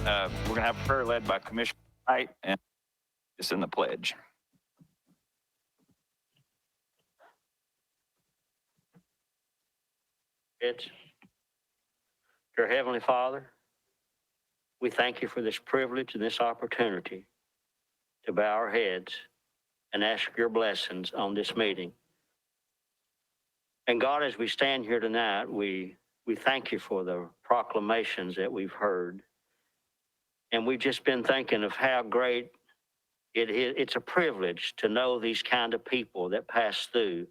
We're going to have a prayer led by Commissioner Wright, and it's in the pledge. Dear Heavenly Father, we thank you for this privilege and this opportunity to bow our heads and ask your blessings on this meeting. And God, as we stand here tonight, we thank you for the proclamations that we've heard. And we've just been thinking of how great it is. It's a privilege to know these kind of people that pass through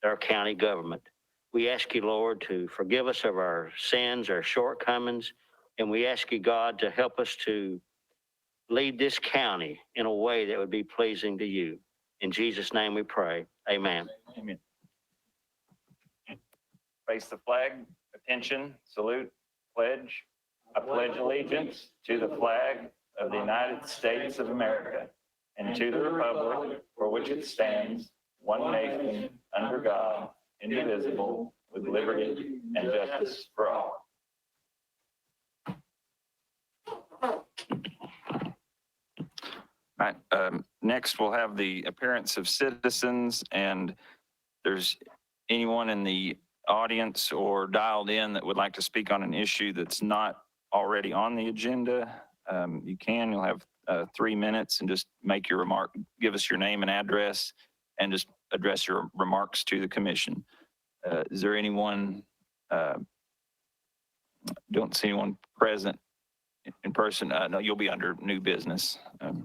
our county government. We ask you, Lord, to forgive us of our sins, our shortcomings, and we ask you, God, to help us to lead this county in a way that would be pleasing to you. In Jesus' name we pray. Amen. Amen. Face the flag, attention, salute, pledge. I pledge allegiance to the flag of the United States of America and to the republic for which it stands, one nation, under God, indivisible, with liberty and justice for all. All right, next we'll have the appearance of citizens, and there's anyone in the audience or dialed in that would like to speak on an issue that's not already on the agenda. You'll have 3 minutes, and just make your remark, give us your name and address, and just address your remarks to the commission. Is there anyone, don't see anyone present in person? No, you'll be under new business,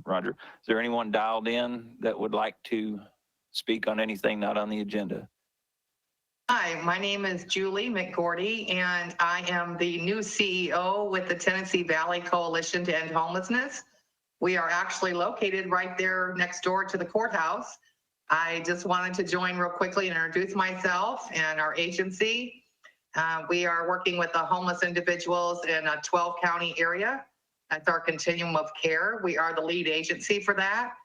Roger. Is there anyone dialed in that would like to speak on anything not on the agenda? Hi, my name is Julie McGordy, and I am the new CEO with the Tennessee Valley Coalition to End Homelessness. We are actually located right there next door to the courthouse. I just wanted to join real quickly and introduce myself and our agency. We are working with the homeless individuals in a 12-county area. That's our continuum of care. We are the lead agency for that.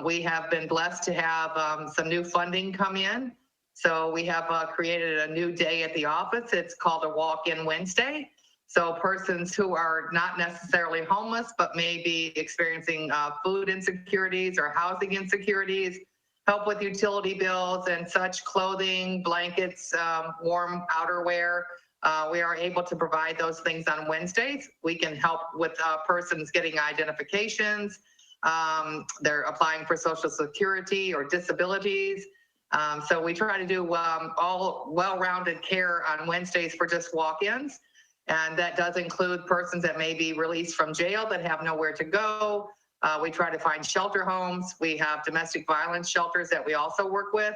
We have been blessed to have some new funding come in. So we have created a new day at the office. It's called a Walk-In Wednesday. So persons who are not necessarily homeless, but may be experiencing food insecurities or housing insecurities, help with utility bills and such, clothing, blankets, warm outerwear. We are able to provide those things on Wednesdays. We can help with persons getting identifications. They're applying for Social Security or disabilities. So we try to do all well-rounded care on Wednesdays for just walk-ins. And that does include persons that may be released from jail that have nowhere to go. We try to find shelter homes. We have domestic violence shelters that we also work with.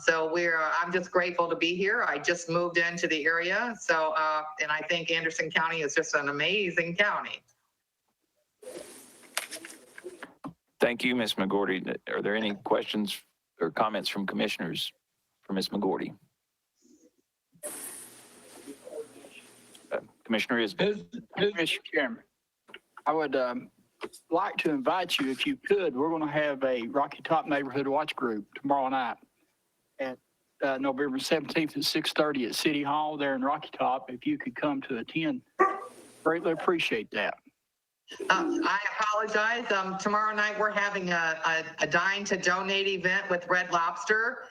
So I'm just grateful to be here. I just moved into the area. So, and I think Anderson County is just an amazing county. Thank you, Ms. McGordy. Are there any questions or comments from commissioners for Ms. McGordy? Commissioner Isbell. Mr. Chairman, I would like to invite you, if you could. We're going to have a Rocky Top Neighborhood Watch Group tomorrow night at November 17th at 6:30 at City Hall there in Rocky Top. If you could come to attend, greatly appreciate that. I apologize. Tomorrow night we're having a Dine to Donate event with Red Lobster.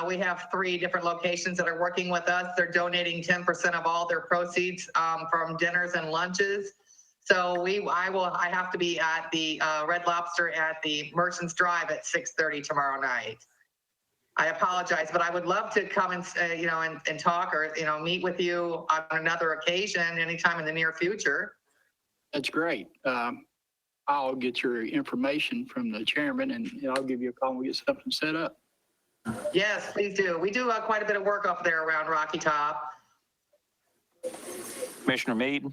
We have 3 different locations that are working with us. They're donating 10% of all their proceeds from dinners and lunches. So I have to be at the Red Lobster at the Merchants Drive at 6:30 tomorrow night. I apologize, but I would love to come and and talk or meet with you on another occasion anytime in the near future. That's great. I'll get your information from the chairman, and I'll give you a call and we'll get something set up. Yes, please do. We do quite a bit of work up there around Rocky Top. Commissioner Meade.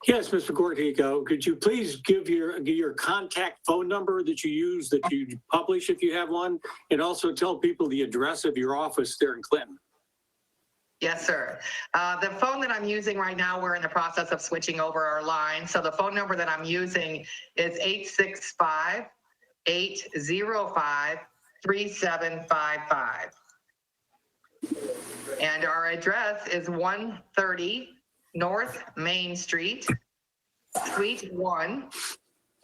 Yes, Mr. Gordico, could you please give your contact phone number that you use, that you publish if you have one, and also tell people the address of your office there in Clinton? Yes, sir. The phone that I'm using right now, we're in the process of switching over our line. So the phone number that I'm using is 865-805-3755. And our address is 130 North Main Street, Suite 1,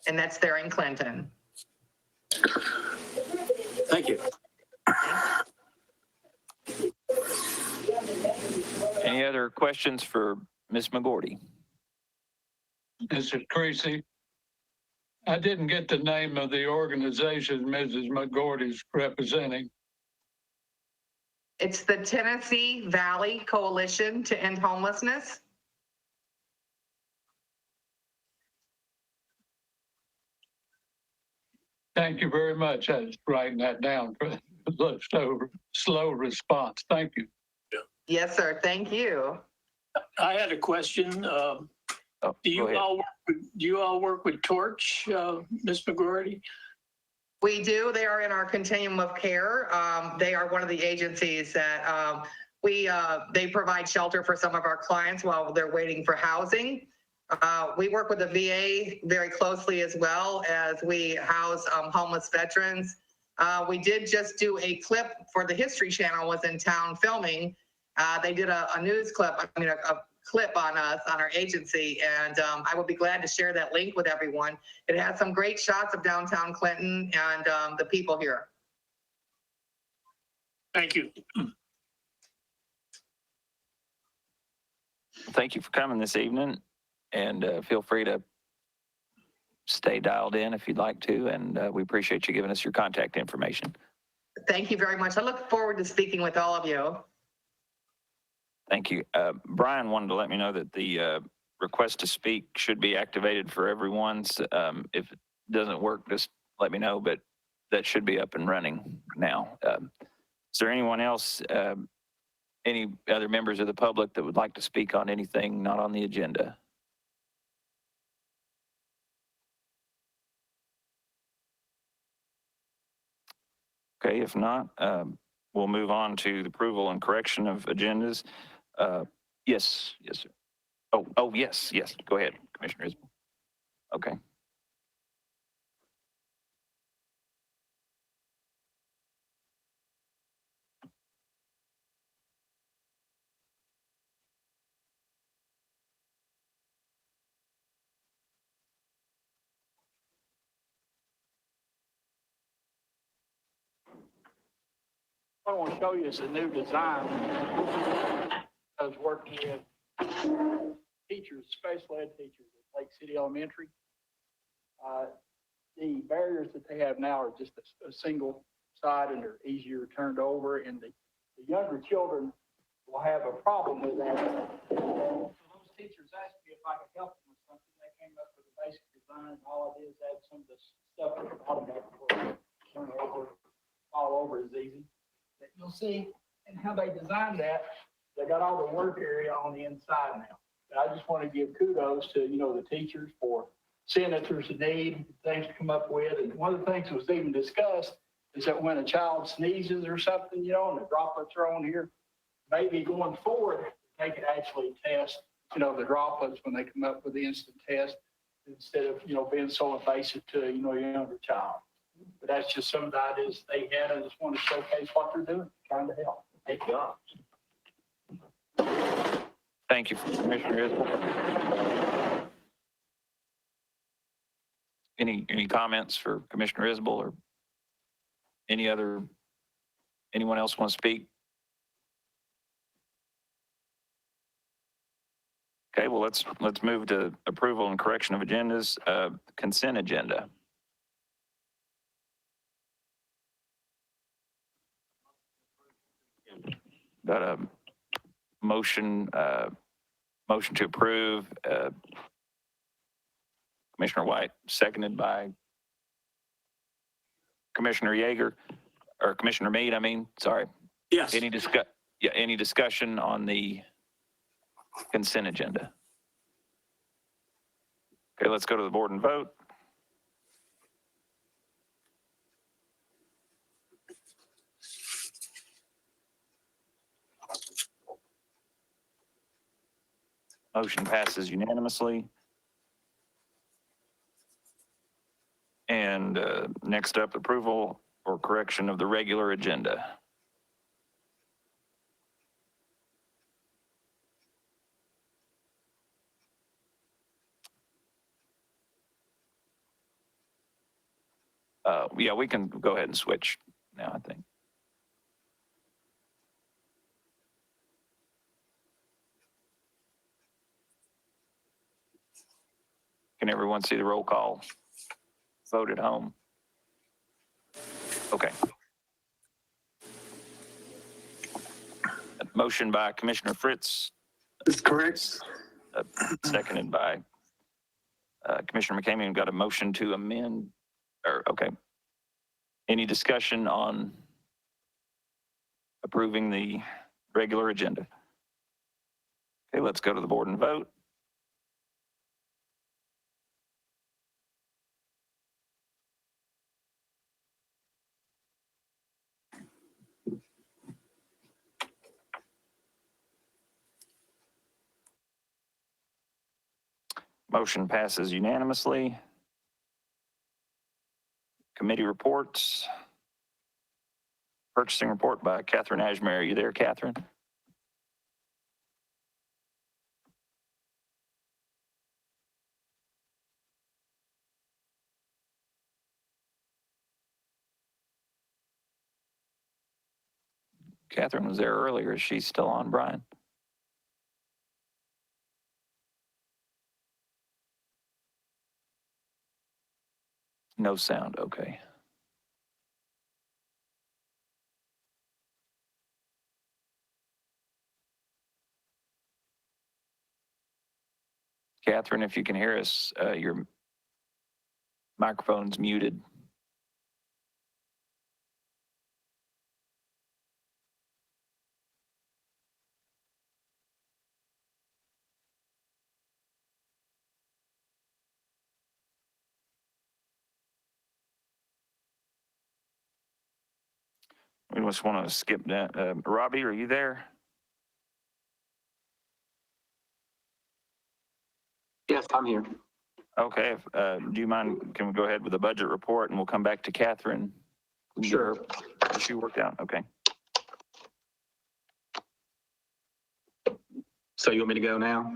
and that's there in Clinton. Thank you. Any other questions for Ms. McGordy? Mr. Creasy, I didn't get the name of the organization Mrs. McGordy's representing. It's the Tennessee Valley Coalition to End Homelessness. Thank you very much. I was writing that down for the slow response. Thank you. Yes, sir. Thank you. I had a question. Oh, Do go ahead. you all work with Torch, Ms. McGordy? We do. They are in our continuum of care. They are one of the agencies that they provide shelter for some of our clients while they're waiting for housing. We work with the VA very closely as well as we house homeless veterans. We did just do a clip for the History Channel was in town filming. They did a news clip, a clip on us, on our agency, and I will be glad to share that link with everyone. It has some great shots of downtown Clinton and the people here. Thank you. Thank you for coming this evening, and feel free to stay dialed in if you'd like to, and we appreciate you giving us your contact information. Thank you very much. I look forward to speaking with all of you. Thank you. Brian wanted to let me know that the request to speak should be activated for everyone. So, if it doesn't work, just let me know, but that should be up and running now. Is there anyone else, any other members of the public that would like to speak on anything not on the agenda? Okay, if not, we'll move on to the approval and correction of agendas. Yes, sir. Yes. Go ahead, Commissioner Isbell. Okay. What I want to show you is a new design. I was working with teachers, special ed teachers at Lake City Elementary. The barriers that they have now are just a single side and they're easier turned over, and the younger children will have a problem with that. So those teachers asked me if I could help them with something. They came up with a basic design, and all I did is add some of the stuff at the bottom of it. Turn over, all over is easy. That you'll see, and how they designed that, they got all the work area on the inside now. And I just want to give kudos to, the teachers for seeing that there's a need, things to come up with. And one of the things that was even discussed is that when a child sneezes or something, and the droplets are on here, maybe going forward, they could actually test, the droplets when they come up with the instant test instead of, being so invasive to, a younger child. But that's just some of the ideas they had. I just want to showcase what they're doing, trying to help. Thank you. Thank you, Commissioner Isbell. Any comments for Commissioner Isbell or anyone else want to speak? Okay, well, let's move to approval and correction of agendas. Consent agenda. Got a motion to approve. Commissioner White, seconded by Commissioner Yeager, or Commissioner Meade, sorry. Yes. Any discussion on the consent agenda? Okay, let's go to the board and vote. Motion passes unanimously. And next up, approval or correction of the regular agenda. Yeah, we can go ahead and switch now, I think. Can everyone see the roll call vote at home? Okay. Motion by Commissioner Fritz, That's correct. seconded by Commissioner McCamion. Got a motion to amend, or, okay. Any discussion on approving the regular agenda? Okay, let's go to the board and vote. Motion passes unanimously. Committee reports. Purchasing report by Catherine Ashmere. Are you there, Catherine? Catherine was there earlier. Is she still on, Brian? No sound, okay. Catherine, if you can hear us, your microphone's muted. We just want to skip that. Robbie, are you there? Yes, I'm here. Okay, do you mind, can we go ahead with the budget report and we'll come back to Catherine? We can get her issue worked out, okay. So you want me to go now?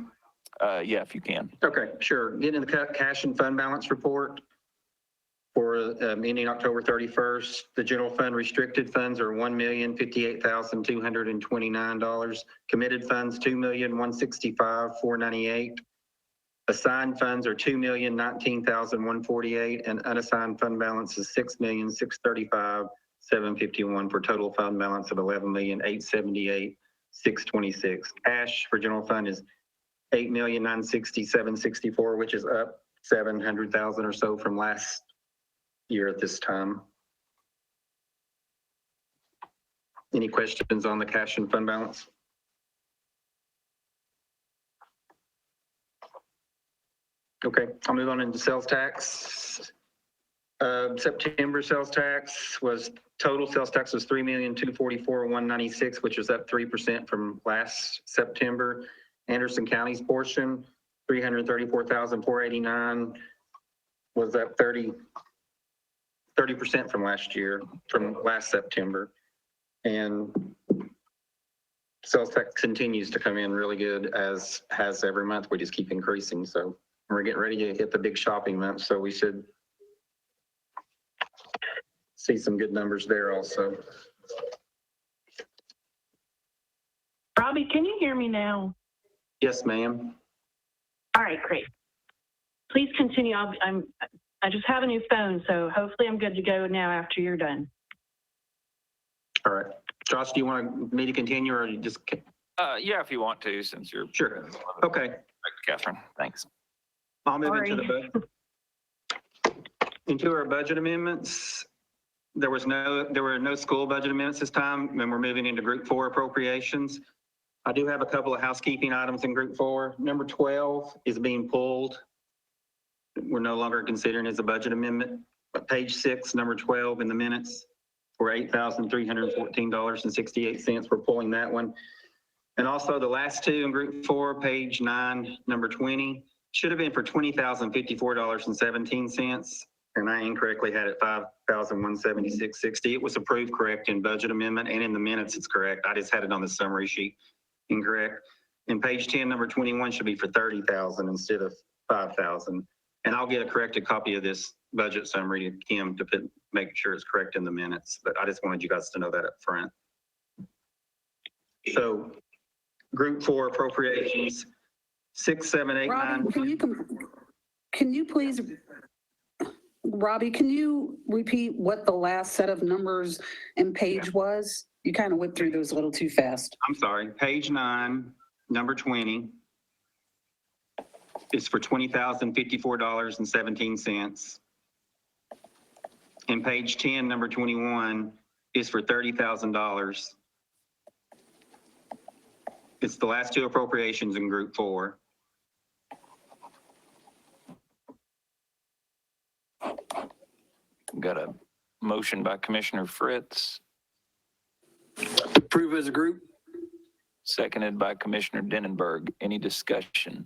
Yeah, if you can. Okay, sure. Getting the cash and fund balance report for ending October 31st. The general fund restricted funds are $1,058,229. Committed funds, $2,165,498. Assigned funds are $2,019,148, and unassigned fund balance is $6,635,751 for total fund balance of $11,878,626. Cash for general fund is $8,967,664, which is up $700,000 or so from last year at this time. Any questions on the cash and fund balance? Okay, I'll move on into sales tax. September sales tax was, total sales tax was $3,244,196, which was up 3% from last September. Anderson County's portion, $334,489, was up 30% from last year, from last September. And sales tax continues to come in really good, as has every month. We just keep increasing. So we're getting ready to hit the big shopping month, so we should see some good numbers there also. Robbie, can you hear me now? Yes, ma'am. All right, great. Please continue. I just have a new phone, so hopefully I'm good to go now after you're done. All right. Josh, do you want me to continue, or you just? Yeah, if you want to, since you're. Sure. Okay. Catherine, thanks. I'll move Sorry. into the budget. Into our budget amendments. There were no school budget amendments this time, and we're moving into Group 4 appropriations. I do have a couple of housekeeping items in Group 4. Number 12 is being pulled. We're no longer considering as a budget amendment. But page 6, number 12 in the minutes, for $8,314.68. We're pulling that one. And also the last two in Group 4, page 9, number 20, should have been for $20,054.17. And I incorrectly had it $5,176.60. It was approved correct in budget amendment, and in the minutes it's correct. I just had it on the summary sheet incorrect. And page 10, number 21 should be for $30,000 instead of $5,000. And I'll get a corrected copy of this budget summary to Kim to make sure it's correct in the minutes, but I just wanted you guys to know that up front. So Group 4 appropriations, 6, 7, 8, 9. Robbie, can you please, Robbie, can you repeat what the last set of numbers and page was? You kind of went through those a little too fast. I'm sorry, page 9, number 20 is for $20,054.17. And page 10, number 21 is for $30,000. It's the last two appropriations in Group 4. Got a motion by Commissioner Fritz, Approve as a group? seconded by Commissioner Denenberg. Any discussion?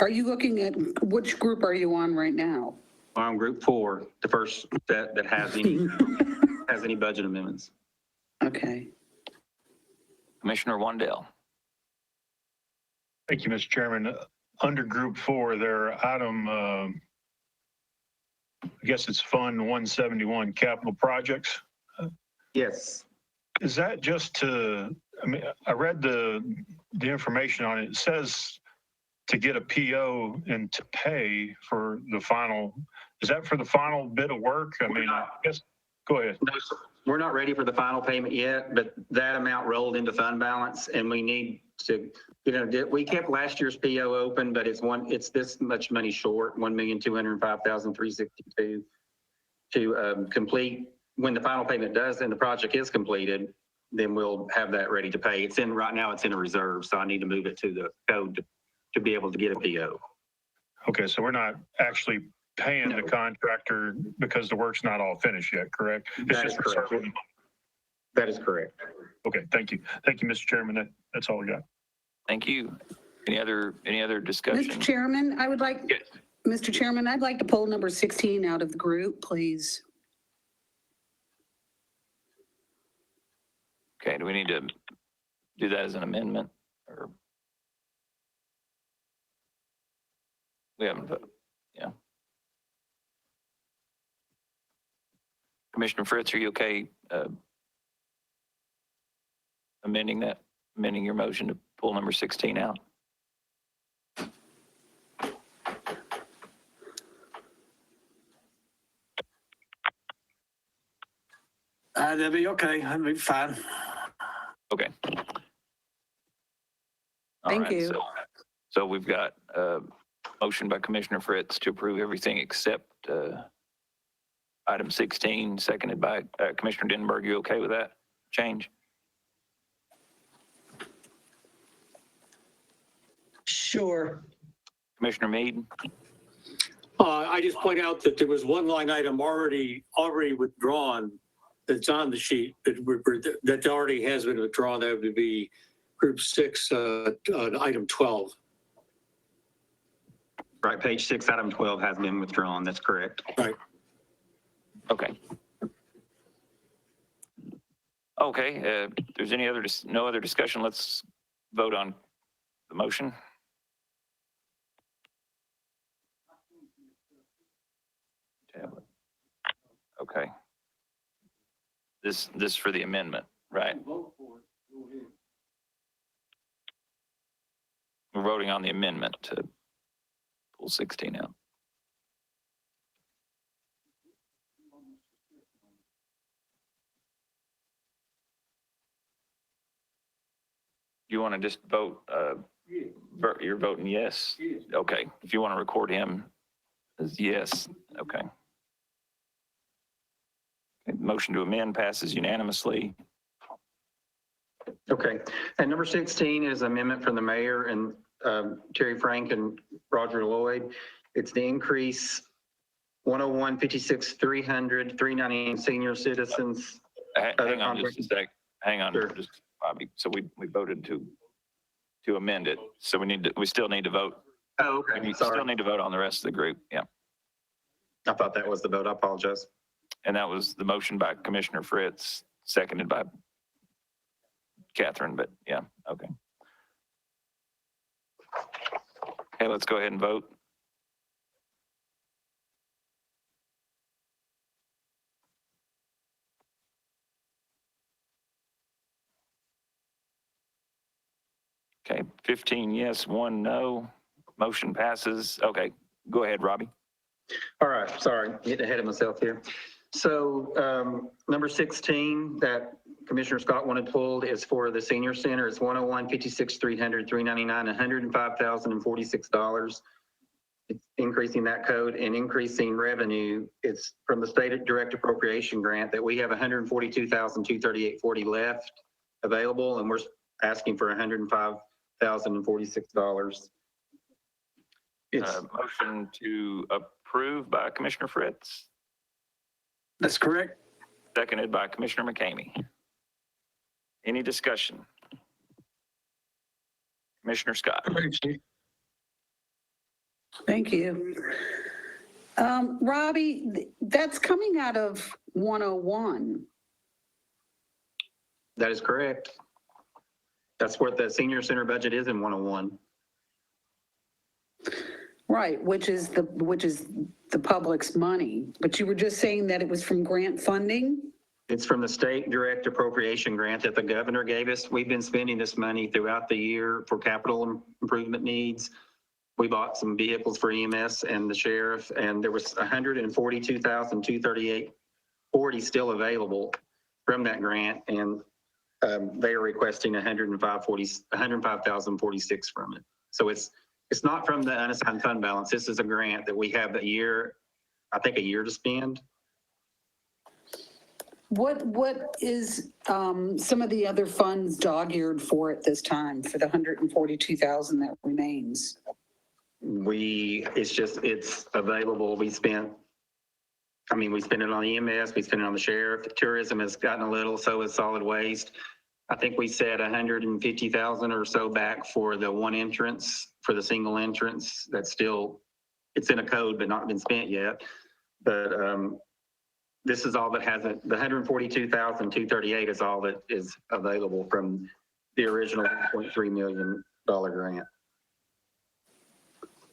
Are you looking at, which group are you on right now? On Group 4, the first that has any budget amendments. Okay. Commissioner Wandell. Thank you, Mr. Chairman. Under Group 4, there item, I guess it's Fund 171 Capital Projects. Yes. Is that just to, I mean, I read the information on it. It says to get a PO and to pay for the final, is that for the final bit of work? I mean, I guess, go ahead. No, sir. We're not ready for the final payment yet, but that amount rolled into fund balance and we need to, we kept last year's PO open, but it's this much money short, $1,205,362 to complete. When the final payment does and the project is completed, then we'll have that ready to pay. Right now it's in a reserve, so I need to move it to the code to be able to get a PO. Okay, so we're not actually paying No. the contractor because the work's not all finished yet, correct? It's That just is correct. reserving. That is correct. Okay, thank you. Thank you, Mr. Chairman. That's all I got. Thank you. Any other discussion? Mr. Chairman, Yes. Mr. Chairman, I'd like to pull number 16 out of the group, please. Okay, do we need to do that as an amendment or? We haven't voted, yeah. Commissioner Fritz, are you okay amending your motion to pull number 16 out? That'd be okay. That'd be fine. Okay. All Thank right, you. So we've got a motion by Commissioner Fritz to approve everything except item 16, seconded by Commissioner Denenberg. You okay with that change? Sure. Commissioner Mead? I just point out that there was one line item already withdrawn that's on the sheet that already has been withdrawn. That would be Group 6, item 12. Right, page 6, item 12 has been withdrawn. That's correct. Right. Okay. Okay, if there's no other discussion, let's vote on the motion. Tablet. Okay. This for the amendment, right? We're voting on the amendment to pull 16 out. You want to just vote, you're voting yes? Okay, if you want to record him as yes, okay. Motion to amend passes unanimously. Okay. And number 16 is amendment from the mayor and Terry Frank and Roger Lloyd. It's the increase 101, 56, 300, 390 senior citizens. Hang on just a sec. Hang on, Sure. just Bobby. So we voted to amend it. So we still need to vote. Oh, okay. We Sorry. still need to vote on the rest of the group. Yeah. I thought that was the vote. I apologize. And that was the motion by Commissioner Fritz, seconded by Catherine, but yeah, okay. Okay, let's go ahead and vote. Okay, 15 yes, 1 no. Motion passes. Okay, go ahead, Robbie. All right, sorry, getting ahead of myself here. So number 16 that Commissioner Scott wanted pulled is for the senior center. It's 101, 56, 300, 399, $105,046. It's increasing that code and increasing revenue. It's from the state direct appropriation grant that we have $142,238.40 left available, and we're asking for $105,046. Motion to approve by Commissioner Fritz, That's correct. seconded by Commissioner McCamey. Any discussion? Commissioner Scott. Tracy, Thank you. Robbie, that's coming out of 101. That is correct. That's what the senior center budget is in 101. Right, which is the public's money. But you were just saying that it was from grant funding? It's from the state direct appropriation grant that the governor gave us. We've been spending this money throughout the year for capital improvement needs. We bought some vehicles for EMS and the sheriff, and there was $142,238.40 still available from that grant, and they are requesting $105,046 from it. So it's not from the unassigned fund balance. This is a grant that we have a year to spend. What is some of the other funds dog-eared for at this time for the 142,000 that remains? It's available. We spent it on EMS, we spent it on the sheriff. Tourism has gotten a little, so is solid waste. I think we set 150,000 or so back for the one entrance, for the single entrance. That's still, it's in a code, but not been spent yet. But this is all that hasn't, the 142,238 is all that is available from the original $1.3 million grant.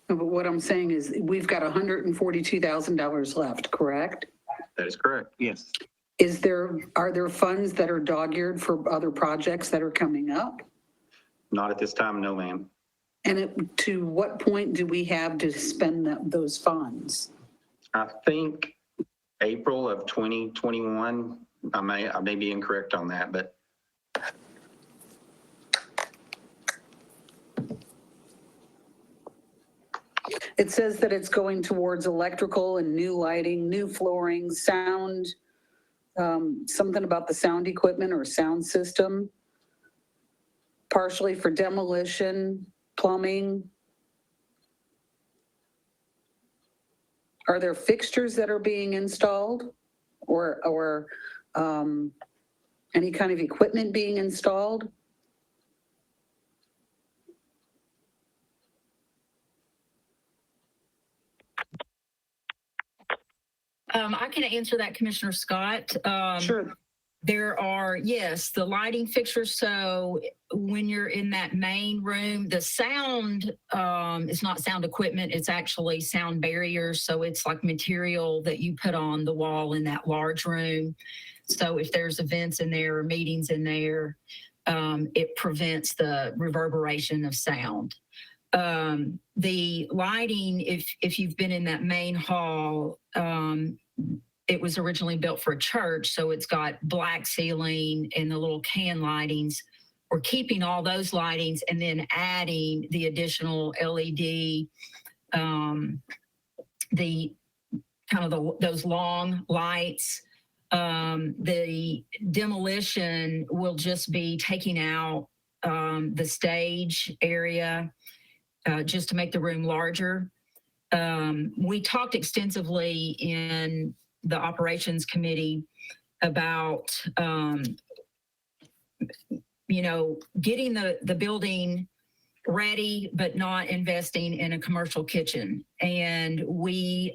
But what I'm saying is we've got $142,000 left, correct? That is correct, yes. Are there funds that are dog-eared for other projects that are coming up? Not at this time, no, ma'am. And to what point do we have to spend those funds? I think April of 2021. I may be incorrect on that, but It says that it's going towards electrical and new lighting, new flooring, sound, something about the sound equipment or sound system, partially for demolition, plumbing. Are there fixtures that are being installed or any kind of equipment being installed? I can answer that, Commissioner Scott. Sure. There are, yes, the lighting fixtures. So when you're in that main room, the sound is not sound equipment. It's actually sound barriers. So it's like material that you put on the wall in that large room. So if there's events in there or meetings in there, it prevents the reverberation of sound. The lighting, if you've been in that main hall, it was originally built for a church, so it's got black ceiling and the little can lightings. We're keeping all those lightings and then adding the additional LED, those long lights. The demolition will just be taking out the stage area just to make the room larger. We talked extensively in the operations committee about, getting the building ready, but not investing in a commercial kitchen. And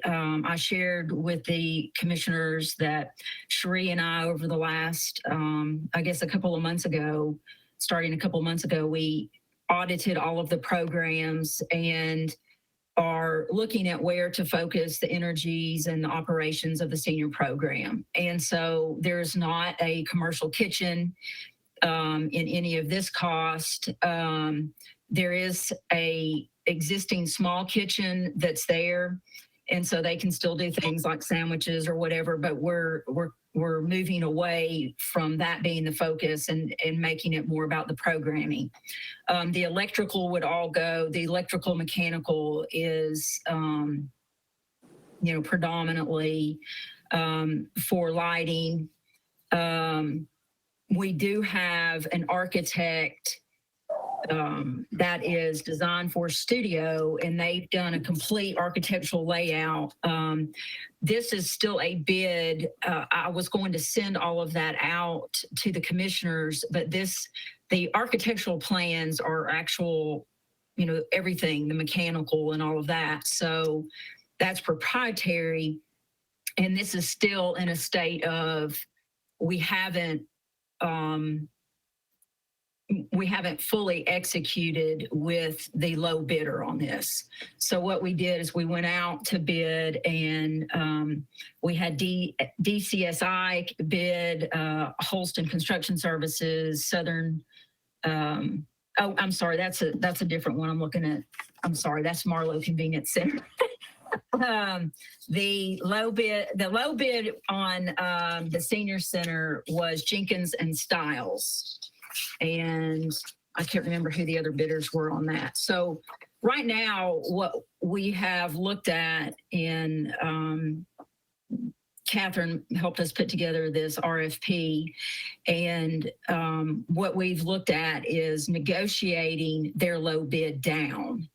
I shared with the commissioners that Sheree and I, over the last, starting a couple of months ago, we audited all of the programs and are looking at where to focus the energies and the operations of the senior program. And so there's not a commercial kitchen in any of this cost. There is a existing small kitchen that's there. And so they can still do things like sandwiches or whatever, but we're moving away from that being the focus and making it more about the programming. The electrical would all go, the electrical mechanical is, predominantly for lighting. We do have an architect that is designed for studio, and they've done a complete architectural layout. This is still a bid. I was going to send all of that out to the commissioners, but the architectural plans are actual, everything, the mechanical and all of that. So that's proprietary. And this is still in a state of, we haven't fully executed with the low bidder on this. So what we did is we went out to bid, and we had DCSI bid, Holston Construction Services, Southern. I'm sorry, that's a different one I'm looking at. I'm sorry, that's Marlowe Convenience Center. The low bid on the senior center was Jenkins and Stiles. And I can't remember who the other bidders were on that. So right now, what we have looked at, and Catherine helped us put together this RFP, and what we've looked at is negotiating their low bid down.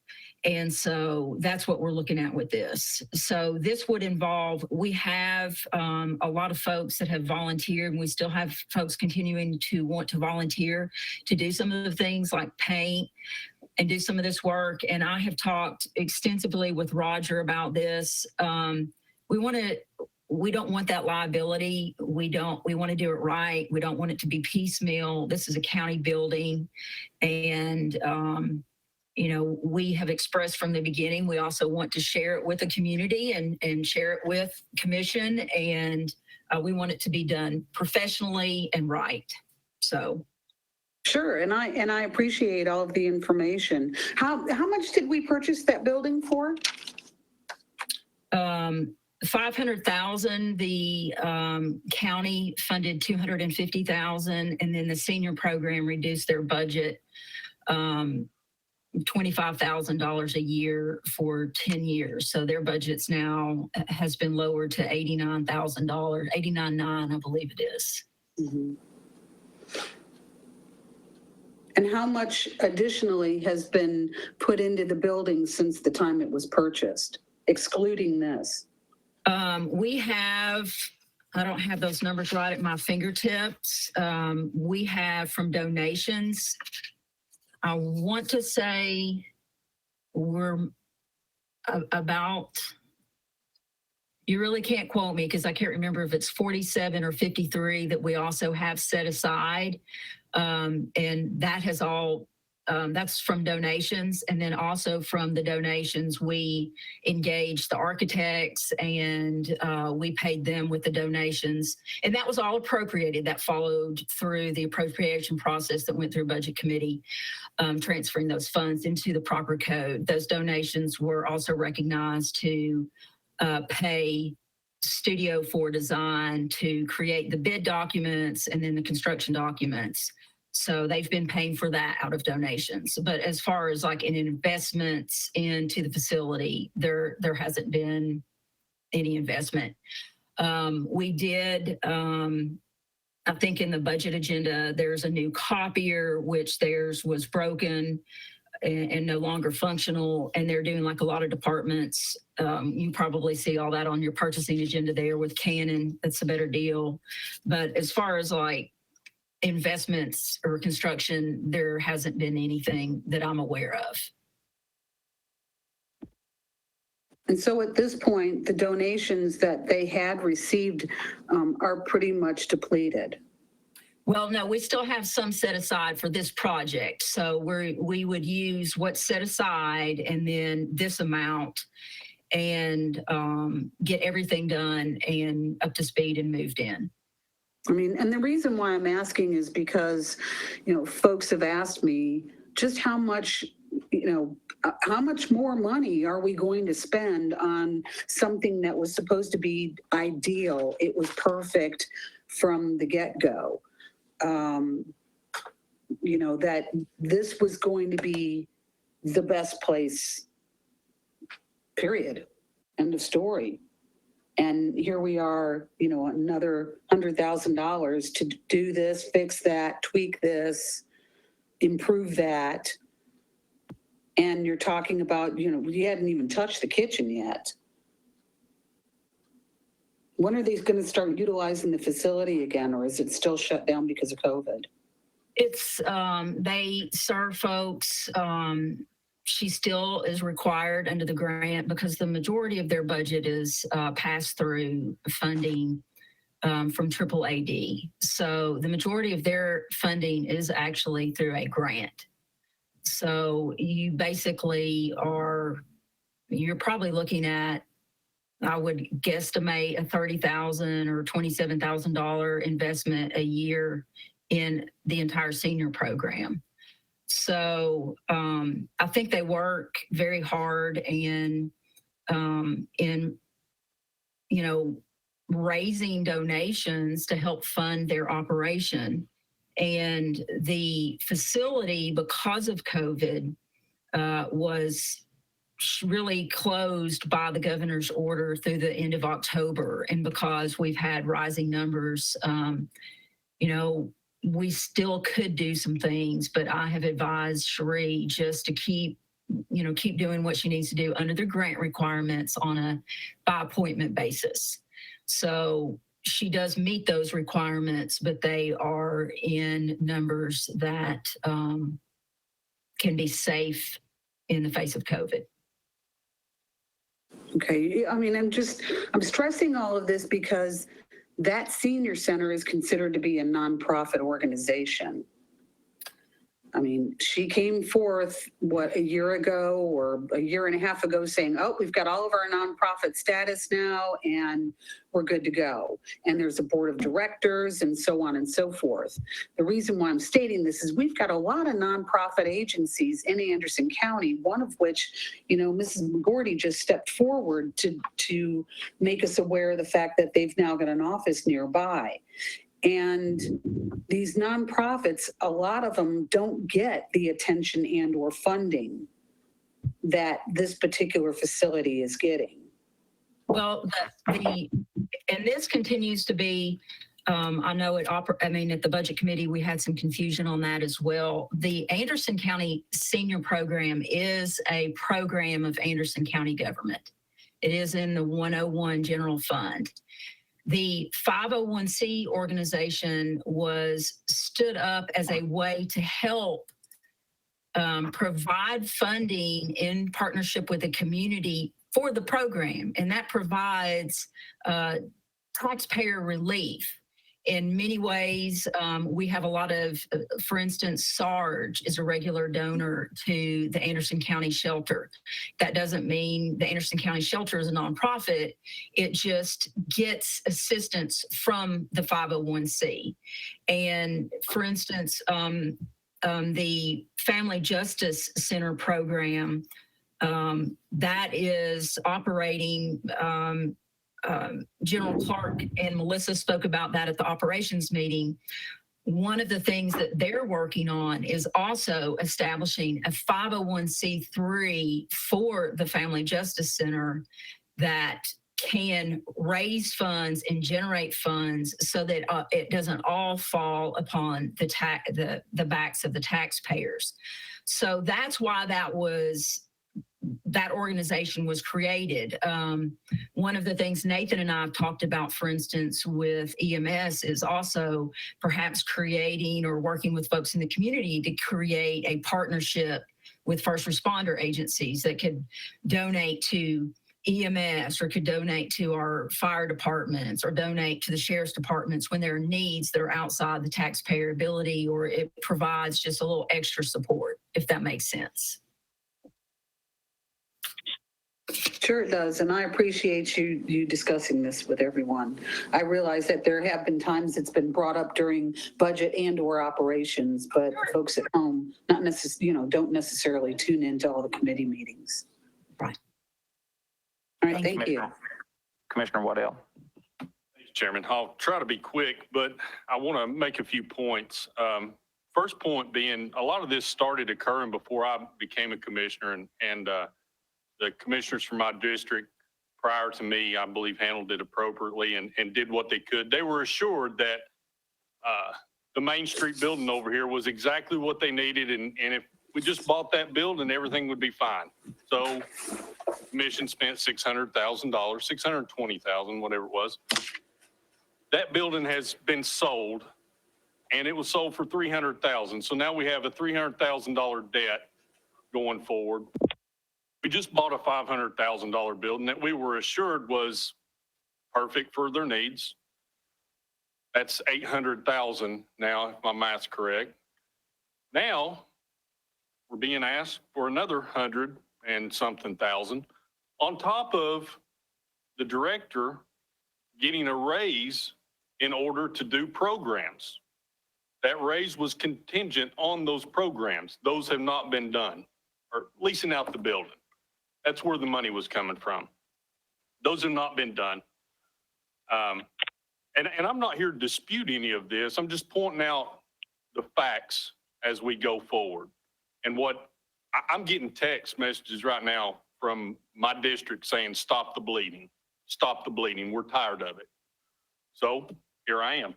And so that's what we're looking at with this. So this would involve, we have a lot of folks that have volunteered, and we still have folks continuing to want to volunteer to do some of the things like paint and do some of this work. And I have talked extensively with Roger about this. We don't want that liability. We want to do it right. We don't want it to be piecemeal. This is a county building, and we have expressed from the beginning, we also want to share it with the community and share it with commission, and we want it to be done professionally and right. So. Sure, and I appreciate all of the information. How much did we purchase that building for? $500,000. The county funded $250,000, and then the senior program reduced their budget $25,000 a year for 10 years. So their budgets now has been lowered to $89,000, $89,900, I believe it is. Mm-hmm. And how much additionally has been put into the building since the time it was purchased, excluding this? We have, I don't have those numbers right at my fingertips. We have from donations, I want to say we're about, you really can't quote me because I can't remember if it's 47 or 53 that we also have set aside. And that has all, that's from donations. And then also from the donations, we engaged the architects, and we paid them with the donations. And that was all appropriated. That followed through the appropriation process that went through Budget Committee, transferring those funds into the proper code. Those donations were also recognized to pay Studio for Design to create the bid documents and then the construction documents. So they've been paying for that out of donations. But as far as like in investments into the facility, there hasn't been any investment. We did, I think in the budget agenda, there's a new copier, which theirs was broken and no longer functional. And they're doing like a lot of departments. You probably see all that on your purchasing agenda there with Canon. That's a better deal. But as far as like investments or construction, there hasn't been anything that I'm aware of. And so at this point, the donations that they had received are pretty much depleted. Well, no, we still have some set aside for this project. So we would use what's set aside and then this amount and get everything done and up to speed and moved in. I mean, and the reason why I'm asking is because, folks have asked me just how much how much more money are we going to spend on something that was supposed to be ideal? It was perfect from the get-go. That this was going to be the best place, period. End of story. And here we are, another $100,000 to do this, fix that, tweak this, improve that. And you're talking about, we hadn't even touched the kitchen yet. When are they going to start utilizing the facility again, or is it still shut down because of COVID? It's, they serve folks, she still is required under the grant because the majority of their budget is pass-through funding from AAAD. So the majority of their funding is actually through a grant. So you basically you're probably looking at, I would guesstimate a $30,000 or $27,000 investment a year in the entire senior program. So I think they work very hard in raising donations to help fund their operation. And the facility, because of COVID, was really closed by the governor's order through the end of October. And because we've had rising numbers, we still could do some things, but I have advised Cherie just to keep doing what she needs to do under the grant requirements on a by appointment basis. So she does meet those requirements, but they are in numbers that can be safe in the face of COVID. Okay. I'm stressing all of this because that senior center is considered to be a nonprofit organization. She came forth, a year ago or a year and a half ago saying, oh, we've got all of our nonprofit status now and we're good to go. And there's a board of directors and so on and so forth. The reason why I'm stating this is we've got a lot of nonprofit agencies in Anderson County, one of which, Mrs. McGordy just stepped forward to make us aware of the fact that they've now got an office nearby. And these nonprofits, a lot of them don't get the attention and or funding that this particular facility is getting. Well, and this continues to be, I know at the budget committee, we had some confusion on that as well. The Anderson County Senior Program is a program of Anderson County government. It is in the 101 General Fund. The 501c organization was stood up as a way to help provide funding in partnership with the community for the program. And that provides taxpayer relief. In many ways, we have a lot of, for instance, SARG is a regular donor to the Anderson County Shelter. That doesn't mean the Anderson County Shelter is a nonprofit. It just gets assistance from the 501c. And for instance, the Family Justice Center program, that is operating, General Clark and Melissa spoke about that at the operations meeting. One of the things that they're working on is also establishing a 501c3 for the Family Justice Center that can raise funds and generate funds so that it doesn't all fall upon the backs of the taxpayers. So that's why that organization was created. One of the things Nathan and I have talked about, for instance, with EMS is also perhaps creating or working with folks in the community to create a partnership with first responder agencies that could donate to EMS or could donate to our fire departments or donate to the sheriff's departments when there are needs that are outside the taxpayer ability, or it provides just a little extra support, if that makes sense. Sure it does, and I appreciate you discussing this with everyone. I realize that there have been times it's been brought up during budget and/or operations, but folks at home don't necessarily tune into all the committee meetings. Right. All right, thank you. Commissioner Waddell. Chairman, I'll try to be quick, but I want to make a few points. First point being, a lot of this started occurring before I became a commissioner, and the commissioners from my district prior to me, I believe, handled it appropriately and did what they could. They were assured that the Main Street building over here was exactly what they needed, and if we just bought that building, everything would be fine. So the commission spent $600,000, $620,000, whatever it was. That building has been sold, and it was sold for $300,000. So now we have a $300,000 debt going forward. We just bought a $500,000 building that we were assured was perfect for their needs. That's $800,000 now, if my math's correct. Now we're being asked for another 100 and something thousand on top of the director getting a raise in order to do programs. That raise was contingent on those programs. Those have not been done, or leasing out the building. That's where the money was coming from. Those have not been done. And I'm not here to dispute any of this. I'm just pointing out the facts as we go forward. And what I'm getting text messages right now from my district saying, stop the bleeding, stop the bleeding. We're tired of it. So here I am.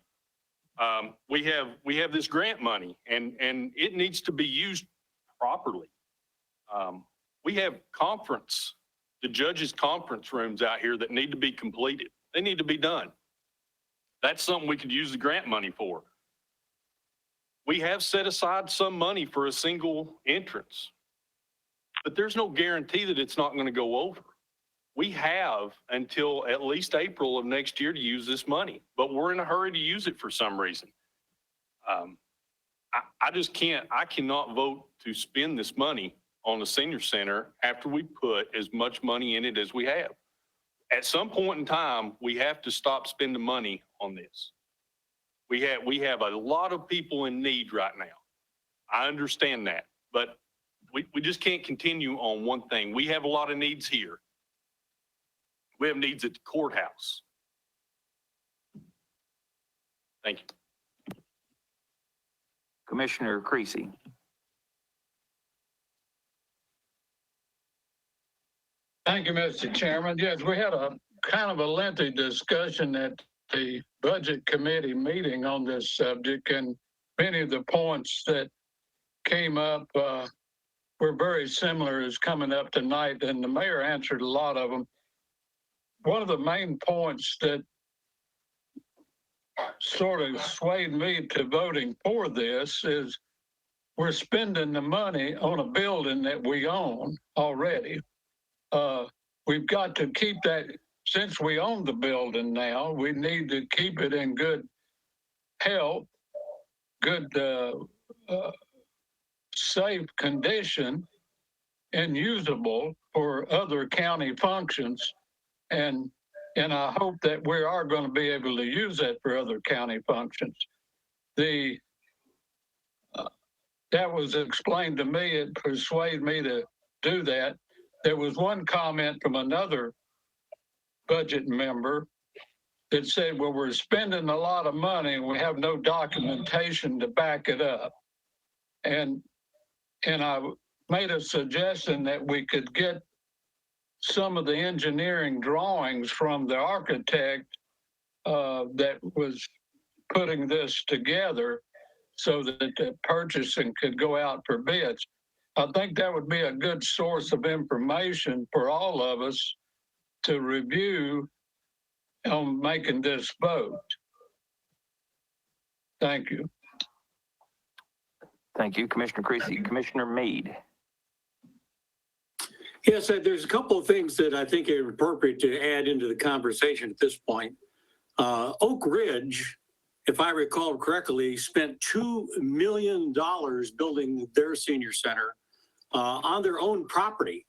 We have this grant money, and it needs to be used properly. We have the judges' conference rooms out here that need to be completed. They need to be done. That's something we could use the grant money for. We have set aside some money for a single entrance, but there's no guarantee that it's not going to go over. We have until at least April of next year to use this money, but we're in a hurry to use it for some reason. I cannot vote to spend this money on the senior center after we put as much money in it as we have. At some point in time, we have to stop spending money on this. We have a lot of people in need right now. I understand that, but we just can't continue on one thing. We have a lot of needs here. We have needs at the courthouse. Thank you. Commissioner Creasy. Thank you, Mr. Chairman. Yes, we had a kind of a lengthy discussion at the Budget Committee meeting on this subject, and many of the points that came up were very similar as coming up tonight, and the mayor answered a lot of them. One of the main points that sort of swayed me to voting for this is we're spending the money on a building that we own already. We've got to keep that, since we own the building now, we need to keep it in good health, good, safe condition, and usable for other county functions. And I hope that we are going to be able to use that for other county functions. That was explained to me, it persuaded me to do that. There was one comment from another budget member that said, well, we're spending a lot of money and we have no documentation to back it up. And I made a suggestion that we could get some of the engineering drawings from the architect that was putting this together so that the purchasing could go out for bids. I think that would be a good source of information for all of us to review on making this vote. Thank you. Thank you, Commissioner Creasy. Commissioner Meade. Yes, there's a couple of things that I think are appropriate to add into the conversation at this point. Oak Ridge, if I recall correctly, spent $2 million building their senior center on their own property.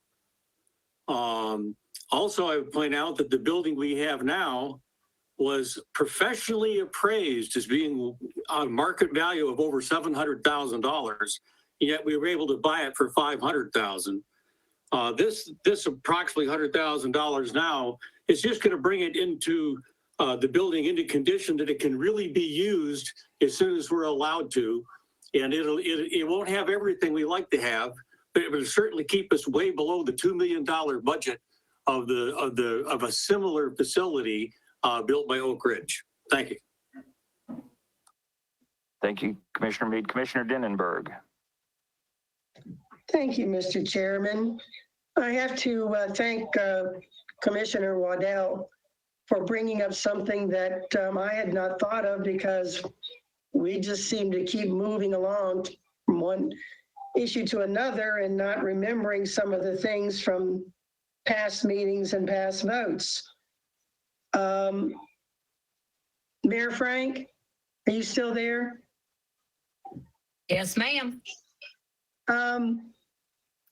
Also, I would point out that the building we have now was professionally appraised as being on market value of over $700,000. Yet we were able to buy it for $500,000. This approximately $100,000 now is just going to bring it into the building into condition that it can really be used as soon as we're allowed to. And it won't have everything we like to have, but it will certainly keep us way below the $2 million budget of a similar facility built by Oak Ridge. Thank you. Thank you, Commissioner Mead. Commissioner Denenberg. Thank you, Mr. Chairman. I have to thank Commissioner Waddell for bringing up something that I had not thought of, because we just seem to keep moving along from one issue to another and not remembering some of the things from past meetings and past votes. Mayor Frank, are you still there? Yes, ma'am.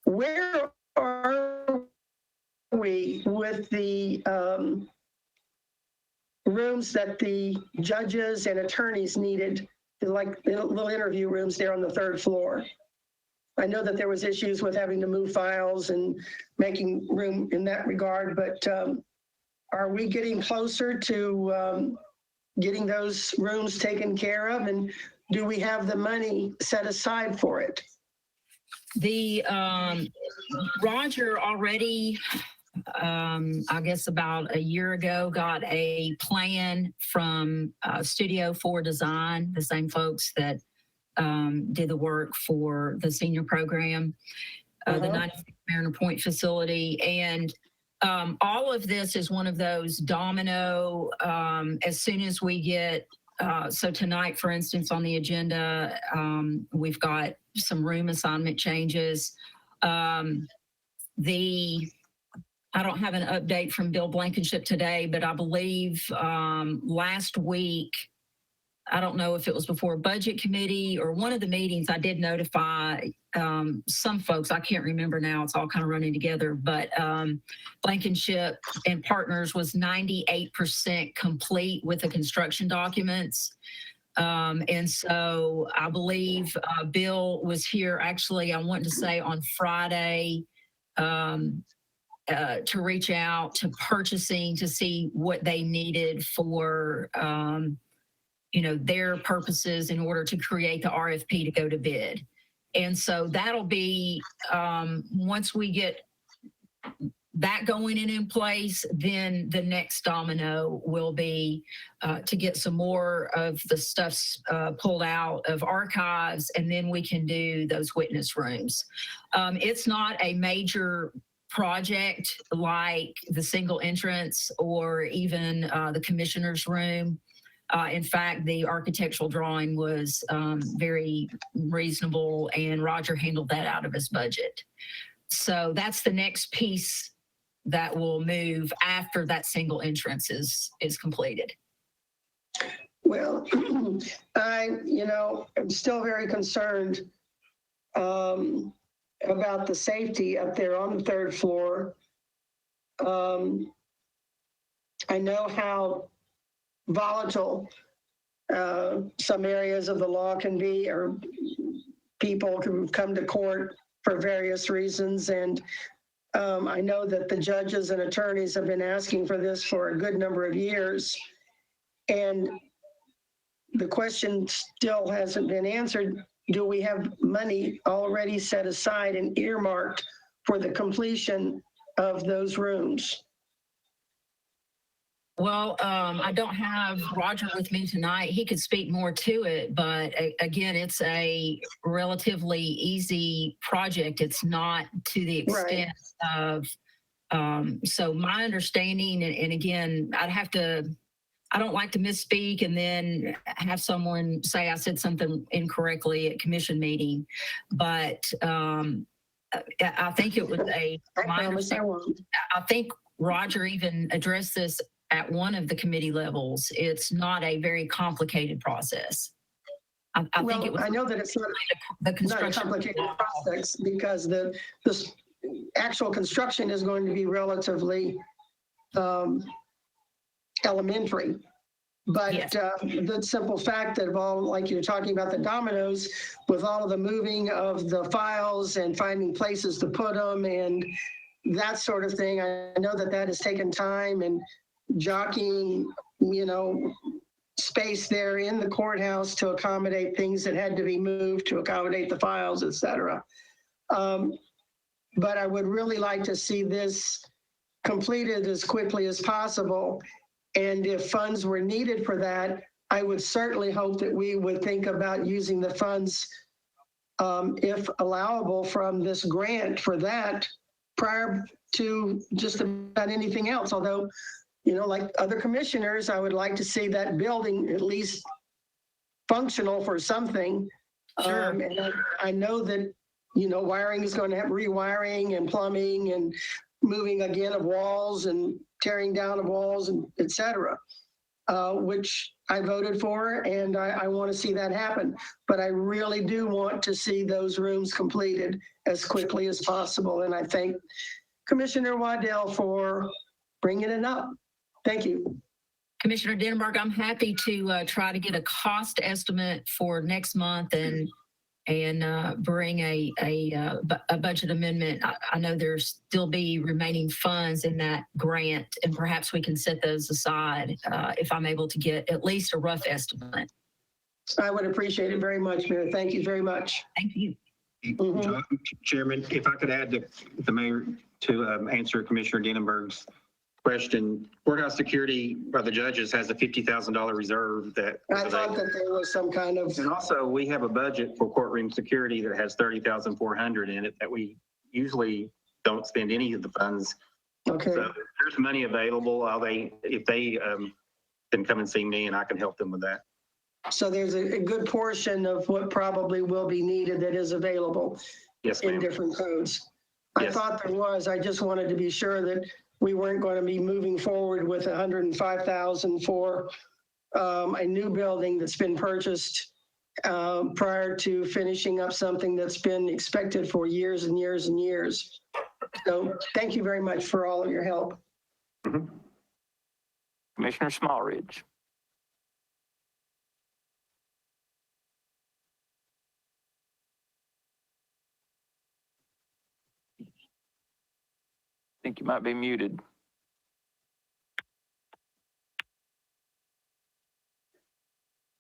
Where are we with the rooms that the judges and attorneys needed, like little interview rooms there on the 3rd floor? I know that there was issues with having to move files and making room in that regard, but are we getting closer to getting those rooms taken care of? And do we have the money set aside for it? The Roger already, I guess about a year ago, got a plan from Studio 4 Design, the same folks that did the work for the senior program, the 96 Mariner Point facility. And all of this is one of those domino, as soon as we get, so tonight, for instance, on the agenda, we've got some room assignment changes. I don't have an update from Bill Blankenship today, but I believe last week, I don't know if it was before Budget Committee or one of the meetings, I did notify some folks, I can't remember now, it's all kind of running together, but Blankenship and Partners was 98% complete with the construction documents. And so I believe Bill was here, actually, I want to say on Friday, to reach out to purchasing to see what they needed for their purposes in order to create the RFP to go to bid. And so that'll be, once we get that going in place, then the next domino will be to get some more of the stuff pulled out of archives, and then we can do those witness rooms. It's not a major project like the single entrance or even the commissioner's room. In fact, the architectural drawing was very reasonable, and Roger handled that out of his budget. So that's the next piece that will move after that single entrance is completed. Well, I'm still very concerned about the safety up there on the 3rd floor. I know how volatile some areas of the law can be, or people can come to court for various reasons. And I know that the judges and attorneys have been asking for this for a good number of years. And the question still hasn't been answered. Do we have money already set aside and earmarked for the completion of those rooms? Well, I don't have Roger with me tonight. He could speak more to it, but again, it's a relatively easy project. It's not to the extent of, so my understanding, and again, I don't like to misspeak and then have someone say I said something incorrectly at commission meeting, but I think it was I think Roger even addressed this at one of the committee levels. It's not a very complicated process. I think it was. I know that it's not, the construction not a complicated process, because actual construction is going to be relatively elementary. But Yes. the simple fact that of all, like you're talking about the dominoes, with all of the moving of the files and finding places to put them and that sort of thing, I know that that has taken time and jockeying, space there in the courthouse to accommodate things that had to be moved to accommodate the files, et cetera. But I would really like to see this completed as quickly as possible. And if funds were needed for that, I would certainly hope that we would think about using the funds, if allowable, from this grant for that prior to just about anything else. Although, like other commissioners, I would like to see that building at least functional for something. Sure. And I know that, wiring is going to have rewiring and plumbing and moving again of walls and tearing down of walls and et cetera, which I voted for, and I want to see that happen. But I really do want to see those rooms completed as quickly as possible. And I thank Commissioner Waddell for bringing it up. Thank you. Commissioner Denenberg, I'm happy to try to get a cost estimate for next month and bring a budget amendment. I know there's still be remaining funds in that grant, and perhaps we can set those aside if I'm able to get at least a rough estimate. I would appreciate it very much, Mayor. Thank you very much. Thank you. Mhm. Chairman, if I could add the mayor to answer Commissioner Denenberg's question. Courthouse security by the judges has a $50,000 reserve that. I thought that there was some kind of, And also, we have a budget for courtroom security that has $30,400 in it that we usually don't spend any of the funds. okay. So there's money available. If they can come and see me and I can help them with that. So there's a good portion of what probably will be needed that is available Yes, in ma'am. different codes. I Yes. thought there was. I just wanted to be sure that we weren't going to be moving forward with 105,000 for a new building that's been purchased prior to finishing up something that's been expected for years and years and years. So thank you very much for all of your help. Commissioner Smallridge. I think you might be muted.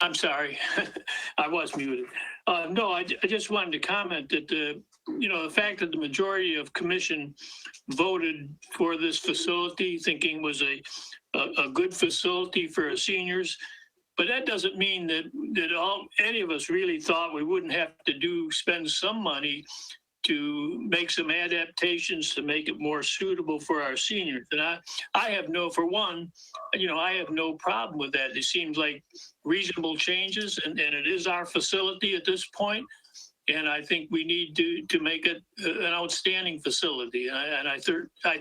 I'm sorry, I was muted. No, I just wanted to comment that the fact that the majority of commission voted for this facility, thinking was a good facility for our seniors, but that doesn't mean that any of us really thought we wouldn't have to spend some money to make some adaptations to make it more suitable for our seniors. And I have no problem with that. It seems like reasonable changes, and it is our facility at this point. And I think we need to make it an outstanding facility. And I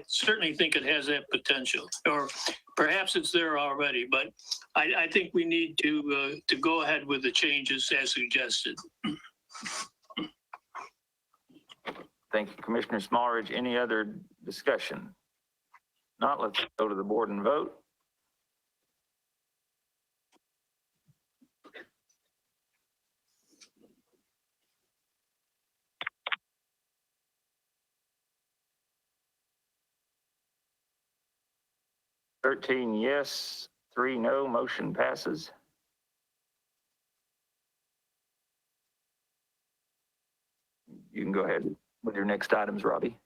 certainly think it has that potential, or perhaps it's there already, but I think we need to go ahead with the changes as suggested. Thank you, Commissioner Smallridge. Any other discussion? Not, let's go to the board and vote. Thirteen yes, 3 no, motion passes. You can go ahead with your next items, Robbie.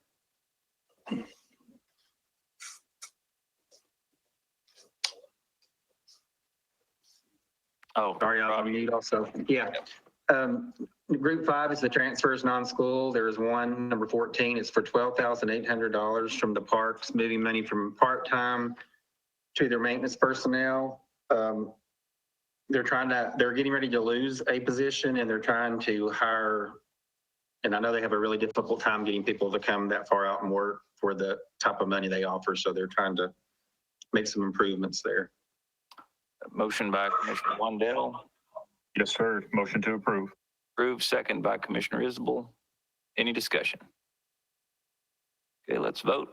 Oh, Sorry, I need also. Yeah. Group 5 is the transfers non-school. There is one, number 14, it's for $12,800 from the parks, moving money from part-time to their maintenance personnel. They're getting ready to lose a position, and they're trying to hire, and I know they have a really difficult time getting people to come that far out and work for the type of money they offer. So they're trying to make some improvements there. Motion by Commissioner Wandell. Yes, sir. Motion to approve. Approved, second by Commissioner Isbell. Any discussion? Okay, let's vote.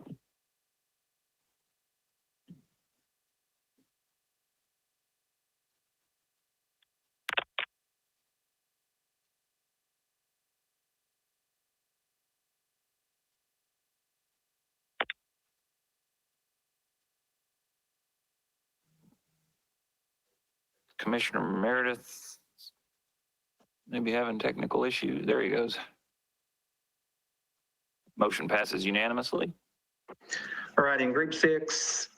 Commissioner Meredith maybe having technical issues. There he goes. Motion passes unanimously. All right, in group 6,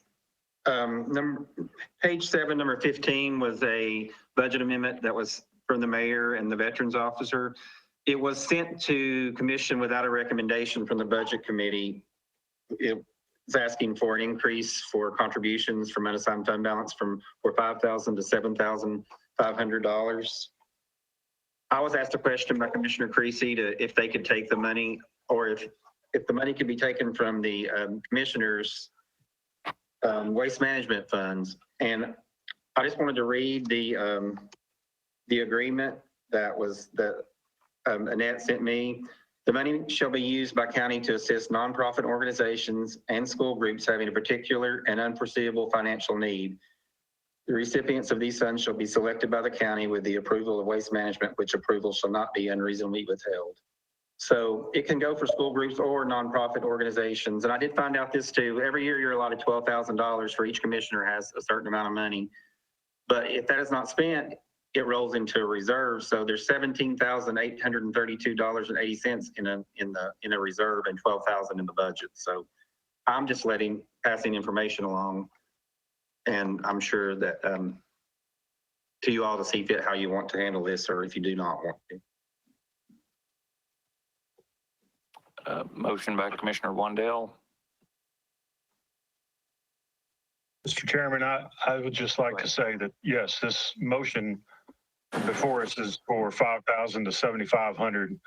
page 7, number 15 was a budget amendment that was from the mayor and the veterans officer. It was sent to commission without a recommendation from the budget committee. It was asking for an increase for contributions from unassigned fund balance for $5,000 to $7,500. I was asked a question by Commissioner Creasy if they could take the money, or if the money could be taken from the commissioners' waste management funds. And I just wanted to read the agreement that Annette sent me. The money shall be used by county to assist nonprofit organizations and school groups having a particular and unforeseeable financial need. The recipients of these funds shall be selected by the county with the approval of waste management, which approval shall not be unreasonably withheld. So it can go for school groups or nonprofit organizations. And I did find out this too. Every year you're allotted $12,000 for each commissioner has a certain amount of money. But if that is not spent, it rolls into a reserve. So there's $17,832.80 in a reserve and $12,000 in the budget. So I'm just passing information along, and I'm sure that to you all to see fit how you want to handle this, or if you do not want to. Motion by Commissioner Wandell. Mr. Chairman, I would just like to say that, yes, this motion before us is for $5,000 to $7,500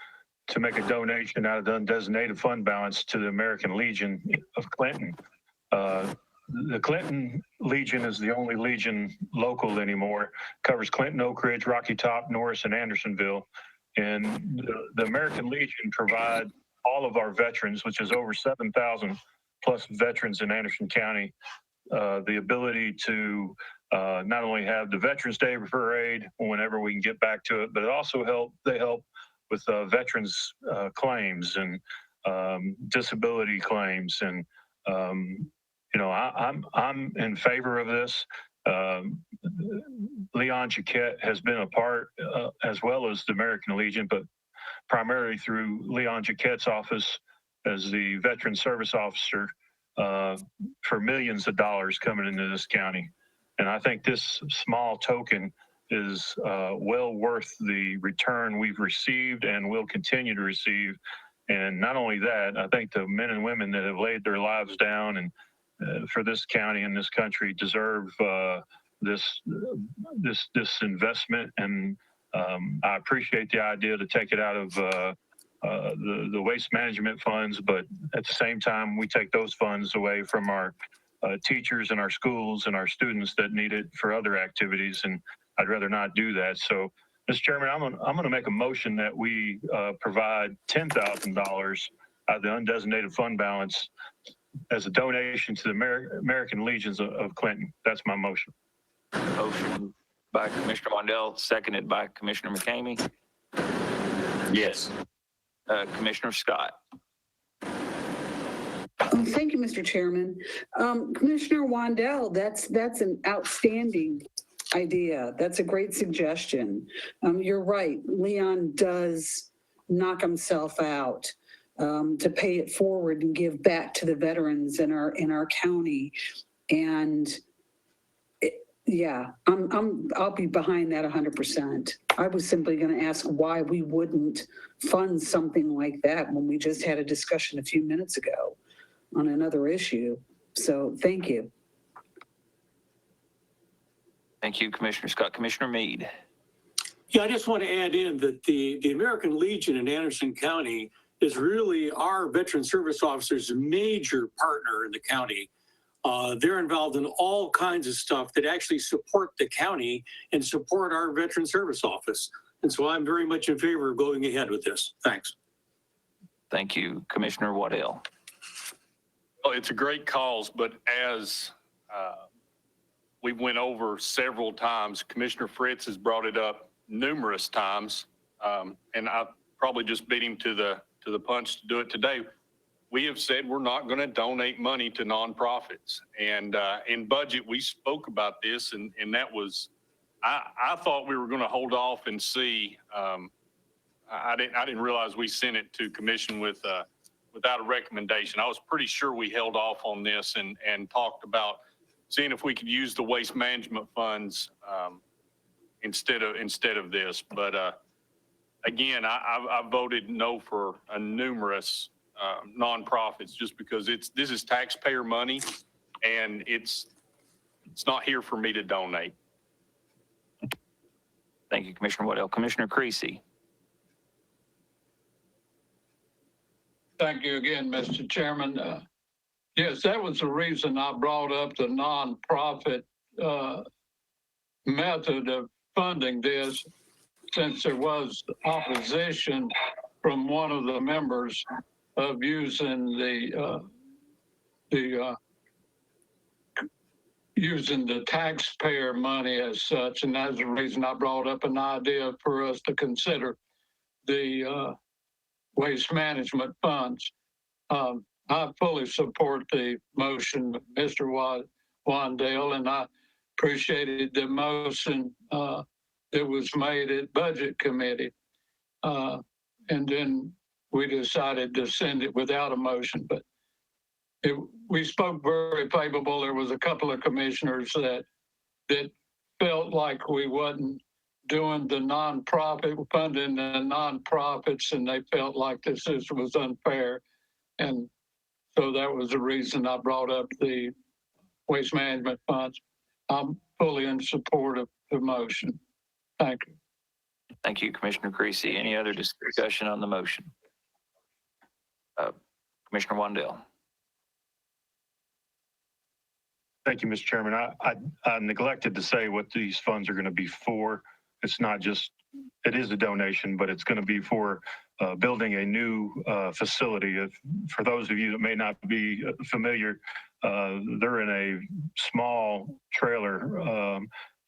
to make a donation out of the undesignated fund balance to the American Legion of Clinton. The Clinton Legion is the only Legion local anymore. Covers Clinton, Oak Ridge, Rocky Top, Norris, and Andersonville. And the American Legion provide all of our veterans, which is over 7,000 plus veterans in Anderson County, the ability to not only have the Veterans Day parade whenever we can get back to it, but it also they help with veterans claims and disability claims. And I'm in favor of this. Leon Jaquette has been a part, as well as the American Legion, but primarily through Leon Jaquette's office as the Veteran Service Officer for millions of dollars coming into this county. And I think this small token is well worth the return we've received and will continue to receive. And not only that, I think the men and women that have laid their lives down and for this county and this country deserve this investment. And I appreciate the idea to take it out of the waste management funds, but at the same time, we take those funds away from our teachers and our schools and our students that need it for other activities, and I'd rather not do that. So, Mr. Chairman, I'm going to make a motion that we provide $10,000 out of the undesignated fund balance as a donation to the American Legions of Clinton. That's my motion. Motion by Commissioner Wandell, seconded by Commissioner McCamey. Yes. Commissioner Scott. Thank you, Mr. Chairman. Commissioner Wandell, that's an outstanding idea. That's a great suggestion. You're right. Leon does knock himself out to pay it forward and give back to the veterans in our county. And I'll be behind that 100%. I was simply going to ask why we wouldn't fund something like that when we just had a discussion a few minutes ago on another issue. So thank you. Thank you, Commissioner Scott. Commissioner Meade. Yeah, I just want to add in that the American Legion in Anderson County is really our veteran service officers' major partner in the county. They're involved in all kinds of stuff that actually support the county and support our veteran service office. And so I'm very much in favor of going ahead with this. Thanks. Thank you, Commissioner Waddell. Well, it's a great cause, but as we went over several times, Commissioner Fritz has brought it up numerous times, and I probably just beat him to the punch to do it today. We have said we're not going to donate money to nonprofits, and in budget we spoke about this, and that was I thought we were going to hold off and see. I didn't realize we sent it to commission without a recommendation. I was pretty sure we held off on this and talked about seeing if we could use the waste management funds instead of this. But again, I voted no for a numerous nonprofits just because this is taxpayer money, and it's not here for me to donate. Thank you, Commissioner Waddell. Commissioner Creasy. Thank you again, Mr. Chairman. Yes, that was the reason I brought up the nonprofit method of funding this, since there was opposition from one of the members of using using the taxpayer money as such, and that's the reason I brought up an idea for us to consider the waste management funds. I fully support the motion, Mr. Wandale, and I appreciated the motion that was made at Budget Committee. And then we decided to send it without a motion, but we spoke very favorable. There was a couple of commissioners that felt like we wasn't doing the nonprofit, funding the nonprofits, and they felt like this was unfair. And so that was the reason I brought up the waste management funds. I'm fully in support of the motion. Thank you. Thank you, Commissioner Creasy. Any other discussion on the motion? Commissioner Wandell. Thank you, Mr. Chairman. I neglected to say what these funds are going to be for. It's not just, it is a donation, but it's going to be for building a new facility. For those of you that may not be familiar, they're in a small trailer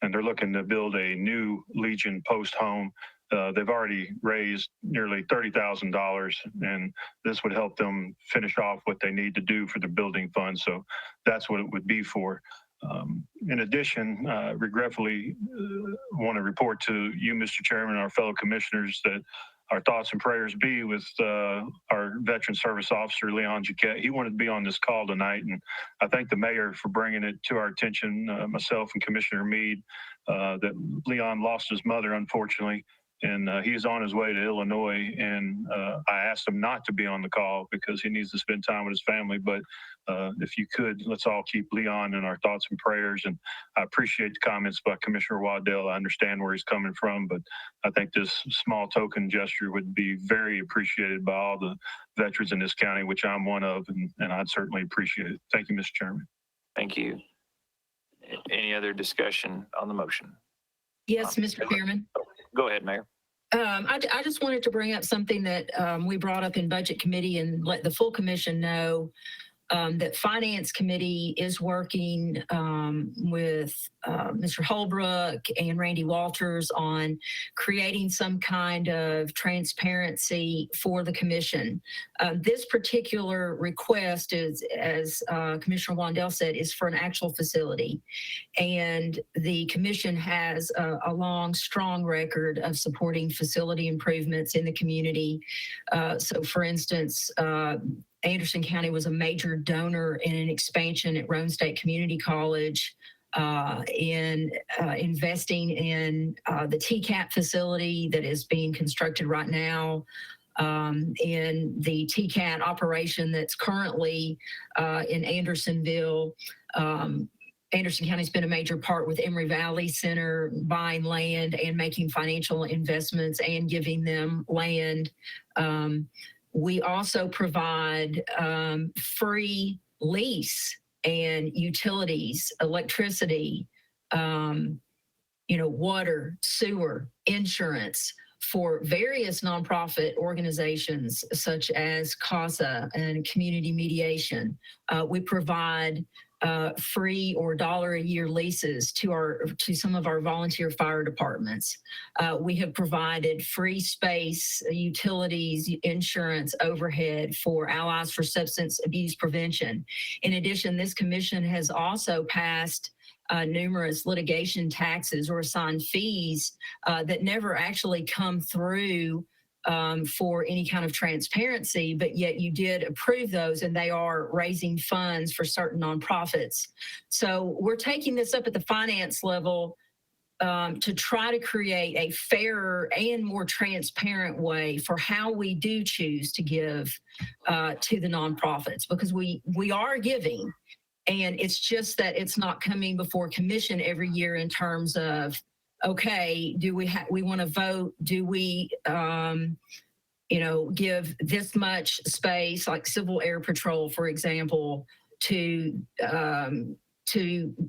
and they're looking to build a new Legion post home. They've already raised nearly $30,000, and this would help them finish off what they need to do for the building fund. So that's what it would be for. In addition, regretfully want to report to you, Mr. Chairman, and our fellow commissioners that our thoughts and prayers be with our veteran service officer, Leon Jaquette. He wanted to be on this call tonight, and I thank the mayor for bringing it to our attention, myself and Commissioner Meade, that Leon lost his mother, unfortunately. And he's on his way to Illinois, and I asked him not to be on the call because he needs to spend time with his family. But if you could, let's all keep Leon in our thoughts and prayers. And I appreciate the comments by Commissioner Waddell. I understand where he's coming from, but I think this small token gesture would be very appreciated by all the veterans in this county, which I'm one of, and I'd certainly appreciate it. Thank you, Mr. Chairman. Thank you. Any other discussion on the motion? Yes, Mr. Chairman. Go ahead, Mayor. I just wanted to bring up something that we brought up in Budget Committee and let the full commission know that Finance Committee is working with Mr. Holbrook and Randy Walters on creating some kind of transparency for the commission. This particular request is, as Commissioner Wandell said, is for an actual facility. And the commission has a long, strong record of supporting facility improvements in the community. So for instance, Anderson County was a major donor in an expansion at Rome State Community College, in investing in the TCAP facility that is being constructed right now, in the TCAT operation that's currently in Andersonville. Anderson County's been a major part with Emory Valley Center buying land and making financial investments and giving them land. We also provide free lease and utilities, electricity, water, sewer, insurance for various nonprofit organizations such as CASA and Community Mediation. We provide free or $1 a year leases to some of our volunteer fire departments. We have provided free space, utilities, insurance, overhead for Allies for Substance Abuse Prevention. In addition, this commission has also passed numerous litigation taxes or assigned fees that never actually come through for any kind of transparency, but yet you did approve those, and they are raising funds for certain nonprofits. So we're taking this up at the finance level to try to create a fairer and more transparent way for how we do choose to give to the nonprofits, because we are giving, and it's just that it's not coming before commission every year in terms of, okay, do we want to vote? Do we, give this much space, like Civil Air Patrol, for example, to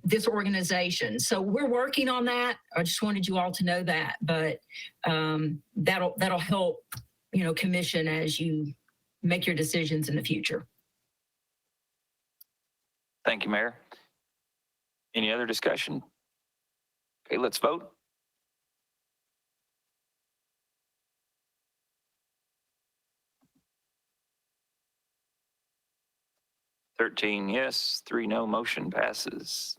this organization? So we're working on that. I just wanted you all to know that, but that'll help, commission as you make your decisions in the future. Thank you, Mayor. Any other discussion? Okay, let's vote. Thirteen yes, 3 no, motion passes.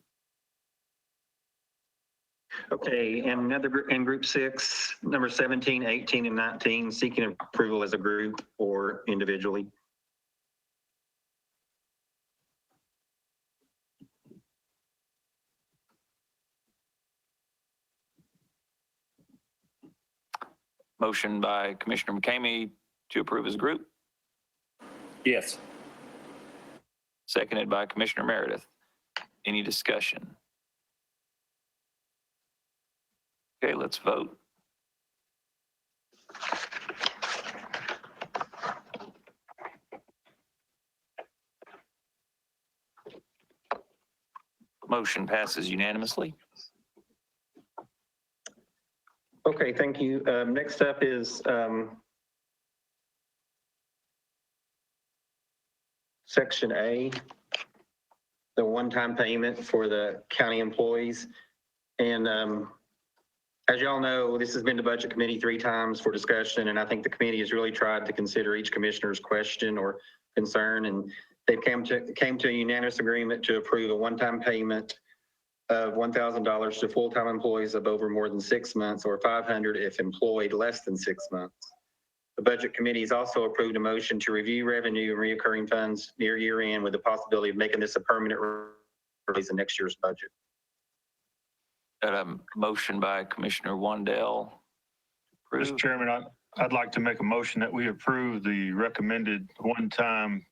Okay, and another group in group 6, number 17, 18, and 19, seeking approval as a group or individually. Motion by Commissioner McCamey to approve as a group, Yes. seconded by Commissioner Meredith. Any discussion? Okay, let's vote. Motion passes unanimously. Okay, thank you. Next up is Section A, the one-time payment for the county employees. And as y'all know, this has been to Budget Committee 3 times for discussion, and I think the committee has really tried to consider each commissioner's question or concern, and they've came to a unanimous agreement to approve a one-time payment of $1,000 to full-time employees of over more than 6 months, or $500 if employed less than 6 months. The Budget Committee has also approved a motion to review revenue and reoccurring funds near year end with the possibility of making this a permanent release in next year's budget. Got a motion by Commissioner Wandell. Mr. Chairman, I'd like to make a motion that we approve the recommended one-time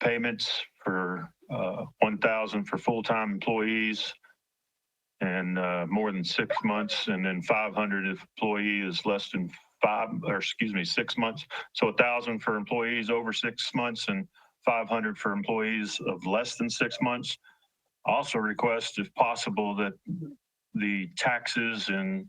payments for $1,000 for full-time employees and more than 6 months, and then $500 if employee is less than 6 months. So $1,000 for employees over 6 months and $500 for employees of less than 6 months. Also request, if possible, that the taxes and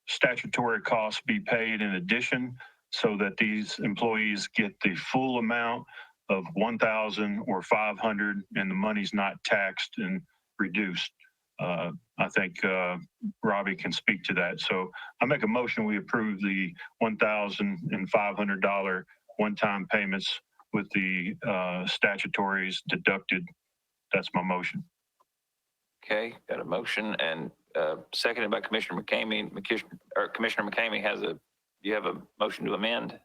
statutory costs be paid in addition, so that these employees get the full amount of $1,000 or $500, and the money's not taxed and reduced. I think Robbie can speak to that. So I make a motion, we approve the $1,500 one-time payments with the statutories deducted. That's my motion. Okay, got a motion and seconded by Commissioner McCamey. Commissioner McCamey do you have a motion to amend?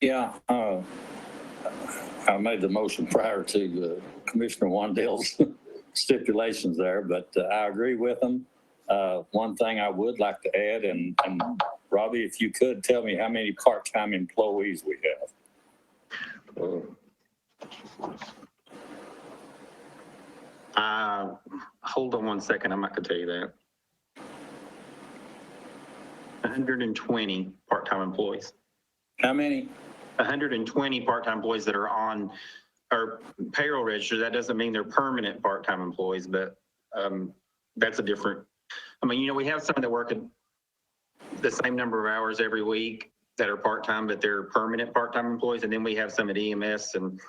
Yeah, I made the motion prior to Commissioner Wandell's stipulations there, but I agree with them. One thing I would like to add, and Robbie, if you could tell me how many part-time employees we have. Hold on one second. I'm not going to tell you that. 120 part-time employees. How many? 120 part-time employees that are on our payroll register. That doesn't mean they're permanent part-time employees, but that's a different, I mean, we have some that work the same number of hours every week that are part-time, but they're permanent part-time employees. And then we have some at EMS and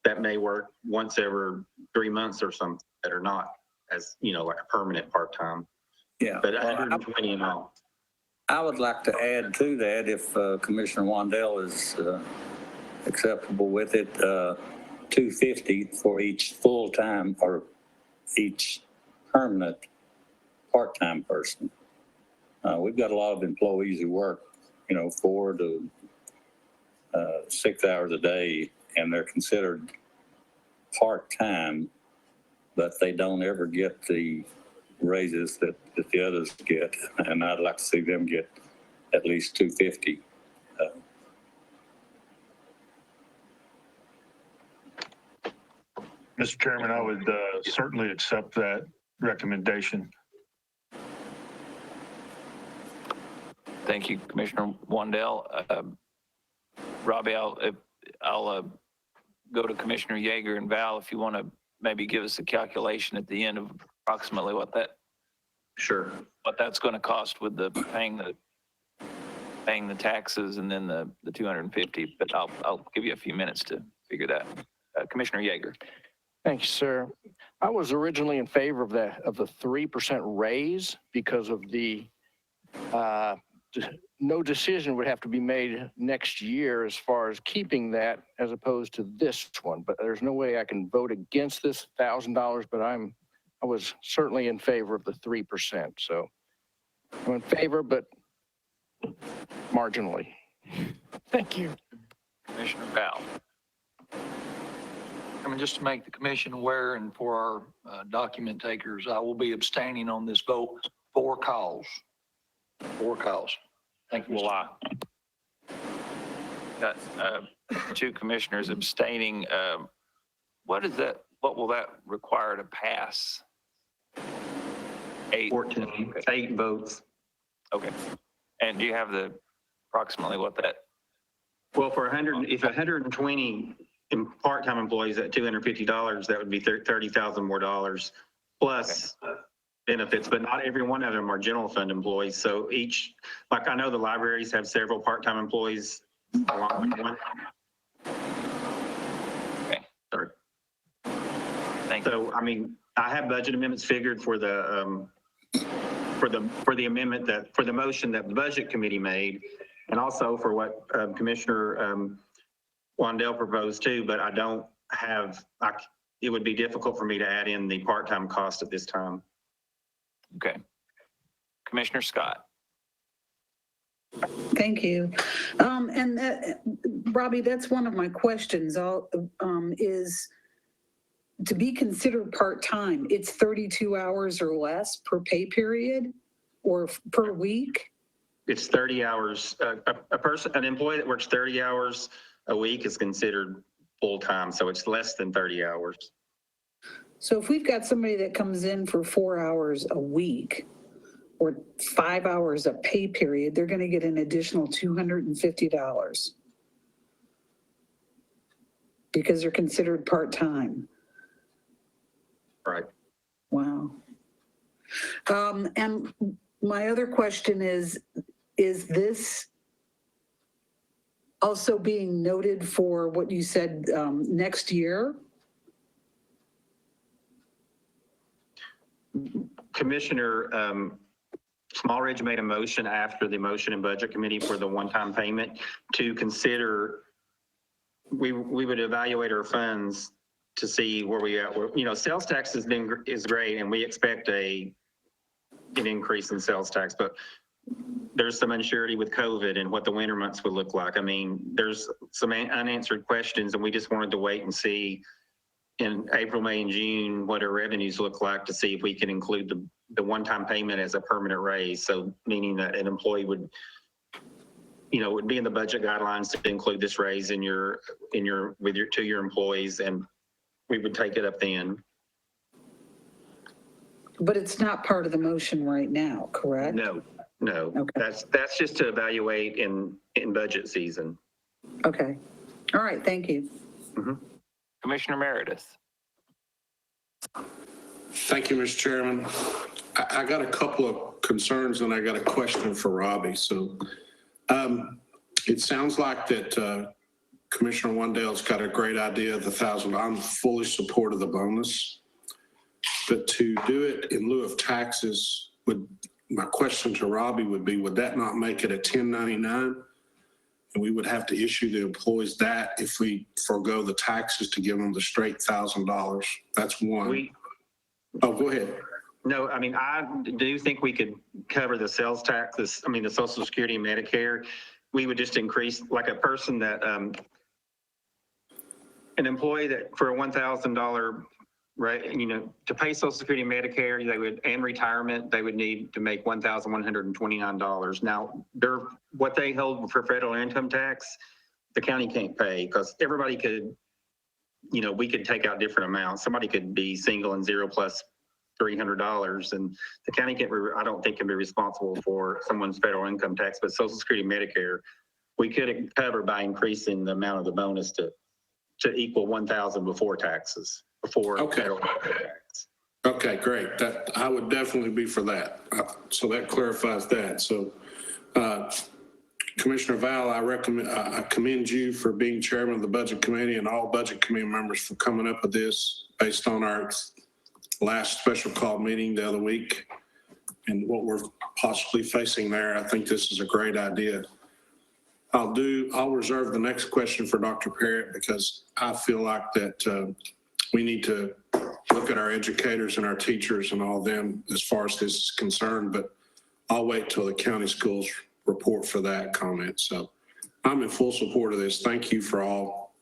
that may work once every 3 months or something that are not as, like a permanent part-time. Yeah. But Well, 120 and all. I would like to add to that, if Commissioner Wandell is acceptable with it, $250 for each full-time or each permanent part-time person. We've got a lot of employees who work, 4 to 6 hours a day, and they're considered part-time, but they don't ever get the raises that the others get. And I'd like to see them get at least $250. Mr. Chairman, I would certainly accept that recommendation. Thank you, Commissioner Wandell. Robbie, I'll go to Commissioner Yeager and Val if you want to maybe give us a calculation at the end of approximately what that's going to cost with the paying the taxes and then the 250. But I'll give you a few minutes to figure that. Commissioner Yeager. Thank you, sir. I was originally in favor of the 3% raise because of the no decision would have to be made next year as far as keeping that as opposed to this one. But there's no way I can vote against this $1,000, but I was certainly in favor of the 3%. So I'm in favor, but marginally. Thank you. Commissioner Val. I mean, just to make the commission aware and for our document takers, I will be abstaining on this vote. 4 calls. 4 calls. Thank you. Will I? Got 2 commissioners abstaining. What will that require to pass? 8. 14, 8 votes. Okay. And do you have approximately what that? Well, if 120 part-time employees at $250, that would be $30,000 more dollars plus benefits, but not every one of them are general fund employees. So like I know the libraries have several part-time employees along with one. Okay. Sorry. Thank you. So, I mean, I have budget amendments figured for the amendment for the motion that the budget committee made, and also for what Commissioner Wandell proposed too, but I don't have, it would be difficult for me to add in the part-time cost at this time. Okay. Commissioner Scott. Thank you. Robbie, that's one of my questions, is to be considered part-time, it's 32 hours or less per pay period or per week? It's 30 hours. An employee that works 30 hours a week is considered full-time, so it's less than 30 hours. So if we've got somebody that comes in for 4 hours a week or 5 hours a pay period, they're going to get an additional $250 because they're considered part-time. Right. Wow. And my other question is this also being noted for what you said next year? Commissioner Smallridge made a motion after the motion and budget committee for the one-time payment to consider, we would evaluate our funds to see where we at. Sales tax is great, and we expect an increase in sales tax, but there's some uncertainty with COVID and what the winter months would look like. I mean, there's some unanswered questions, and we just wanted to wait and see in April, May, and June what our revenues look like to see if we can include the one-time payment as a permanent raise. So meaning that an employee would be in the budget guidelines to include this raise to your employees, and we would take it up then. But it's not part of the motion right now, correct? No. Okay. That's just to evaluate in budget season. Okay. All right. Thank you. Mm-hmm. Commissioner Meredith. Thank you, Mr. Chairman. I got a couple of concerns and I got a question for Robbie. So it sounds like that Commissioner Wandale's got a great idea of the $1,000. I'm fully support of the bonus. But to do it in lieu of taxes, my question to Robbie would be, would that not make it a 1099? And we would have to issue the employees that if we forego the taxes to give them the straight $1,000. That's one. Oh, go ahead. No, I mean, I do think we could cover the sales tax, the Social Security and Medicare. We would just increase, like a person that, an employee that for a $1,000, right, to pay Social Security and Medicare, and retirement, they would need to make $1,129. Now, what they hold for federal income tax, the county can't pay because everybody could, we could take out different amounts. Somebody could be single and zero plus $300, and the county I don't think can be responsible for someone's federal income tax, but Social Security, Medicare, we could cover by increasing the amount of the bonus to equal 1,000 before taxes, before federal income tax. Okay, great. That I would definitely be for that. So that clarifies that. So Commissioner Val, I commend you for being chairman of the Budget Committee and all Budget Committee members for coming up with this based on our last special call meeting the other week and what we're possibly facing there. I think this is a great idea. I'll reserve the next question for Dr. Parrott because I feel like that we need to look at our educators and our teachers and all of them as far as this is concerned, but I'll wait till the county schools report for that comment. So I'm in full support of this. Thank you for all.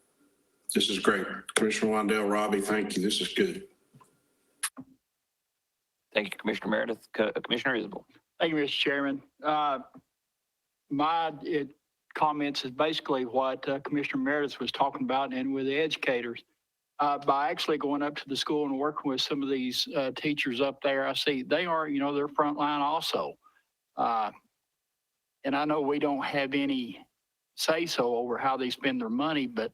This is great. Commissioner Wandale, Robbie, thank you. This is good. Thank you, Commissioner Meredith. Commissioner Isbell. Thank you, Mr. Chairman. My comments is basically what Commissioner Meredith was talking about, and with the educators. By actually going up to the school and working with some of these teachers up there, I see they are, they're frontline also. And I know we don't have any say-so over how they spend their money, but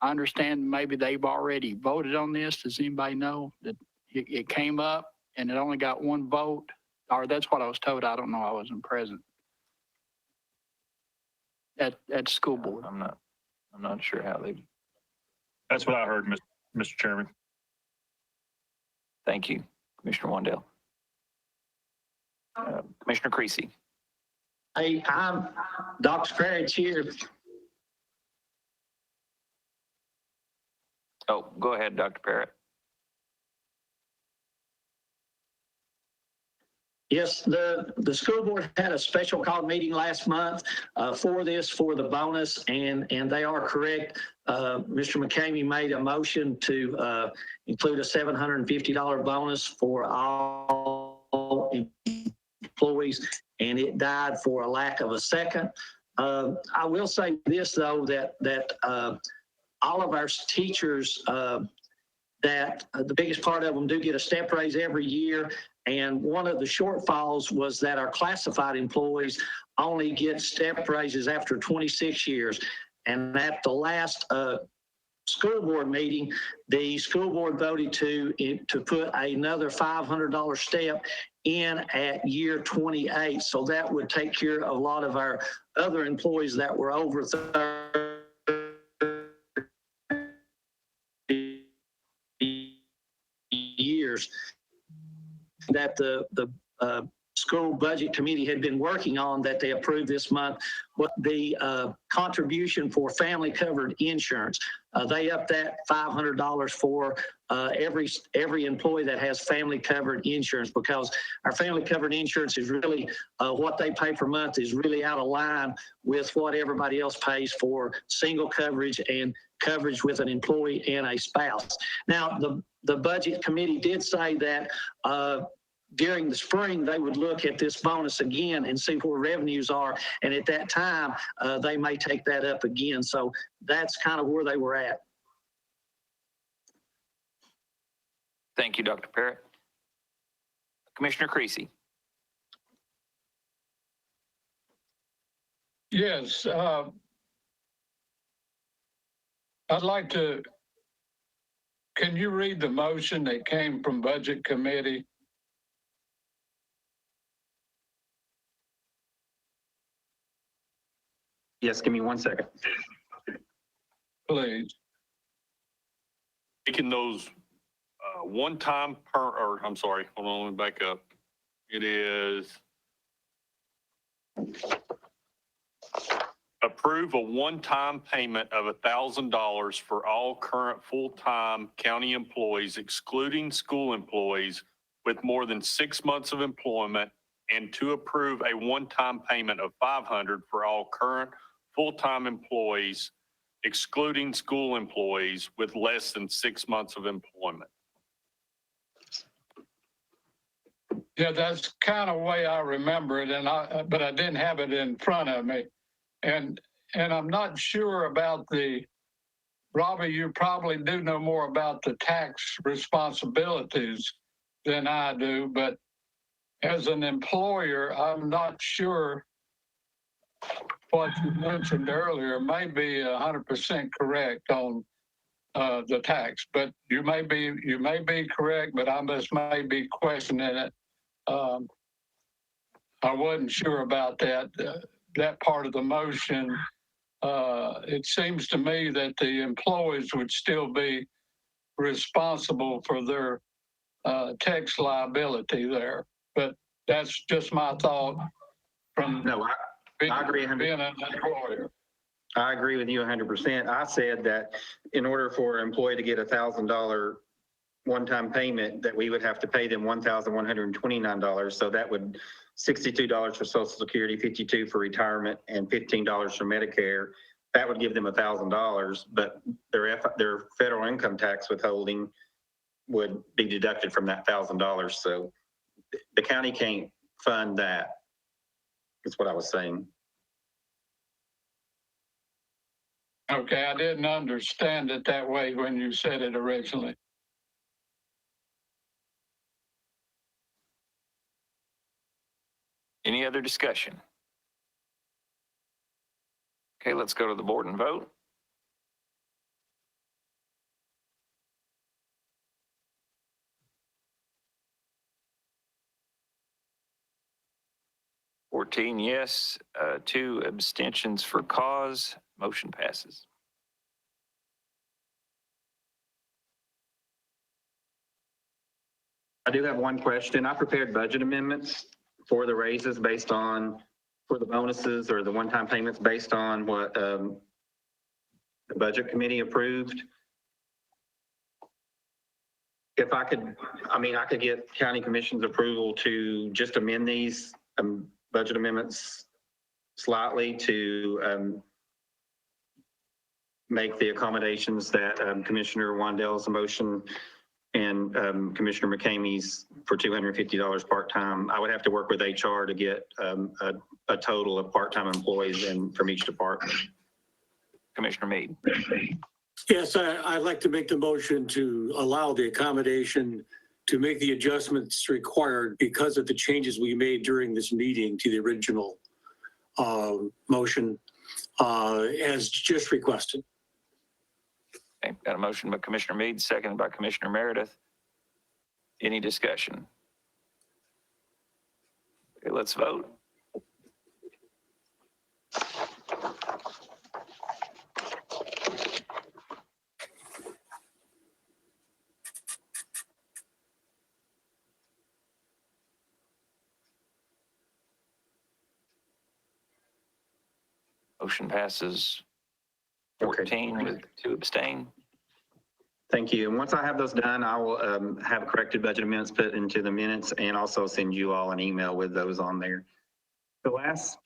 I understand maybe they've already voted on this. Does anybody know that it came up and it only got one vote? Or that's what I was told. I don't know. I wasn't present at school board. I'm not sure how they. That's what I heard, Mr. Chairman. Thank you, Commissioner Wandale. Commissioner Creasy. Hey, I'm Dr. Parrott here. Oh, go ahead, Dr. Parrott. Yes, the school board had a special call meeting last month for the bonus, and they are correct. Mr. McCamey made a motion to include a $750 bonus for all employees, and it died for a lack of a second. I will say this, though, that all of our teachers, that the biggest part of them do get a step raise every year. And one of the shortfalls was that our classified employees only get step raises after 26 years. And at the last school board meeting, the school board voted to put another $500 step in at year 28. So that would take care of a lot of our other employees that were over 30 years that the school budget committee had been working on that they approved this month, but the contribution for family covered insurance, they upped that $500 for every employee that has family covered insurance, because our family covered insurance is really what they pay per month is really out of line with what everybody else pays for single coverage and coverage with an employee and a spouse. Now, the budget committee did say that during the spring, they would look at this bonus again and see where revenues are. And at that time, they may take that up again. So that's kind of where they were at. Thank you, Dr. Parrott. Commissioner Creasy. Yes. I'd like to can you read the motion that came from Budget Committee? Yes, give me 1 second. Please. Taking those one-time I'm sorry, hold on, let me back up. It is approve a one-time payment of $1,000 for all current full-time county employees, excluding school employees with more than 6 months of employment, and to approve a one-time payment of $500 for all current full-time employees, excluding school employees with less than 6 months of employment. Yeah, that's kind of the way I remember it, but I didn't have it in front of me. And I'm not sure about Robbie, you probably do know more about the tax responsibilities than I do, but as an employer, I'm not sure what you mentioned earlier may be 100% correct on the tax, but you may be correct, but I just may be questioning it. I wasn't sure about that part of the motion. It seems to me that the employees would still be responsible for their tax liability there, but that's just my thought from I agree 100%. Being an employer. I agree with you 100%. I said that in order for an employee to get $1,000 one-time payment, that we would have to pay them $1,129. So that would $62 for Social Security, $52 for retirement, and $15 for Medicare. That would give them $1,000, but their federal income tax withholding would be deducted from that $1,000. So the county can't fund that. That's what I was saying. Okay, I didn't understand it that way when you said it originally. Any other discussion? Okay, let's go to the board and vote. Fourteen yes, 2 abstentions for cause. Motion passes. I do have one question. I prepared budget amendments for the raises for the bonuses or the one-time payments based on what the budget committee approved. If I could get county commission's approval to just amend these budget amendments slightly to make the accommodations that Commissioner Wandell's motion and Commissioner McCamey's for $250 part-time. I would have to work with HR to get a total of part-time employees from each department. Commissioner Meade. Yes, I'd like to make the motion to allow the accommodation to make the adjustments required because of the changes we made during this meeting to the original motion as just requested. Okay, got a motion by Commissioner Meade, seconded by Commissioner Meredith. Any discussion? Okay, let's vote. Motion passes 14 with 2 abstain. Thank you. And once I have those done, I will have corrected budget amendments put into the minutes and also send you all an email with those on there. The last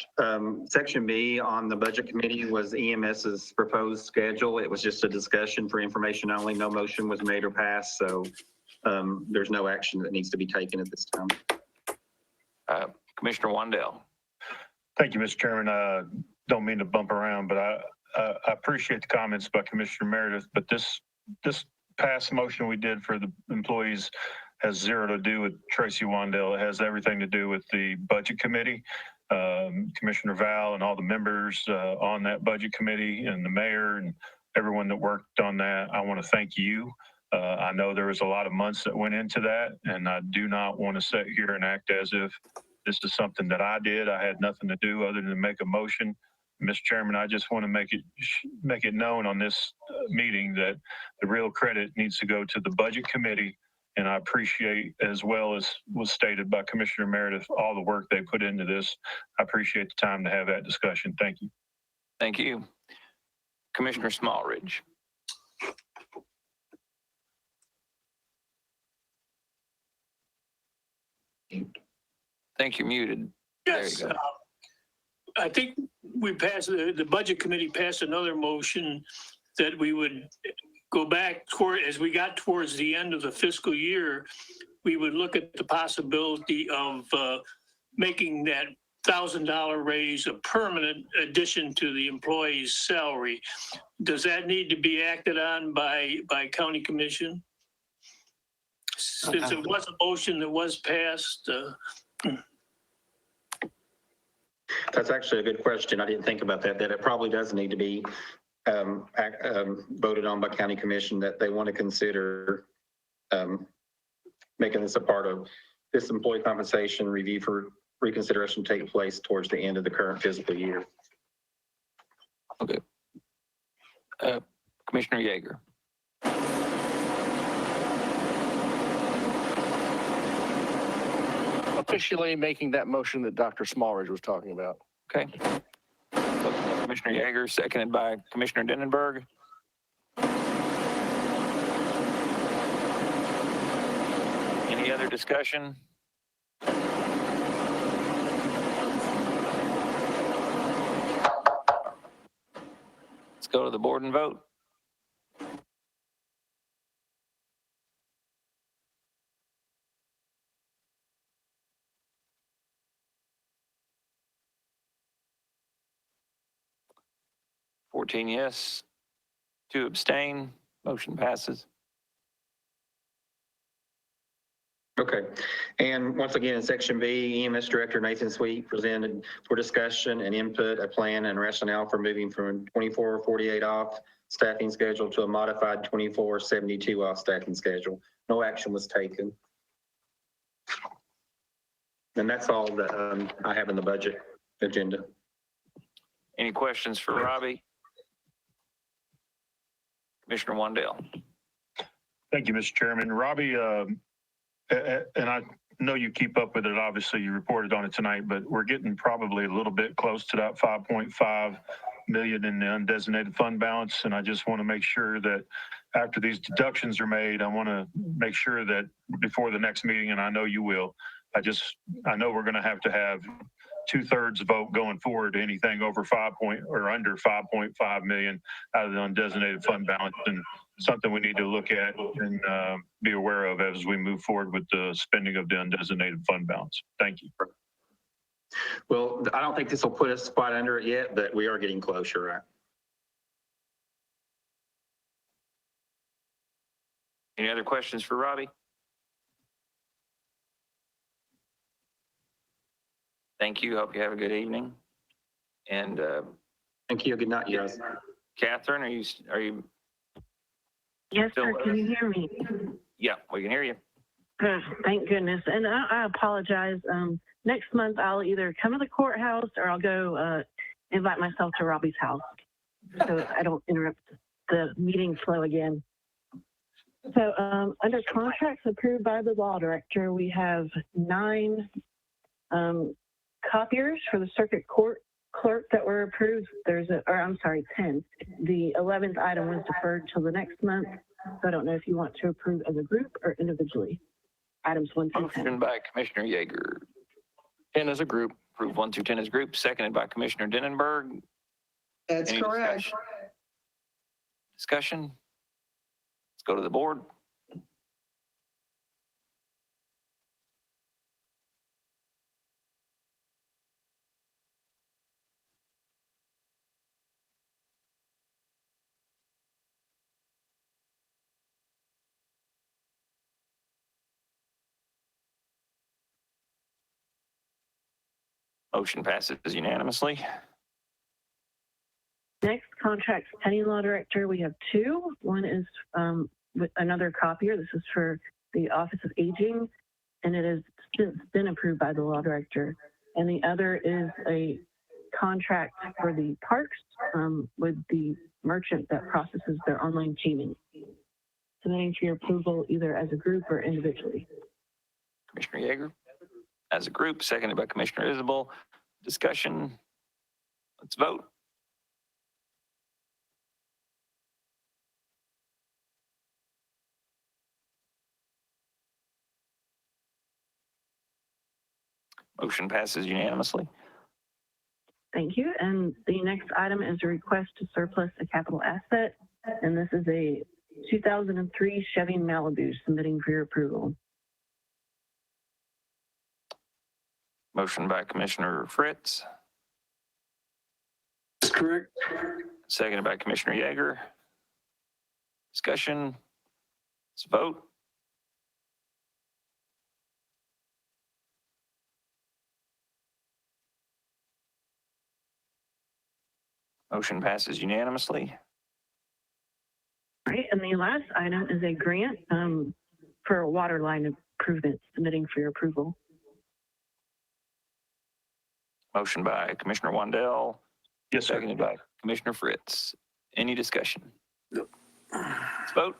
section B on the budget committee was EMS's proposed schedule. It was just a discussion for information only. No motion was made or passed, so there's no action that needs to be taken at this time. Commissioner Wandell. Thank you, Mr. Chairman. Don't mean to bump around, but I appreciate the comments by Commissioner Meredith, but this past motion we did for the employees has zero to do with Tracy Wandell. It has everything to do with the budget committee, Commissioner Val and all the members on that budget committee and the mayor and everyone that worked on that. I want to thank you I know there was a lot of months that went into that, and I do not want to sit here and act as if this is something that I did. I had nothing to do other than make a motion. Mr. Chairman, I just want to make it known on this meeting that the real credit needs to go to the Budget Committee. And I appreciate, as well as was stated by Commissioner Meredith, all the work they put into this. I appreciate the time to have that discussion. Thank you. Thank you. Commissioner Smallridge. Think you're muted. Yes. There you go. I think we passed, the Budget Committee passed another motion that we would go back toward, as we got towards the end of the fiscal year, we would look at the possibility of making that $1,000 raise a permanent addition to the employee's salary. Does that need to be acted on by county commission? Since it was a motion that was passed. That's actually a good question. I didn't think about that it probably does need to be voted on by county commission, that they want to consider making this a part of this employee compensation review for reconsideration take place towards the end of the current fiscal year. Okay. Commissioner Yeager. Officially making that motion that Dr. Smallridge was talking about. Okay. Commissioner Yeager, seconded by Commissioner Denenberg. Any other discussion? Let's go to the board and vote. Fourteen yes, 2 abstain, motion passes. Okay. And once again, in section B, EMS Director Nathan Sweet presented for discussion and input a plan and rationale for moving from 24/48 off staffing schedule to a modified 24/72 off staffing schedule. No action was taken. And that's all that I have in the budget agenda. Any questions for Robbie? Commissioner Wandale. Thank you, Mr. Chairman. Robbie, and I know you keep up with it. Obviously, you reported on it tonight, but we're getting probably a little bit close to that 5.5 million in the undesignated fund balance. And I just want to make sure that after these deductions are made, I want to make sure that before the next meeting, and I know you will, I know we're going to have 2/3 vote going forward, anything over under 5.5 million out of the undesignated fund balance, and something we need to look at and be aware of as we move forward with the spending of the undesignated fund balance. Thank you. Well, I don't think this will put us quite under it yet, but we are getting closer, right? Any other questions for Robbie? Thank you. Hope you have a good evening. And thank you. Good night, you guys. Catherine, are you? Yes, sir. Can you hear me? Yeah, we can hear you. Thank goodness. And I apologize. Next month, I'll either come to the courthouse or I'll go invite myself to Robbie's house so I don't interrupt the meeting flow again. So under contracts approved by the law director, we have 9 copiers for the circuit court clerk that were approved. I'm sorry, 10. The 11th item was deferred till the next month. So I don't know if you want to approve as a group or individually. Items 1 through 10. Motion by Commissioner Yeager. 10 as a group. Approve 1 through 10 as a group, seconded by Commissioner Denenberg. That's Any correct. Discussion? Let's go to the board. Motion passes unanimously. Next, contracts pending law director, we have 2. One is with another copier. This is for the Office of Aging, and it has since been approved by the law director. And the other is a contract for the parks with the merchant that processes their online payment. Submitting for your approval either as a group or individually. Commissioner Yeager, as a group, seconded by Commissioner Isabel. Discussion. Let's vote. Motion passes unanimously. Thank you. And the next item is a request to surplus a capital asset. And this is a 2003 Chevy Malibu, submitting for your approval. Motion by Commissioner Fritz. That's correct. Seconded by Commissioner Yeager. Discussion. Let's vote. Motion passes unanimously. All right, and the last item is a grant for a water line improvement, submitting for your approval. Motion by Commissioner Wandell. Yes, sir. Seconded by Commissioner Fritz. Any discussion? Let's vote.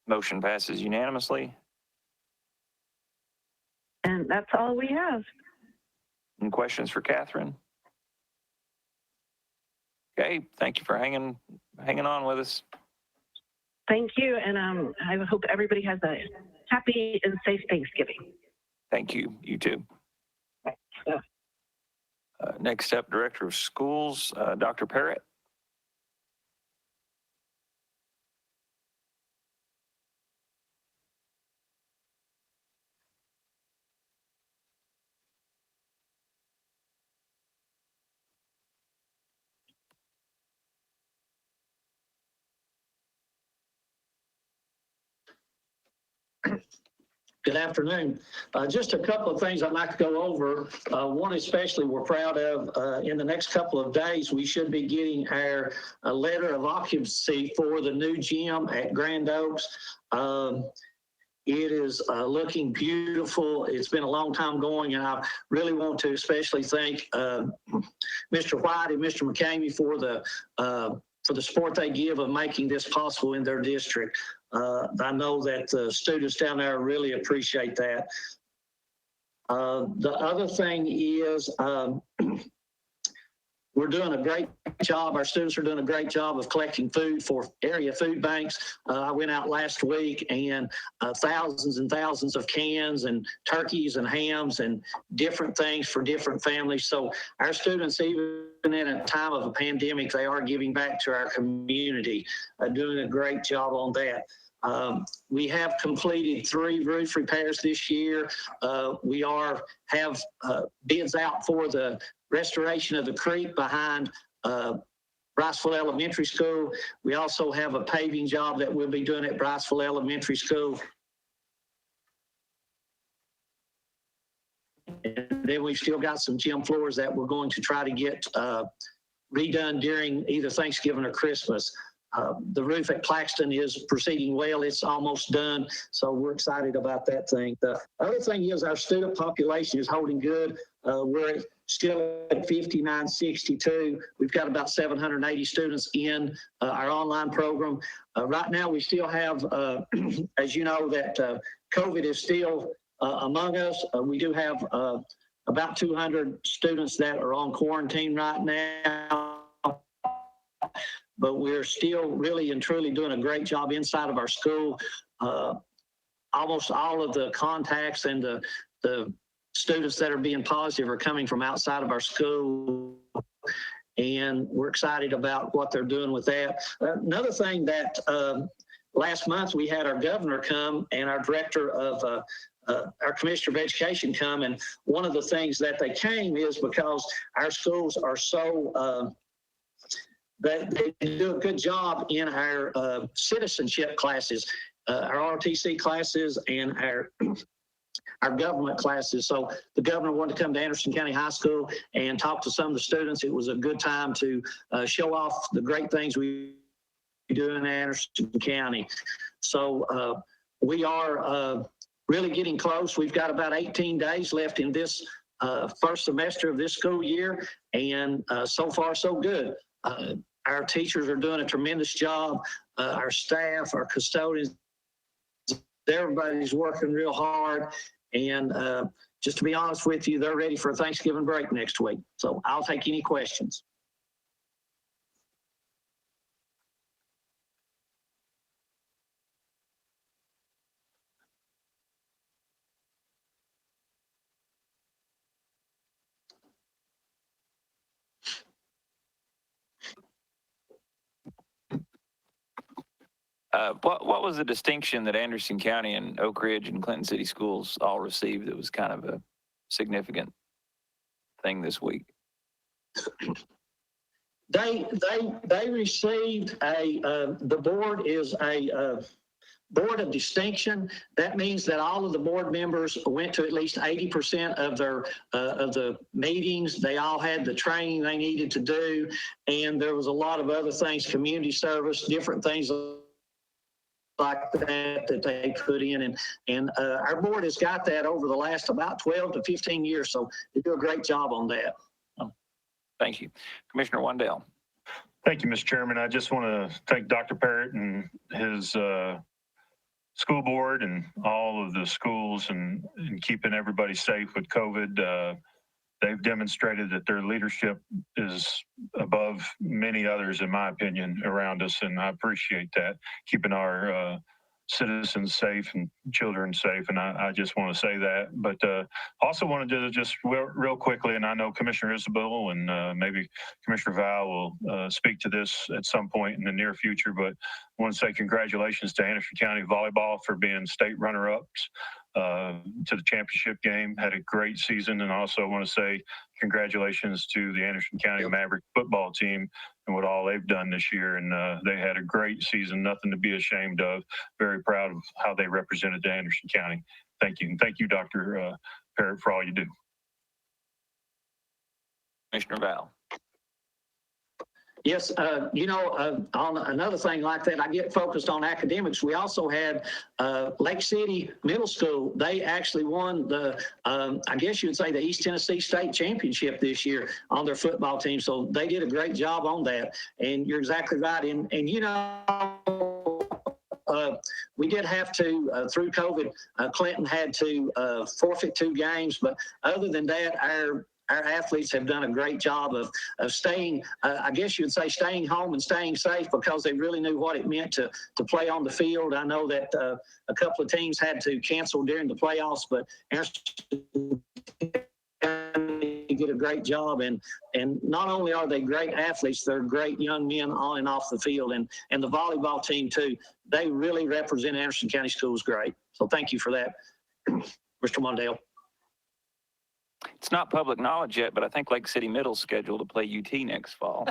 Motion passes unanimously. And that's all we have. Any questions for Catherine? Okay, thank you for hanging on with us. Thank you, and I hope everybody has a happy and safe Thanksgiving. Thank you. You too. Next up, Director of Schools, Dr. Parrott. Good afternoon. Just a couple of things I'd like to go over. One especially we're proud of. In the next couple of days, we should be getting our letter of occupancy for the new gym at Grand Oaks. It is looking beautiful. It's been a long time going, and I really want to especially thank Mr. White and Mr. McCamey for the support they give of making this possible in their district. I know that the students down there really appreciate that. The other thing is we're doing a great job. Our students are doing a great job of collecting food for area food banks. I went out last week and thousands and thousands of cans and turkeys and hams and different things for different families. So our students, even in a time of a pandemic, they are giving back to our community, doing a great job on that. We have completed 3 roof repairs this year. We have bids out for the restoration of the creek behind Briceville Elementary School. We also have a paving job that we'll be doing at Briceville Elementary School. And then we've still got some gym floors that we're going to try to get redone during either Thanksgiving or Christmas. The roof at Claxton is proceeding well. It's almost done. So we're excited about that thing. The other thing is our student population is holding good. We're still at 5962. We've got about 780 students in our online program. Right now, we still have, as you know, that COVID is still among us. We do have about 200 students that are on quarantine right now. But we're still really and truly doing a great job inside of our school. Almost all of the contacts and the students that are being positive are coming from outside of our school. And we're excited about what they're doing with that. Another thing that last month we had our governor come and our director of our commissioner of education come. And one of the things that they came is because our schools are so that they do a good job in our citizenship classes, our ROTC classes and our our government classes. So the governor wanted to come to Anderson County High School and talk to some of the students. It was a good time to show off the great things we do in Anderson County. So we are really getting close. We've got about 18 days left in this first semester of this school year, and so far so good. Our teachers are doing a tremendous job. Our staff, our custodians, everybody's working real hard. And just to be honest with you, they're ready for a Thanksgiving break next week. So I'll take any questions. What was the distinction that Anderson County and Oak Ridge and Clinton City Schools all received that was kind of a significant thing this week? They received the board is a board of distinction. That means that all of the board members went to at least 80% of the meetings. They all had the training they needed to do. And there was a lot of other things, community service, different things like that they put in. And our board has got that over the last about 12 to 15 years. So they do a great job on that. Thank you. Commissioner Wandell. Thank you, Mr. Chairman. I just want to thank Dr. Parrott and his school board and all of the schools and keeping everybody safe with COVID. They've demonstrated that their leadership is above many others, in my opinion, around us, and I appreciate that, keeping our citizens safe and children safe, and I just want to say that. But also wanted to just real quickly, and I know Commissioner Isabel and maybe Commissioner Val will speak to this at some point in the near future, but I want to say congratulations to Anderson County Volleyball for being state runner-ups to the championship game. Had a great season, and also want to say congratulations to the Anderson County Maverick football team and what all they've done this year. And they had a great season, nothing to be ashamed of. Very proud of how they represented the Anderson County. Thank you. And thank you, Dr. Parrott, for all you do. Commissioner Val. Yes, on another thing like that, I get focused on academics. We also had Lake City Middle School. They actually won the, I guess you would say, the East Tennessee State Championship this year on their football team. So they did a great job on that. And you're exactly right. And we did have to, through COVID, Clinton had to forfeit 2 games. But other than that, our athletes have done a great job of staying, I guess you'd say, staying home and staying safe, because they really knew what it meant to play on the field. I know that a couple of teams had to cancel during the playoffs, but Anderson did a great job. And not only are they great athletes, they're great young men on and off the field. And the volleyball team, too, they really represent Anderson County Schools great. So thank you for that, Mr. Mondale. It's not public knowledge yet, but I think Lake City Middle's scheduled to play UT next fall.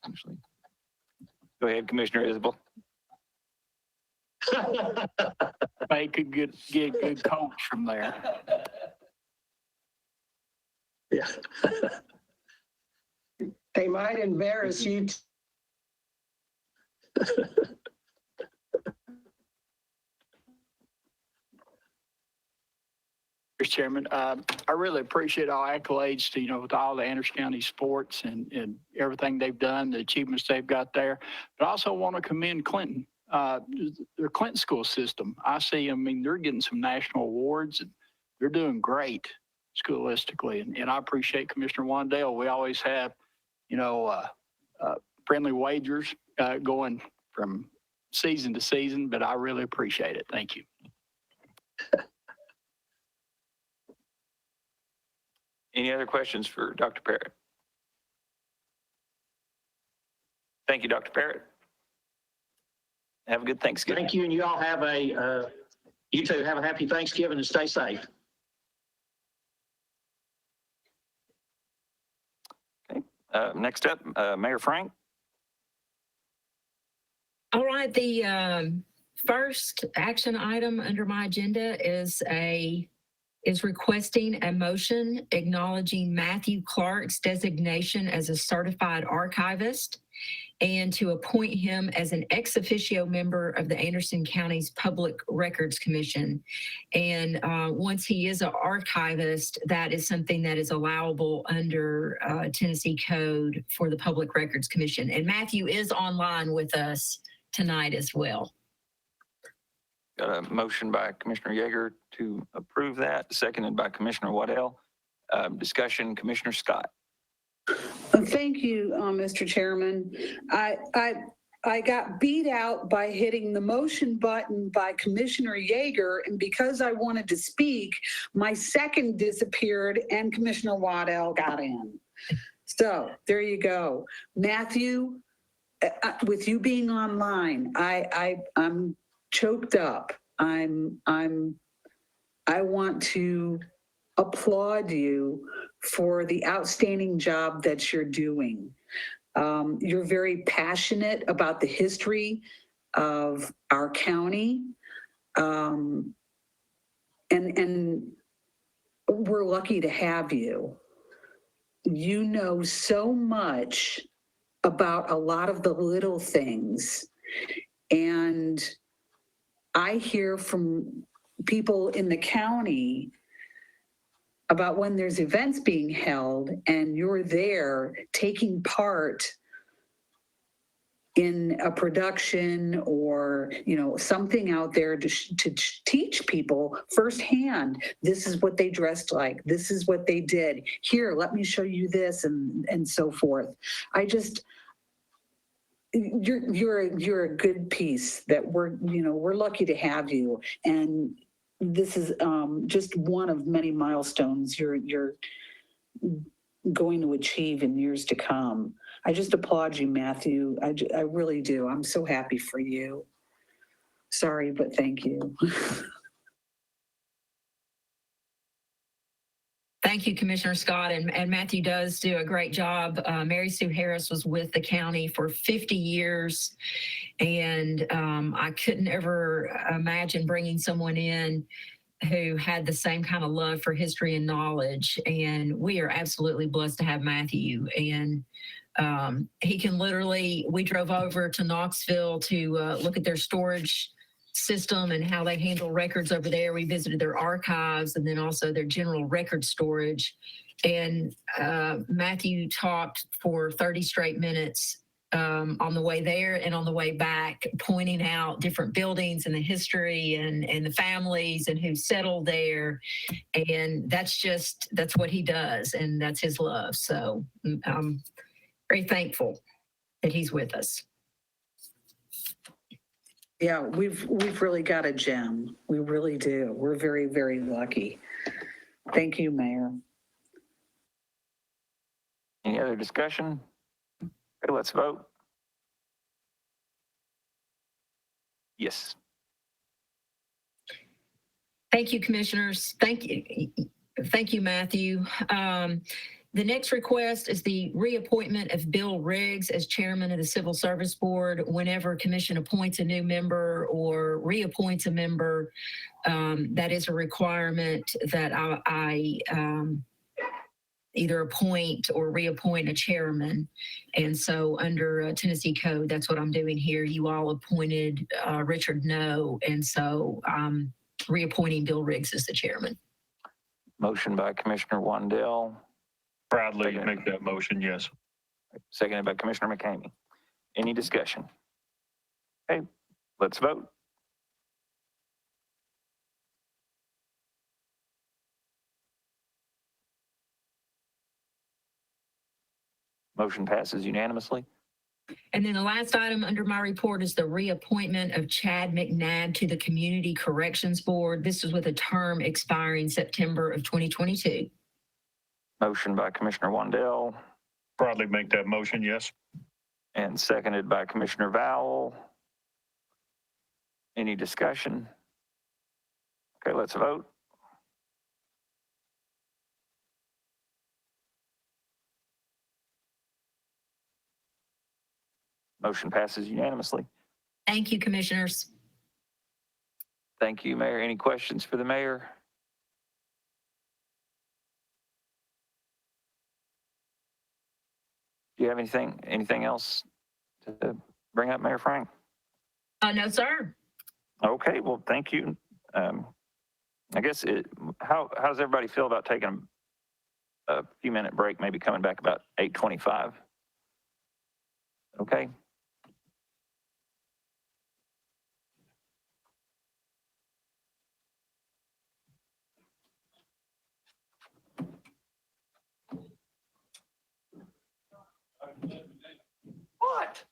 Actually. Go ahead, Commissioner Isabel. They could get a good coach from there. Yeah. They might embarrass you. Mr. Chairman, I really appreciate all accolades to, with all the Anderson County sports and everything they've done, the achievements they've got there. But I also want to commend Clinton, their Clinton school system. I see, they're getting some national awards and they're doing great scholastically. And I appreciate Commissioner Wandell. We always have, friendly wagers going from season to season, but I really appreciate it. Thank you. Any other questions for Dr. Parrott? Thank you, Dr. Parrott. Have a good Thanksgiving. Thank you, and you all have you too, have a happy Thanksgiving and stay safe. Okay. Next up, Mayor Frank. All right, the first action item under my agenda is a is requesting a motion acknowledging Matthew Clark's designation as a certified archivist and to appoint him as an ex officio member of the Anderson County's Public Records Commission. And once he is an archivist, that is something that is allowable under Tennessee Code for the Public Records Commission. And Matthew is online with us tonight as well. Got a motion by Commissioner Yeager to approve that, seconded by Commissioner Waddell. Discussion, Commissioner Scott. Thank you, Mr. Chairman. I got beat out by hitting the motion button by Commissioner Yeager, and because I wanted to speak, my second disappeared and Commissioner Waddell got in. So there you go. Matthew, with you being online, I'm choked up. I want to applaud you for the outstanding job that you're doing. You're very passionate about the history of our county. And we're lucky to have you. You know so much about a lot of the little things. And I hear from people in the county about when there's events being held and you're there taking part in a production or, something out there to teach people firsthand, this is what they dressed like, this is what they did. Here, let me show you this and so forth. You're a good piece that we're lucky to have you. And this is just one of many milestones you're going to achieve in years to come. I just applaud you, Matthew. I really do. I'm so happy for you. Sorry, but thank you. Thank you, Commissioner Scott. And Matthew does do a great job. Mary Sue Harris was with the county for 50 years. And I couldn't ever imagine bringing someone in who had the same kind of love for history and knowledge. And we are absolutely blessed to have Matthew. And he can we drove over to Knoxville to look at their storage system and how they handle records over there. We visited their archives and then also their general record storage. And Matthew talked for 30 straight minutes on the way there and on the way back, pointing out different buildings and the history and the families and who settled there. And that's what he does. And that's his love. So I'm very thankful that he's with us. Yeah, we've really got a gem. We really do. We're very, very lucky. Thank you, Mayor. Any other discussion? Okay, let's vote. Yes. Thank you, commissioners. Thank you, Matthew. The next request is the reappointment of Bill Riggs as chairman of the Civil Service Board. Whenever commission appoints a new member or reappoints a member, that is a requirement that I either appoint or reappoint a chairman. And so under Tennessee Code, that's what I'm doing here. You all appointed Richard No, and so I'm reappointing Bill Riggs as the chairman. Motion by Commissioner Wandell. Proudly make that motion, yes. Seconded by Commissioner McCamey. Any discussion? Okay, let's vote. Motion passes unanimously. And then the last item under my report is the reappointment of Chad Mcnabb to the Community Corrections Board. This is with a term expiring September of 2022. Motion by Commissioner Wandell. Proudly make that motion, yes. And seconded by Commissioner Vowell. Any discussion? Okay, let's vote. Motion passes unanimously. Thank you, commissioners. Thank you, Mayor. Any questions for the mayor? Do you have anything else to bring up, Mayor Frank? No, sir. Okay, well, thank you. I guess how's everybody feel about taking a few minute break, maybe coming back about 8:25? Okay. What?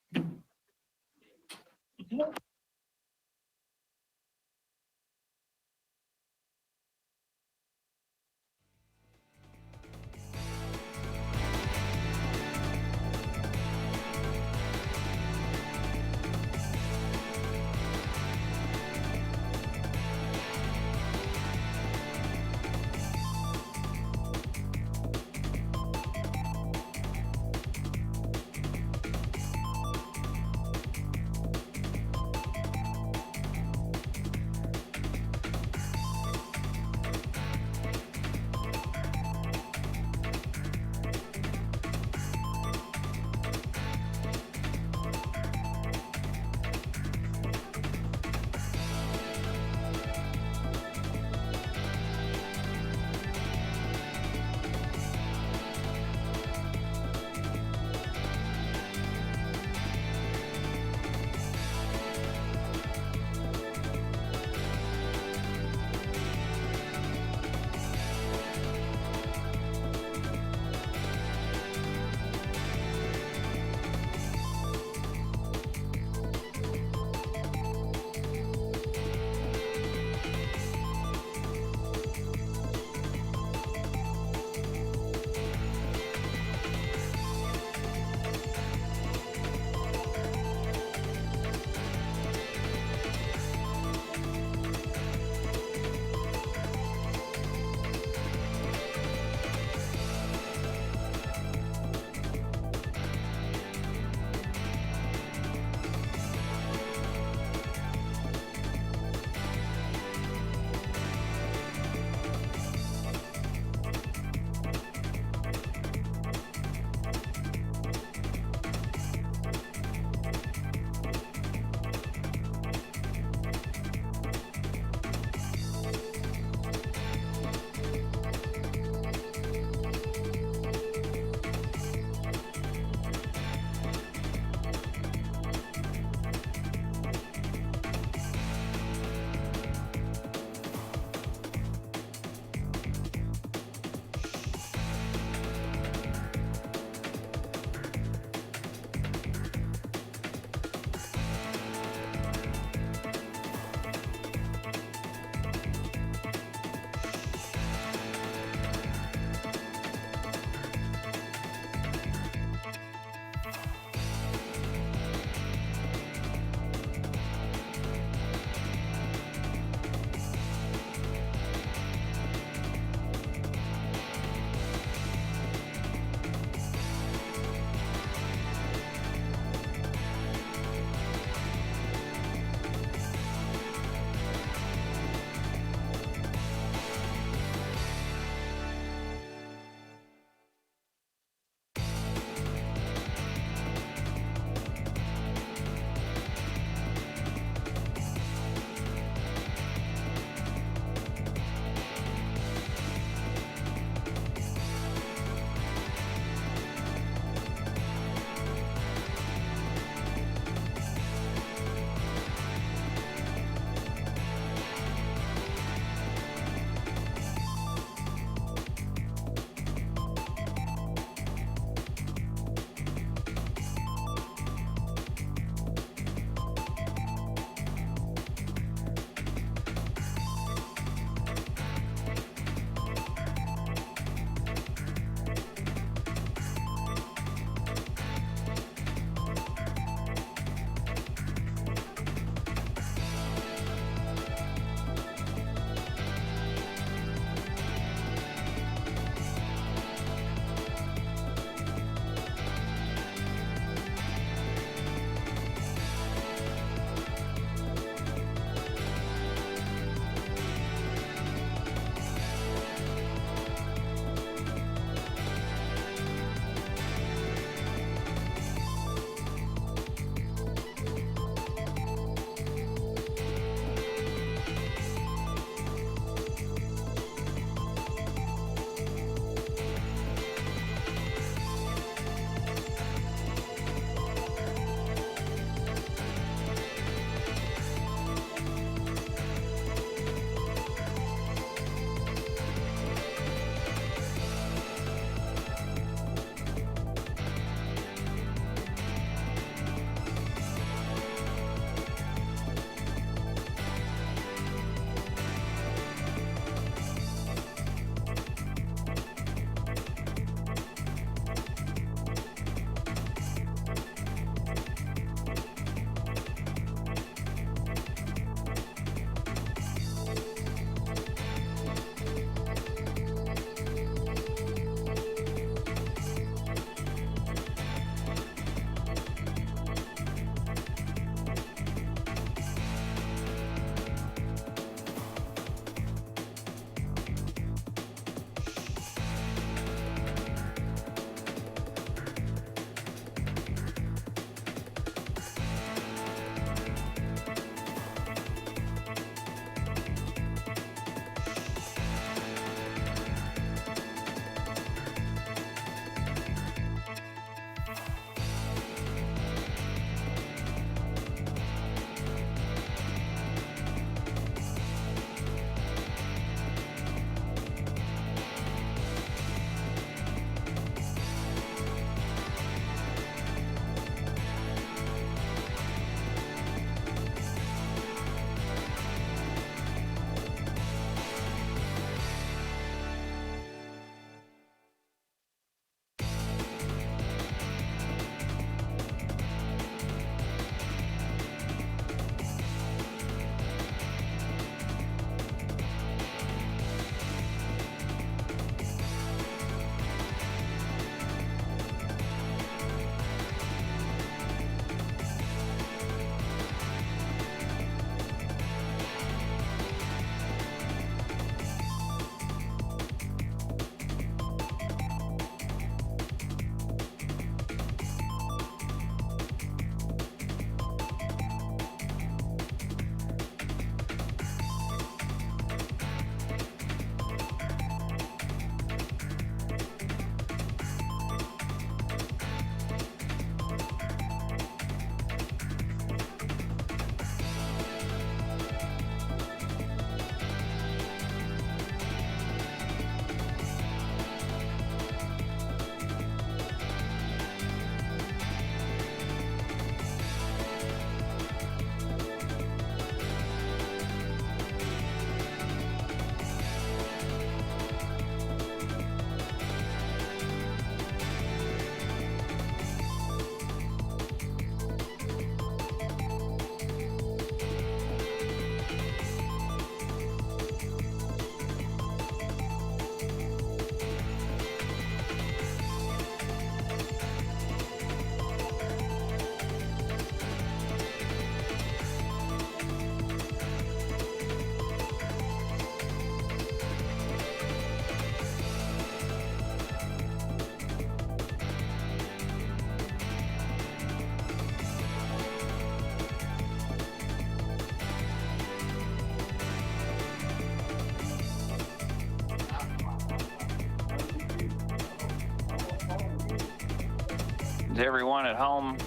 Is everyone at home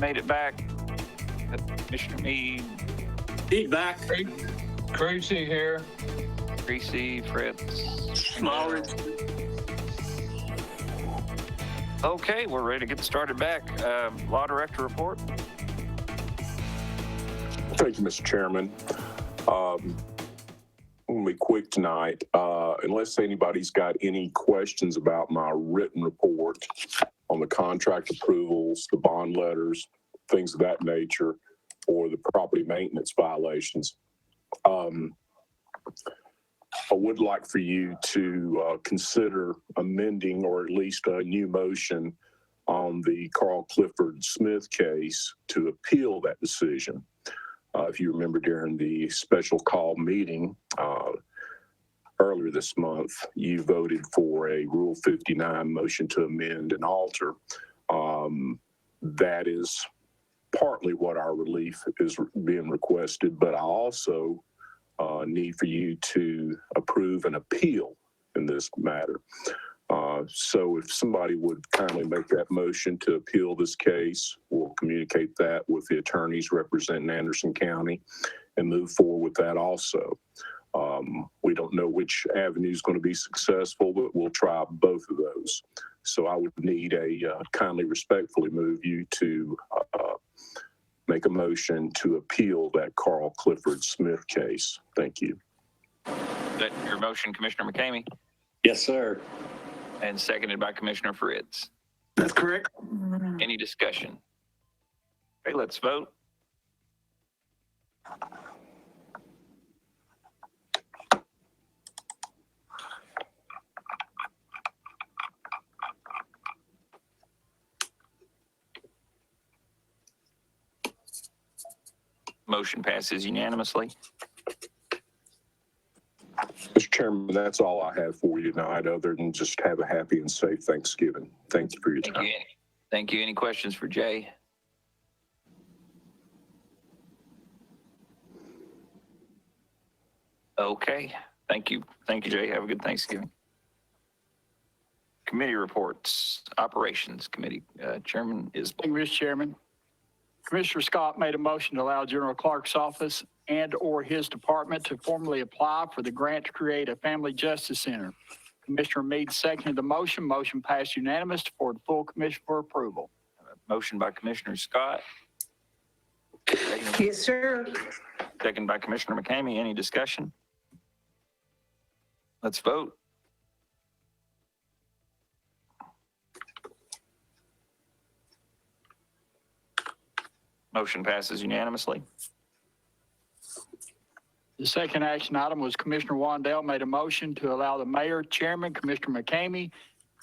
made it back? Commissioner Mead, Feedback. Creasy here. Greasy, Fritz. Smallridge. Okay, we're ready to get started back. Law Director report. Thank you, Mr. Chairman. I'm going to be quick tonight. Unless anybody's got any questions about my written report on the contract approvals, the bond letters, things of that nature, or the property maintenance violations, I would like for you to consider amending or at least a new motion on the Carl Clifford Smith case to appeal that decision. If you remember during the special call meeting earlier this month, you voted for a Rule 59 motion to amend and alter. That is partly what our relief is being requested, but I also need for you to approve an appeal in this matter. So if somebody would kindly make that motion to appeal this case, we'll communicate that with the attorneys representing Anderson County and move forward with that also. We don't know which avenue is going to be successful, but we'll try both of those. So I would need kindly respectfully move you to make a motion to appeal that Carl Clifford Smith case. Thank you. Is that your motion, Commissioner McCamey? Yes, sir. And seconded by Commissioner Fritz. That's correct. Any discussion? Okay, let's vote. Motion passes unanimously. Mr. Chairman, that's all I have for you tonight, other than just have a happy and safe Thanksgiving. Thank you for your time. Thank you. Any questions for Jay? Okay. Thank you. Thank you, Jay. Have a good Thanksgiving. Committee reports. Operations Committee. Chairman is. Thank you, Mr. Chairman. Commissioner Scott made a motion to allow General Clerk's office and/or his department to formally apply for the grant to create a family justice center. Commissioner Mead seconded the motion. Motion passed unanimous for the full commission for approval. Motion by Commissioner Scott. Yes, sir. Second by Commissioner McCamey. Any discussion? Let's vote. Motion passes unanimously. The second action item was Commissioner Wandell made a motion to allow the mayor, chairman, Commissioner McCamey,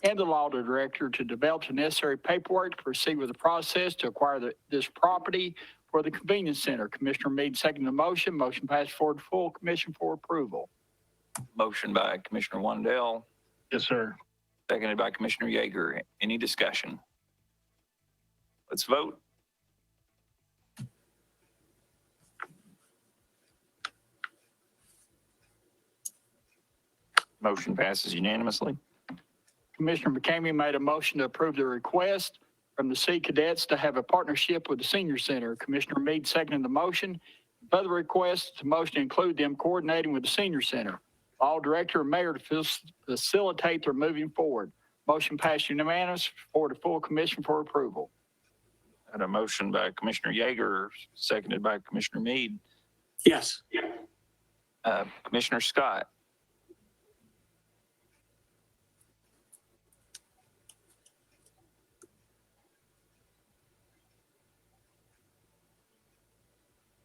and the law director to develop the necessary paperwork to proceed with the process to acquire this property for the convenience center. Commissioner Mead seconded the motion. Motion passed forward to full commission for approval. Motion by Commissioner Wandell. Yes, sir. Seconded by Commissioner Yeager. Any discussion? Let's vote. Motion passes unanimously. Commissioner McCamey made a motion to approve the request from the Sea Cadets to have a partnership with the Senior Center. Commissioner Mead seconded the motion. Further request, the motion to include them coordinating with the Senior Center. All director and mayor to facilitate their moving forward. Motion passed unanimous for the full commission for approval. Had a motion by Commissioner Yeager, seconded by Commissioner Mead. Yes. Commissioner Scott.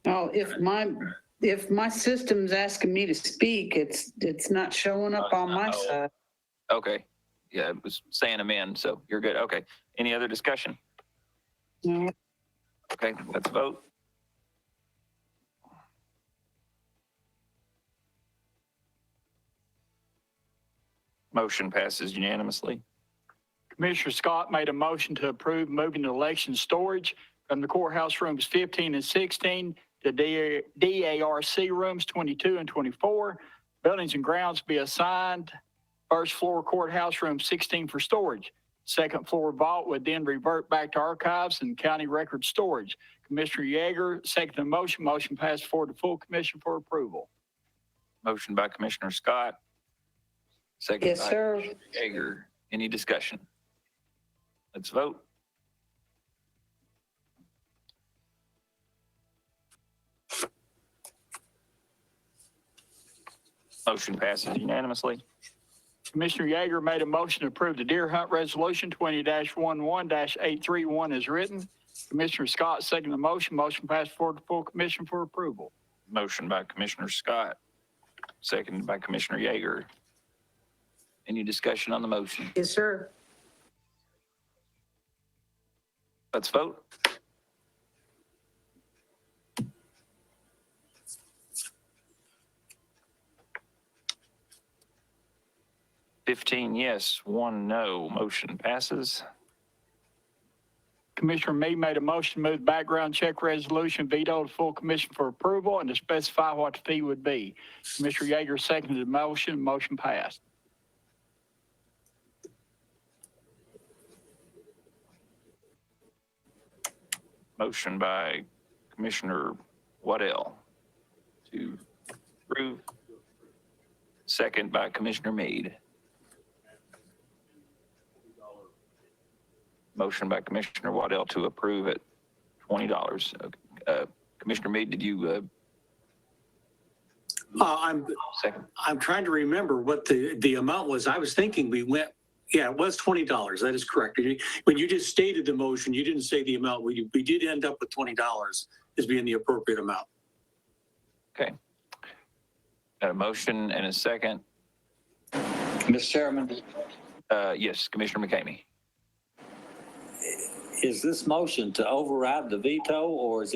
Oh, if my system's asking me to speak, it's not showing up on my side. Okay. Yeah, it was saying amend, so you're good. Okay. Any other discussion? No. Okay, let's vote. Motion passes unanimously. Commissioner Scott made a motion to approve moving the election storage from the courthouse rooms 15 and 16 to DARC rooms 22 and 24. Buildings and grounds be assigned first floor courthouse room 16 for storage. Second floor vault would then revert back to archives and county record storage. Commissioner Yeager, second the motion. Motion passed forward to full commission for approval. Motion by Commissioner Scott. Second Yes, by sir. Yeager. Any discussion? Let's vote. Motion passes unanimously. Commissioner Yeager made a motion to approve the deer hunt resolution 20-11-831 as written. Commissioner Scott seconded the motion. Motion passed forward to full commission for approval. Motion by Commissioner Scott, seconded by Commissioner Yeager. Any discussion on the motion? Yes, sir. Let's vote. Yes, 1 no. Motion passes. Commissioner Meade made a motion to move background check resolution veto to full commission for approval and to specify what the fee would be. Commissioner Yeager seconded the motion. Motion passed. Motion by Commissioner Waddell to approve. Second by Commissioner Meade. Motion by Commissioner Waddell to approve at $20. Commissioner Meade, did you? I'm trying to remember what the amount was. I was thinking we went, yeah, it was $20. That is correct. When you just stated the motion, you didn't say the amount. We did end up with $20 as being the appropriate amount. Okay. Got a motion and a second. Mr. Chairman? Yes, Commissioner McCamey. Is this motion to override the veto, or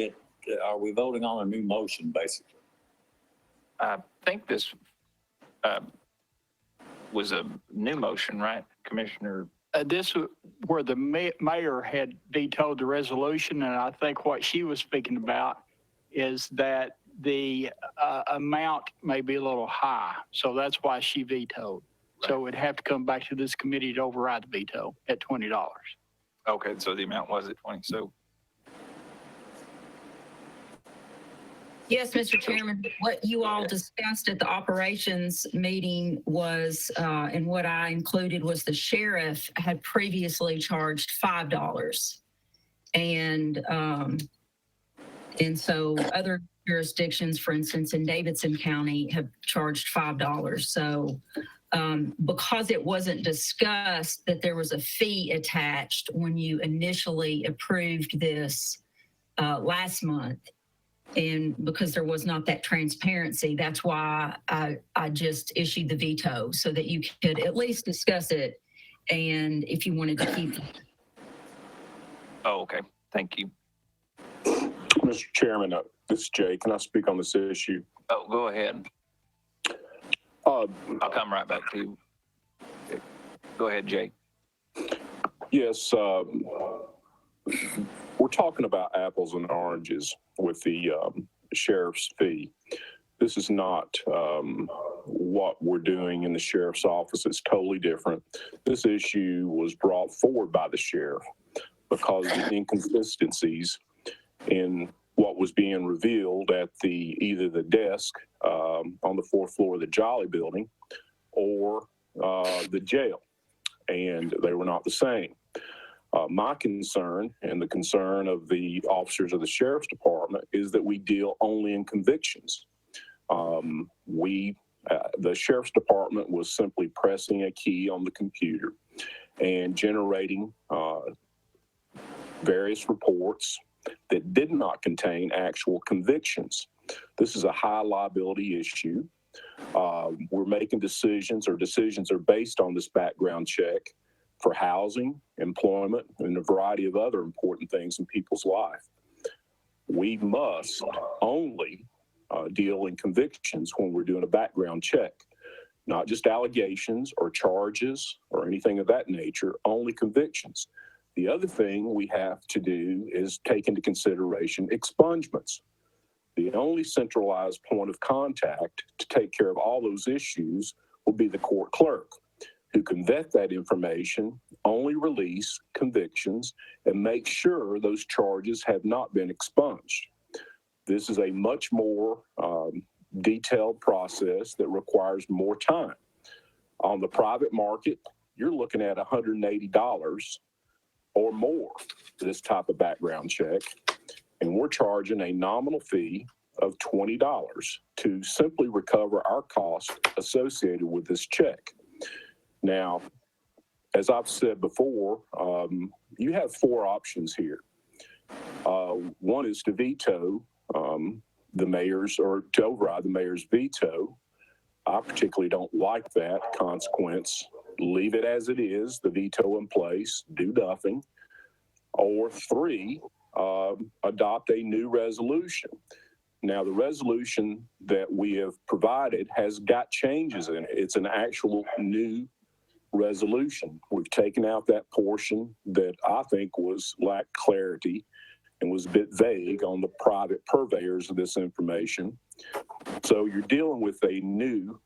are we voting on a new motion, basically? I think this was a new motion, right, Commissioner? This where the mayor had vetoed the resolution, and I think what she was speaking about is that the amount may be a little high, so that's why she vetoed. Right. So it'd have to come back to this committee to override the veto at $20. Okay, so the amount was at 20, so. Yes, Mr. Chairman, what you all discussed at the operations meeting was, and what I included was the sheriff had previously charged $5. And so other jurisdictions, for instance, in Davidson County have charged $5. So because it wasn't discussed that there was a fee attached when you initially approved this last month, and because there was not that transparency, that's why I just issued the veto so that you could at least discuss it, and if you wanted to keep it. Oh, okay. Thank you. Mr. Chairman, this is Jay. Can I speak on this issue? Oh, go ahead. I'll come right back to you. Go ahead, Jay. Yes, we're talking about apples and oranges with the sheriff's fee. This is not what we're doing in the sheriff's office. It's totally different. This issue was brought forward by the sheriff because of the inconsistencies in what was being revealed at either the desk on the 4th floor of the Jolly building or the jail, and they were not the same. My concern and the concern of the officers of the sheriff's department is that we deal only in convictions. The sheriff's department was simply pressing a key on the computer and generating various reports that did not contain actual convictions. This is a high liability issue. We're making decisions, or decisions are based on this background check for housing, employment, and a variety of other important things in people's life. We must only deal in convictions when we're doing a background check, not just allegations or charges or anything of that nature, only convictions. The other thing we have to do is take into consideration expungements. The only centralized point of contact to take care of all those issues will be the court clerk. who can vet that information, only release convictions, and make sure those charges have not been expunged. This is a much more detailed process that requires more time. On the private market, you're looking at $180 or more for this type of background check, and we're charging a nominal fee of $20 to simply recover our cost associated with this check. Now, as I've said before, you have four options here. One is to veto the mayor's, or to override the mayor's veto. I particularly don't like that consequence. Leave it as it is, the veto in place, do nothing. Or three, adopt a new resolution. Now, the resolution that we have provided has got changes in it. It's an actual new resolution. We've taken out that portion that I think lacked clarity and was a bit vague on the private purveyors of this information. So you're dealing with a new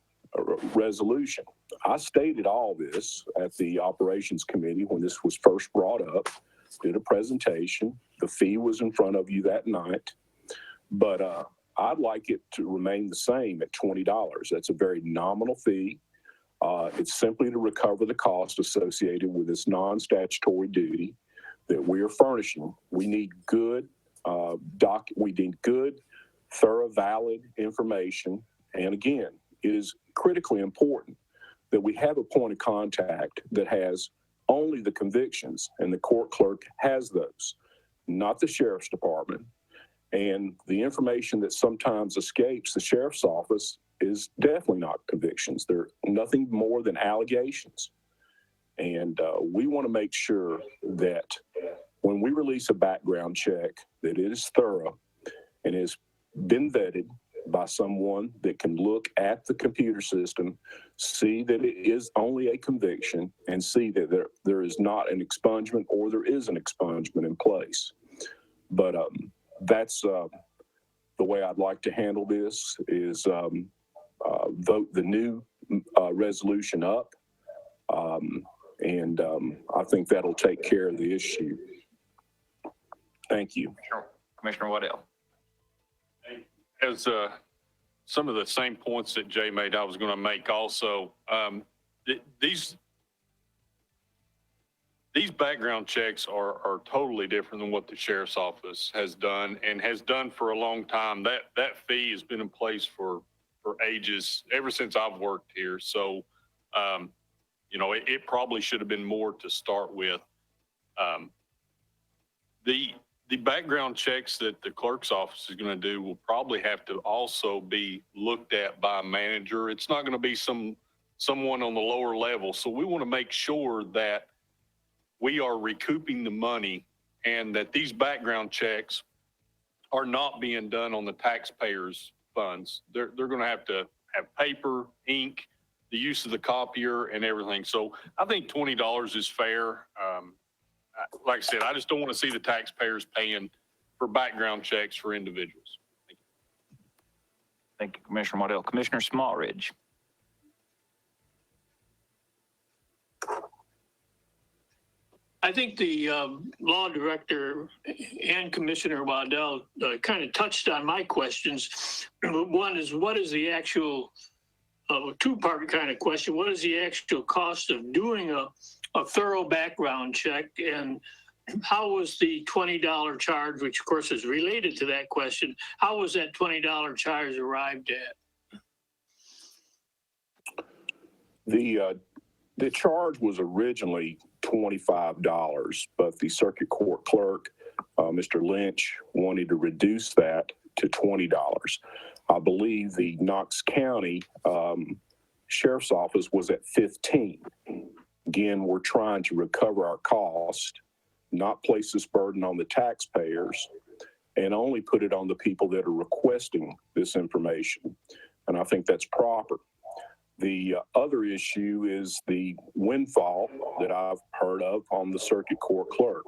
resolution. I stated all this at the Operations Committee when this was first brought up, did a presentation. The fee was in front of you that night. But I'd like it to remain the same at $20. That's a very nominal fee. It's simply to recover the cost associated with this non-statutory duty that we are furnishing. We need good, thorough, valid information. And again, it is critically important that we have a point of contact that has only the convictions, and the court clerk has those, not the sheriff's department. And the information that sometimes escapes the sheriff's office is definitely not convictions. They're nothing more than allegations. And we want to make sure that when we release a background check, that it is thorough and has been vetted by someone that can look at the computer system, see that it is only a conviction, and see that there is not an expungement, or there is an expungement in place. But that's the way I'd like to handle this, is vote the new resolution up. And I think that'll take care of the issue. Thank you. Commissioner Waddell. As some of the same points that Jay made, I was going to make also. These background checks are totally different than what the sheriff's office has done and has done for a long time. That fee has been in place for ages, ever since I've worked here. So, it probably should have been more to start with. The background checks that the clerk's office is going to do will probably have to also be looked at by a manager. It's not going to be someone on the lower level. So we want to make sure that we are recouping the money and that these background checks are not being done on the taxpayers' funds. They're going to have paper, ink, the use of the copier, and everything. So I think $20 is fair. Like I said, I just don't want to see the taxpayers paying for background checks for individuals. Thank you, Commissioner Waddell. Commissioner Smallridge. I think the law director and Commissioner Waddell kind of touched on my questions. One is, what is the actual, two-part kind of question, what is the actual cost of doing a thorough background check, and how was the $20 charge, which of course is related to that question, how was that $20 charge arrived at? The charge was originally $25, but the circuit court clerk, Mr. Lynch, wanted to reduce that to $20. I believe the Knox County Sheriff's Office was at $15. Again, we're trying to recover our cost, not place this burden on the taxpayers, and only put it on the people that are requesting this information. And I think that's proper. The other issue is the windfall that I've heard of on the circuit court clerk.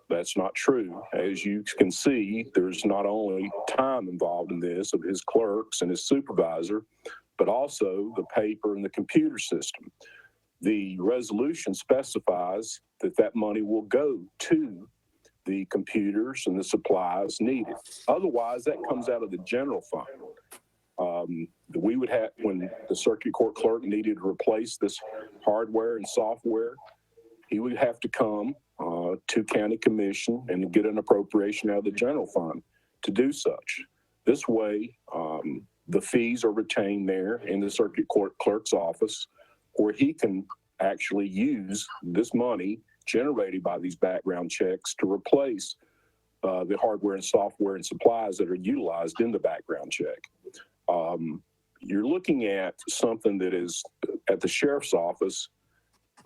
That's not true. As you can see, there's not only time involved in this of his clerks and his supervisor, but also the paper and the computer system. The resolution specifies that that money will go to the computers and the supplies needed. Otherwise, that comes out of the general fund. We would have, when the circuit court clerk needed to replace this hardware and software, he would have to come to county commission and get an appropriation out of the general fund to do such. This way, the fees are retained there in the circuit court clerk's office, where he can actually use this money generated by these background checks to replace the hardware and software and supplies that are utilized in the background check. You're looking at something that is at the sheriff's office,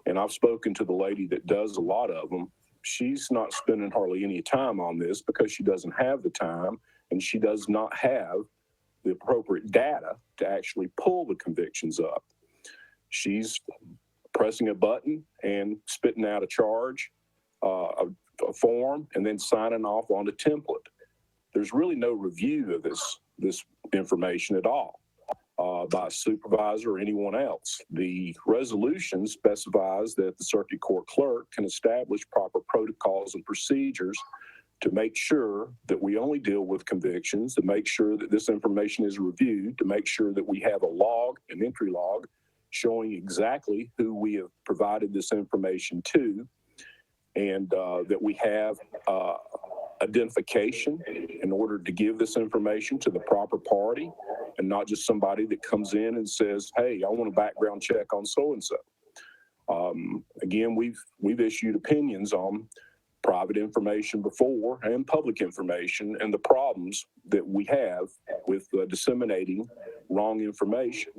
and I've spoken to the lady that does a lot of them. She's not spending hardly any time on this because she doesn't have the time, and she does not have the appropriate data to actually pull the convictions up. She's pressing a button and spitting out a charge, a form, and then signing off on a template. There's really no review of this information at all by a supervisor or anyone else. The resolution specifies that the circuit court clerk can establish proper protocols and procedures to make sure that we only deal with convictions, to make sure that this information is reviewed, to make sure that we have a log, an entry log, showing exactly who we have provided this information to, and that we have identification in order to give this information to the proper party, and not just somebody that comes in and says, hey, I want a background check on so-and-so. Again, we've issued opinions on private information before and public information and the problems that we have with disseminating wrong information.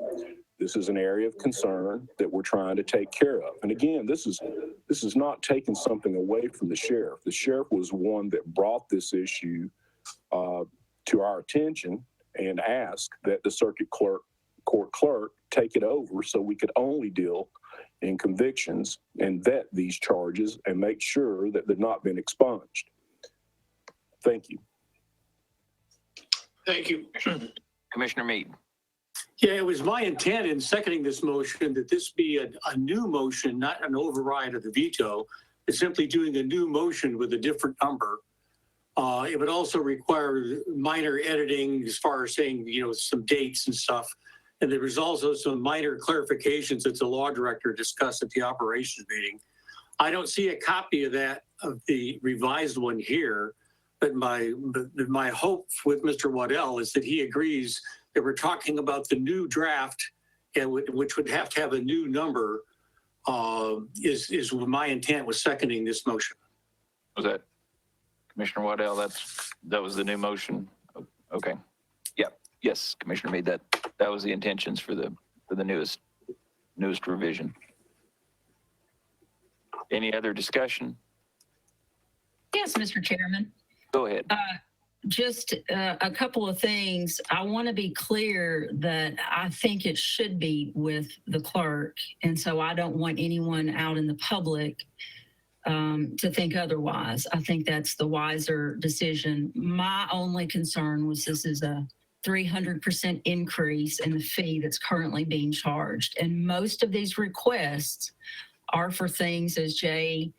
This is an area of concern that we're trying to take care of. And again, this is not taking something away from the sheriff. The sheriff was one that brought this issue to our attention and asked that the circuit court clerk take it over so we could only deal in convictions and vet these charges and make sure that they've not been expunged. Thank you. Thank you. Commissioner Meade. Yeah, it was my intent in seconding this motion that this be a new motion, not an override of the veto. It's simply doing a new motion with a different number. It would also require minor editing as far as saying, some dates and stuff. And there was also some minor clarifications that the law director discussed at the operations meeting. I don't see a copy of that, of the revised one here, but my hope with Mr. Waddell is that he agrees that we're talking about the new draft, and which would have to have a new number, is my intent with seconding this motion. Was that Commissioner Waddell? That was the new motion. Okay. Yep. Yes, Commissioner Meade, that was the intentions for the newest revision. Any other discussion? Yes, Mr. Chairman. Go ahead. Just a couple of things. I want to be clear that I think it should be with the clerk. And so I don't want anyone out in the public to think otherwise. I think that's the wiser decision. My only concern was this is a 300% increase in the fee that's currently being charged. And most of these requests are for things, as Jay,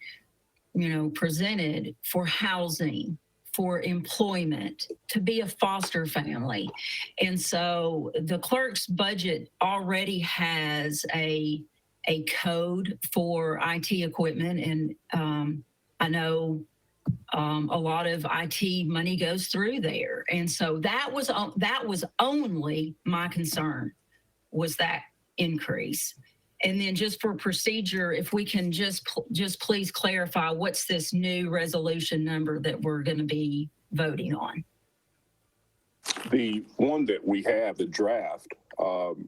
presented, for housing, for employment, to be a foster family. And so the clerk's budget already has a code for IT equipment. And I know a lot of IT money goes through there. And so that was only my concern, was that increase. And then just for procedure, if we can just please clarify what's this new resolution number that we're going to be voting on? The one that we have, the draft,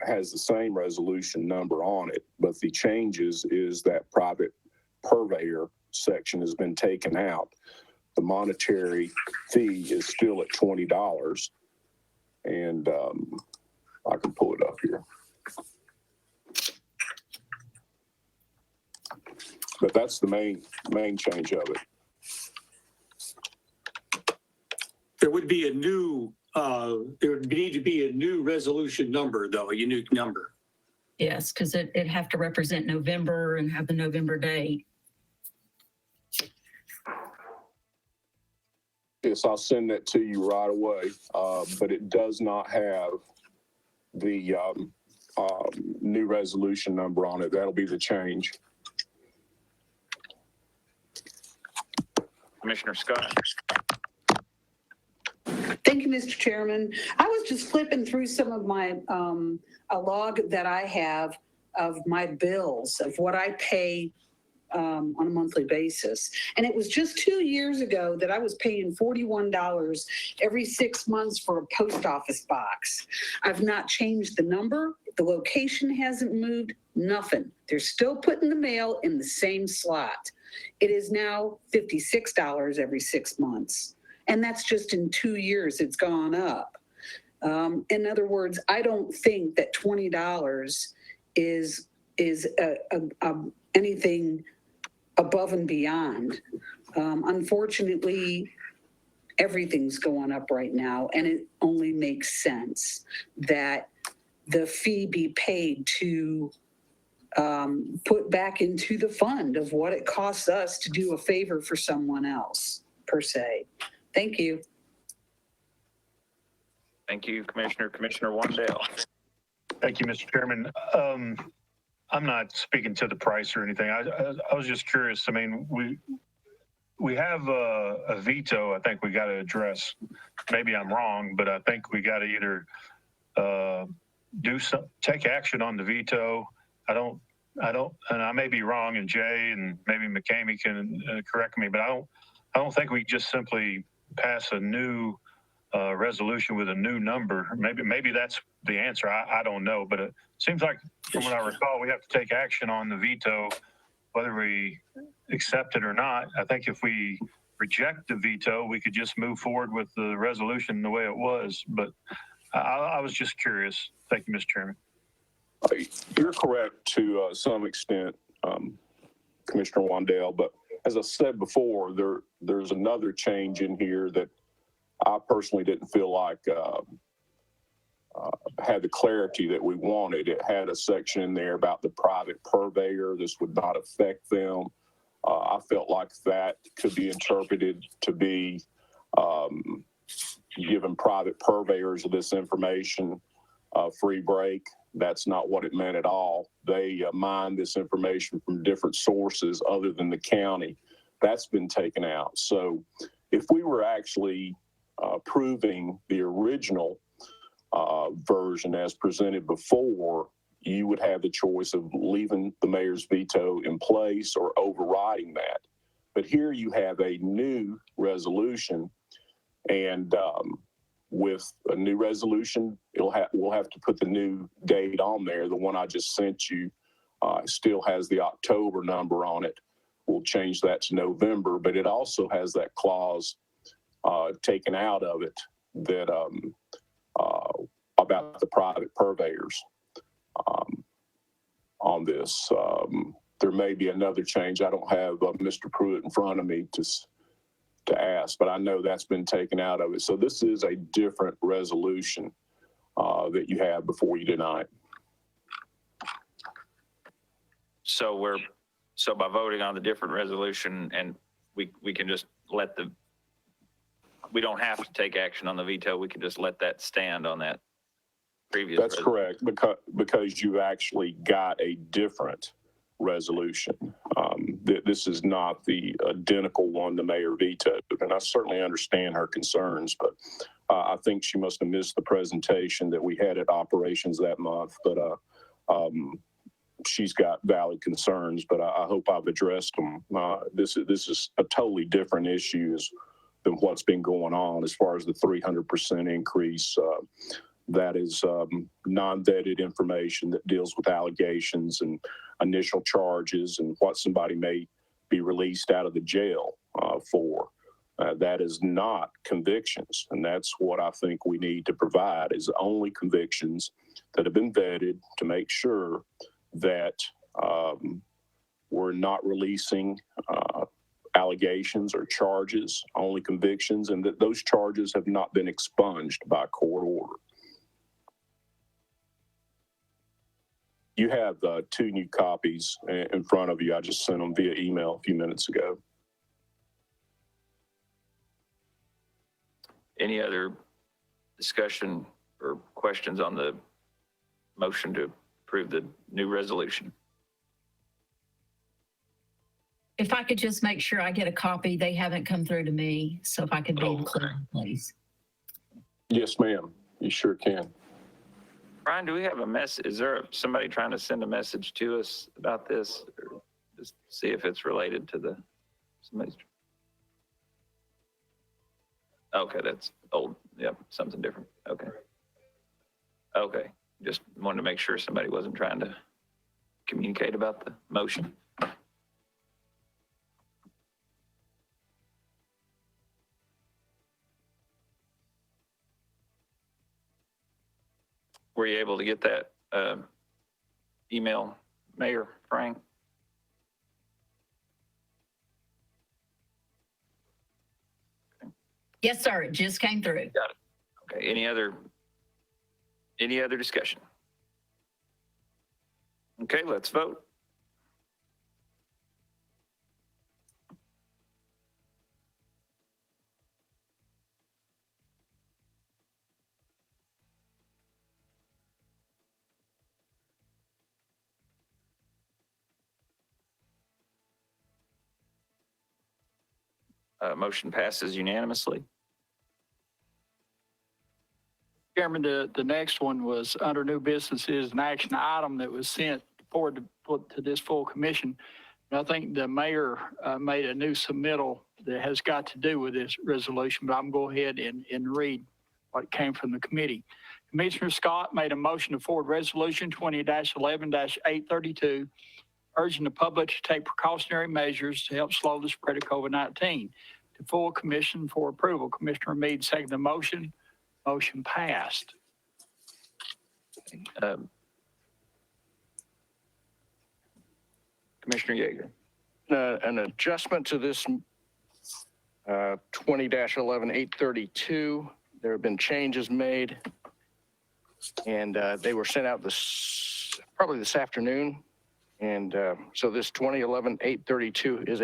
has the same resolution number on it, but the changes is that private purveyor section has been taken out. The monetary fee is still at $20, and I can pull it up here. But that's the main change of it. There would be a new, there would need to be a new resolution number, though, a unique number. Yes, because it'd have to represent November and have the November date. Yes, I'll send that to you right away, but it does not have the new resolution number on it. That'll be the change. Commissioner Scott. Thank you, Mr. Chairman. I was just flipping through some of my, a log that I have of my bills, of what I pay on a monthly basis. And it was just 2 years ago that I was paying $41 every 6 months for a post office box. I've not changed the number. The location hasn't moved, nothing. They're still putting the mail in the same slot. It is now $56 every 6 months. And that's just in 2 years, it's gone up. In other words, I don't think that $20 is anything above and beyond. Unfortunately, everything's going up right now, and it only makes sense that the fee be paid to put back into the fund of what it costs us to do a favor for someone else, per se. Thank you. Thank you, Commissioner. Commissioner Wandale. Thank you, Mr. Chairman. I'm not speaking to the price or anything. I was just curious. I mean, we have a veto I think we got to address. Maybe I'm wrong, but I think we got to either take action on the veto. I don't, and I may be wrong, and Jay and maybe McCamey can correct me, but I don't think we just simply pass a new resolution with a new number. Maybe that's the answer. I don't know, but it seems like from what I recall, we have to take action on the veto, whether we accept it or not. I think if we reject the veto, we could just move forward with the resolution the way it was. But I was just curious. Thank you, Mr. Chairman. You're correct to some extent, Commissioner Wandale, but as I said before, there's another change in here that I personally didn't feel like had the clarity that we wanted. It had a section in there about the private purveyor. This would not affect them. I felt like that could be interpreted to be giving private purveyors of this information a free break. That's not what it meant at all. They mine this information from different sources other than the county. That's been taken out. So if we were actually approving the original version as presented before, you would have the choice of leaving the mayor's veto in place or overriding that. But here you have a new resolution, and with a new resolution, we'll have to put the new date on there. The one I just sent you still has the October number on it. We'll change that to November, but it also has that clause taken out of it that about the private purveyors on this. There may be another change. I don't have Mr. Pruitt in front of me to ask, but I know that's been taken out of it. So this is a different resolution that you have before you deny it. So by voting on the different resolution, and we can just we don't have to take action on the veto. We can just let that stand on that previous. That's correct, because you actually got a different resolution. This is not the identical one the mayor vetoed, and I certainly understand her concerns, but I think she must have missed the presentation that we had at Operations that month. But she's got valid concerns, but I hope I've addressed them. This is a totally different issue than what's been going on as far as the 300% increase. That is non-vetted information that deals with allegations and initial charges and what somebody may be released out of the jail for. That is not convictions, and that's what I think we need to provide, is only convictions that have been vetted to make sure that we're not releasing allegations or charges, only convictions, and that those charges have not been expunged by court order. you have two new copies in front of you. I just sent them via email a few minutes ago. Any other discussion or questions on the motion to approve the new resolution? If I could just make sure I get a copy, they haven't come through to me, so if I could be included, please. Yes, ma'am. You sure can. Brian, do we have a message? Is there somebody trying to send a message to us about this? Or just see if it's related to the somebody's. Okay, that's old. Yep, something different. Okay. Okay, just wanted to make sure somebody wasn't trying to communicate about the motion. Were you able to get that email, Mayor Frank? Yes, sir. It just came through. Got it. Okay, any other discussion? Okay, let's vote. Motion passes unanimously. Chairman, the next one was under new businesses, an action item that was sent forward to put to this full commission. And I think the mayor made a new submittal that has got to do with this resolution, but I'm going to go ahead and read what came from the committee. Commissioner Scott made a motion to forward resolution 20-11-832, urging the public to take precautionary measures to help slow the spread of COVID-19 to full commission for approval. Commissioner Meade seconded the motion. Motion passed. Commissioner Yeager. An adjustment to this 20-11-832. There have been changes made, and they were sent out probably this afternoon. And so this 20-11-832 is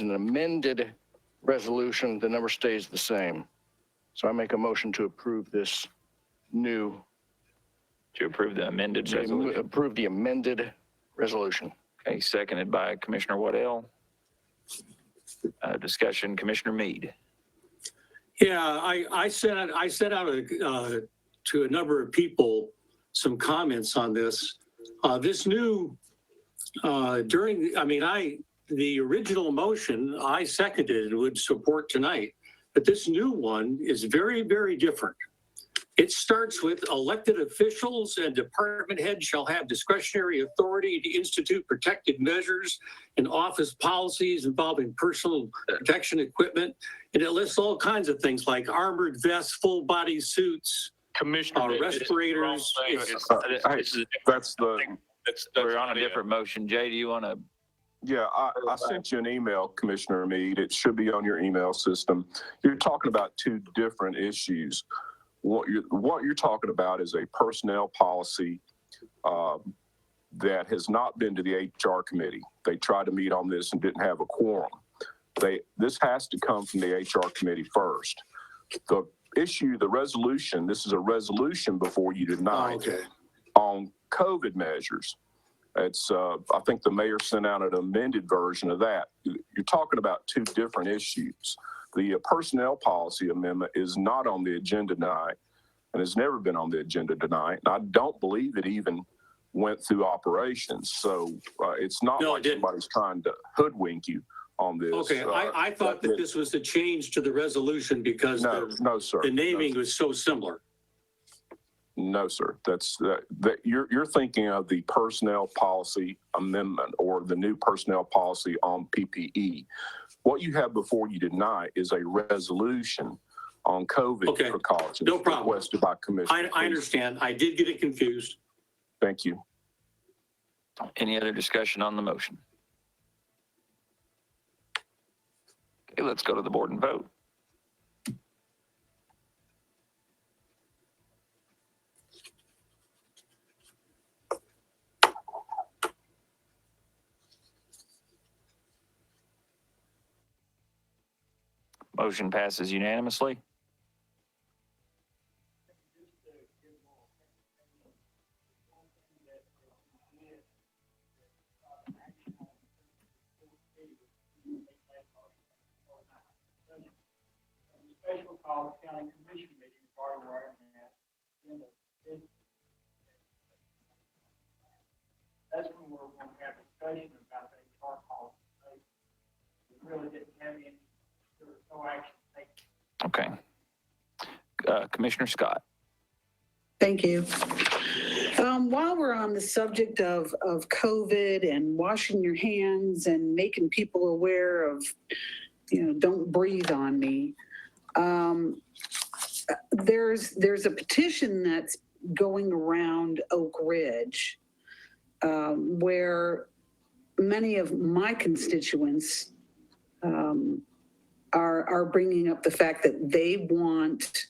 an amended resolution. The number stays the same. So I make a motion to approve this new. To approve the amended resolution. Approve the amended resolution. Okay, seconded by Commissioner Waddell. Discussion, Commissioner Meade. Yeah, I sent out to a number of people some comments on this. This new the original motion I seconded and would support tonight, but this new one is very, very different. It starts with elected officials and department heads shall have discretionary authority to institute protective measures and office policies involving personal protection equipment. And it lists all kinds of things like armored vests, full body suits, Commissioner, respirators. We're on a different motion. Jay, do you want to? Yeah, I sent you an email, Commissioner Meade. It should be on your email system. You're talking about two different issues. What you're talking about is a personnel policy that has not been to the HR committee. They tried to meet on this and didn't have a quorum. This has to come from the HR committee first. The issue, the resolution, this is a resolution before you tonight on COVID measures. It's, I think the mayor sent out an amended version of that. You're talking about two different issues. The personnel policy amendment is not on the agenda tonight and has never been on the agenda tonight. And I don't believe it even went through operations. So it's not like somebody's trying to hoodwink you on this. Okay, I thought that this was a change to the resolution because no, sir. The naming was so similar. No, sir. You're thinking of the personnel policy amendment or the new personnel policy on PPE. What you have before you tonight is a resolution on COVID precautions. No problem. Requested by Commissioner. I understand. I did get it confused. Thank you. Any other discussion on the motion? Okay, let's go to the board and vote. Motion passes unanimously. Special call county commission meeting regarding where I'm at. That's when we're going to have a discussion about the HR policy. We really didn't have any, there was no action taken. Okay. Commissioner Scott. Thank you. While we're on the subject of COVID and washing your hands and making people aware of, don't breathe on me, there's a petition that's going around Oak Ridge where many of my constituents are bringing up the fact that they want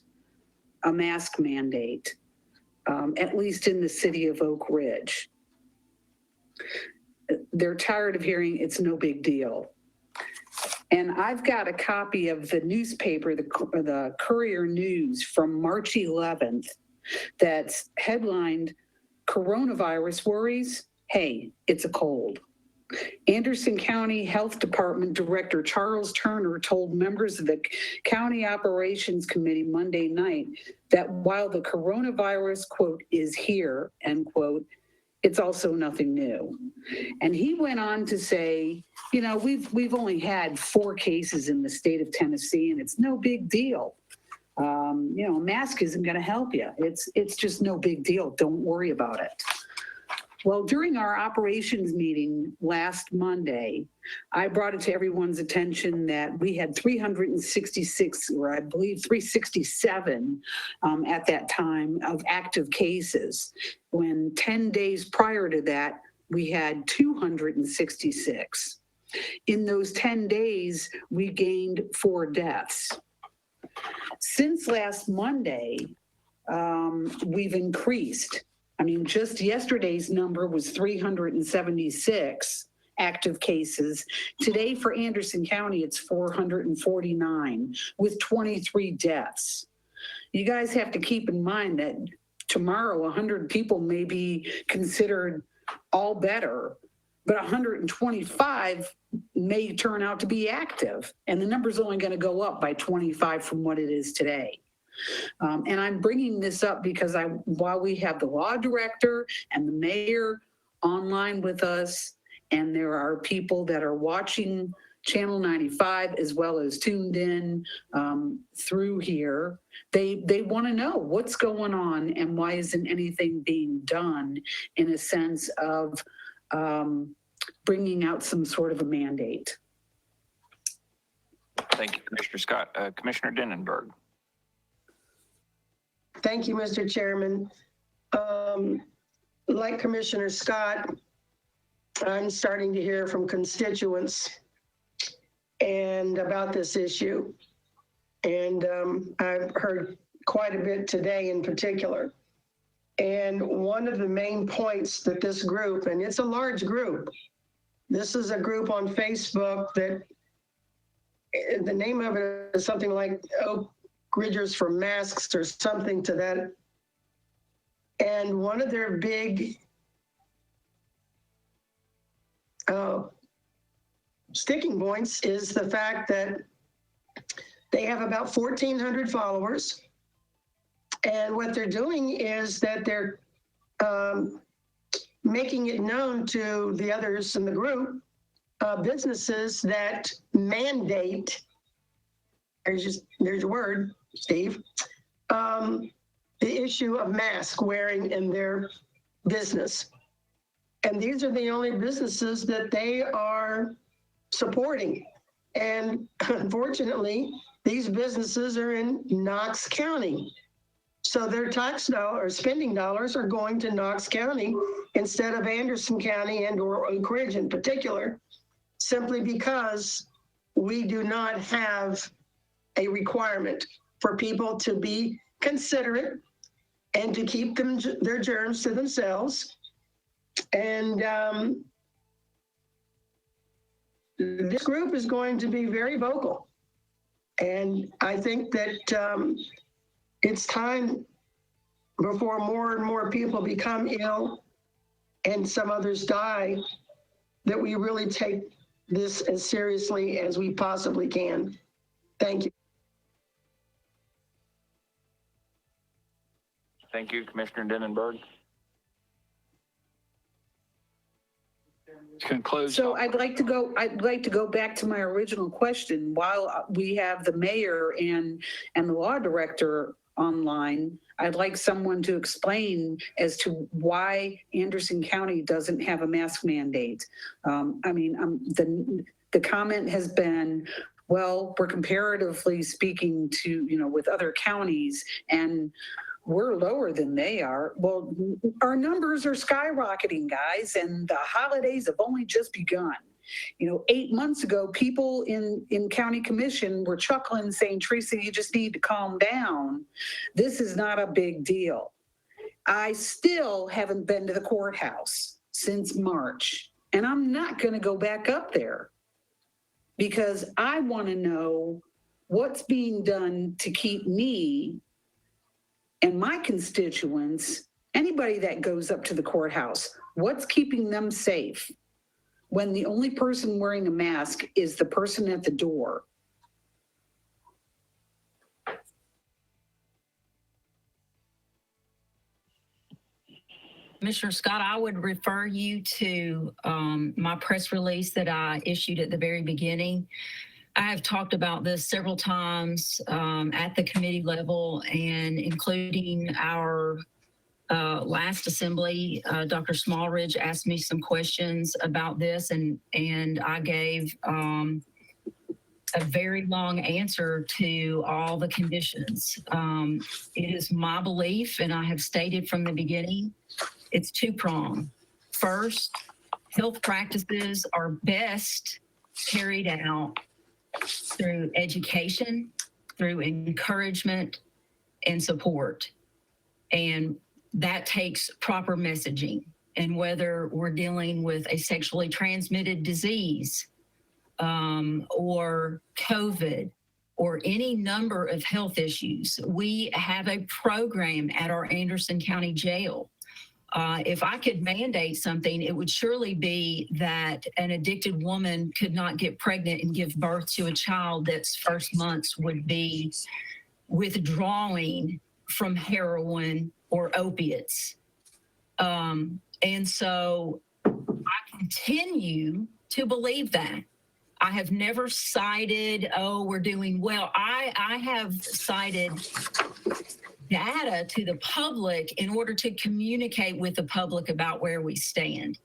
a mask mandate, at least in the city of Oak Ridge. They're tired of hearing it's no big deal. And I've got a copy of the newspaper, the Courier News from March 11th, that's headlined, "Coronavirus Worries? Hey, it's a cold." Anderson County Health Department Director Charles Turner told members of the County Operations Committee Monday night that while the coronavirus, quote, is here, end quote, it's also nothing new. And he went on to say, we've only had 4 cases in the state of Tennessee, and it's no big deal. A mask isn't going to help you. It's just no big deal. Don't worry about it. Well, during our operations meeting last Monday, I brought it to everyone's attention that we had 366, or I believe 367 at that time of active cases, when 10 days prior to that, we had 266. In those 10 days, we gained 4 deaths. Since last Monday, we've increased. Just yesterday's number was 376 active cases. Today for Anderson County, it's 449 with 23 deaths. You guys have to keep in mind that tomorrow 100 people may be considered all better, but 125 may turn out to be active. And the number's only going to go up by 25 from what it is today. And I'm bringing this up because while we have the law director and the mayor online with us, and there are people that are watching Channel 95 as well as tuned in through here, they want to know what's going on and why isn't anything being done in a sense of bringing out some sort of a mandate. Thank you, Commissioner Scott. Commissioner Dennenberg. Thank you, Mr. Chairman. Like Commissioner Scott, I'm starting to hear from constituents and about this issue. And I've heard quite a bit today in particular. And one of the main points that this group, and it's a large group, this is a group on Facebook that the name of it is something like Oak Ridgers for Masks or something to that. And one of their big sticking points is the fact that they have about 1,400 followers. And what they're doing is that they're making it known to the others in the group, businesses that mandate, there's your word, Steve, the issue of mask wearing in their business. And these are the only businesses that they are supporting. And unfortunately, these businesses are in Knox County. So their tax dollars, spending dollars are going to Knox County instead of Anderson County and or Oak Ridge in particular, simply because we do not have a requirement for people to be considerate and to keep their germs to themselves. And this group is going to be very vocal. And I think that it's time before more and more people become ill and some others die, that we really take this as seriously as we possibly can. Thank you. Thank you, Commissioner Denenberg. Conclude. So I'd like to go back to my original question. While we have the mayor and the law director online, I'd like someone to explain as to why Anderson County doesn't have a mask mandate. The comment has been, well, we're comparatively speaking to, with other counties, and we're lower than they are. Well, our numbers are skyrocketing, guys, and the holidays have only just begun. 8 months ago, people in county commission were chuckling, saying, Teresa, you just need to calm down. This is not a big deal. I still haven't been to the courthouse since March, and I'm not going to go back up there because I want to know what's being done to keep me and my constituents, anybody that goes up to the courthouse, what's keeping them safe when the only person wearing a mask is the person at the door? Commissioner Scott, I would refer you to my press release that I issued at the very beginning. I have talked about this several times at the committee level, and including our last assembly. Dr. Smallridge asked me some questions about this, and I gave a very long answer to all the conditions. It is my belief, and I have stated from the beginning, it's two-pronged. First, health practices are best carried out through education, through encouragement and support. And that takes proper messaging. And whether we're dealing with a sexually transmitted disease or COVID or any number of health issues, we have a program at our Anderson County Jail. If I could mandate something, it would surely be that an addicted woman could not get pregnant and give birth to a child that's first months would be withdrawing from heroin or opiates. And so I continue to believe that. I have never cited, oh, we're doing well. I have cited data to the public in order to communicate with the public about where we stand.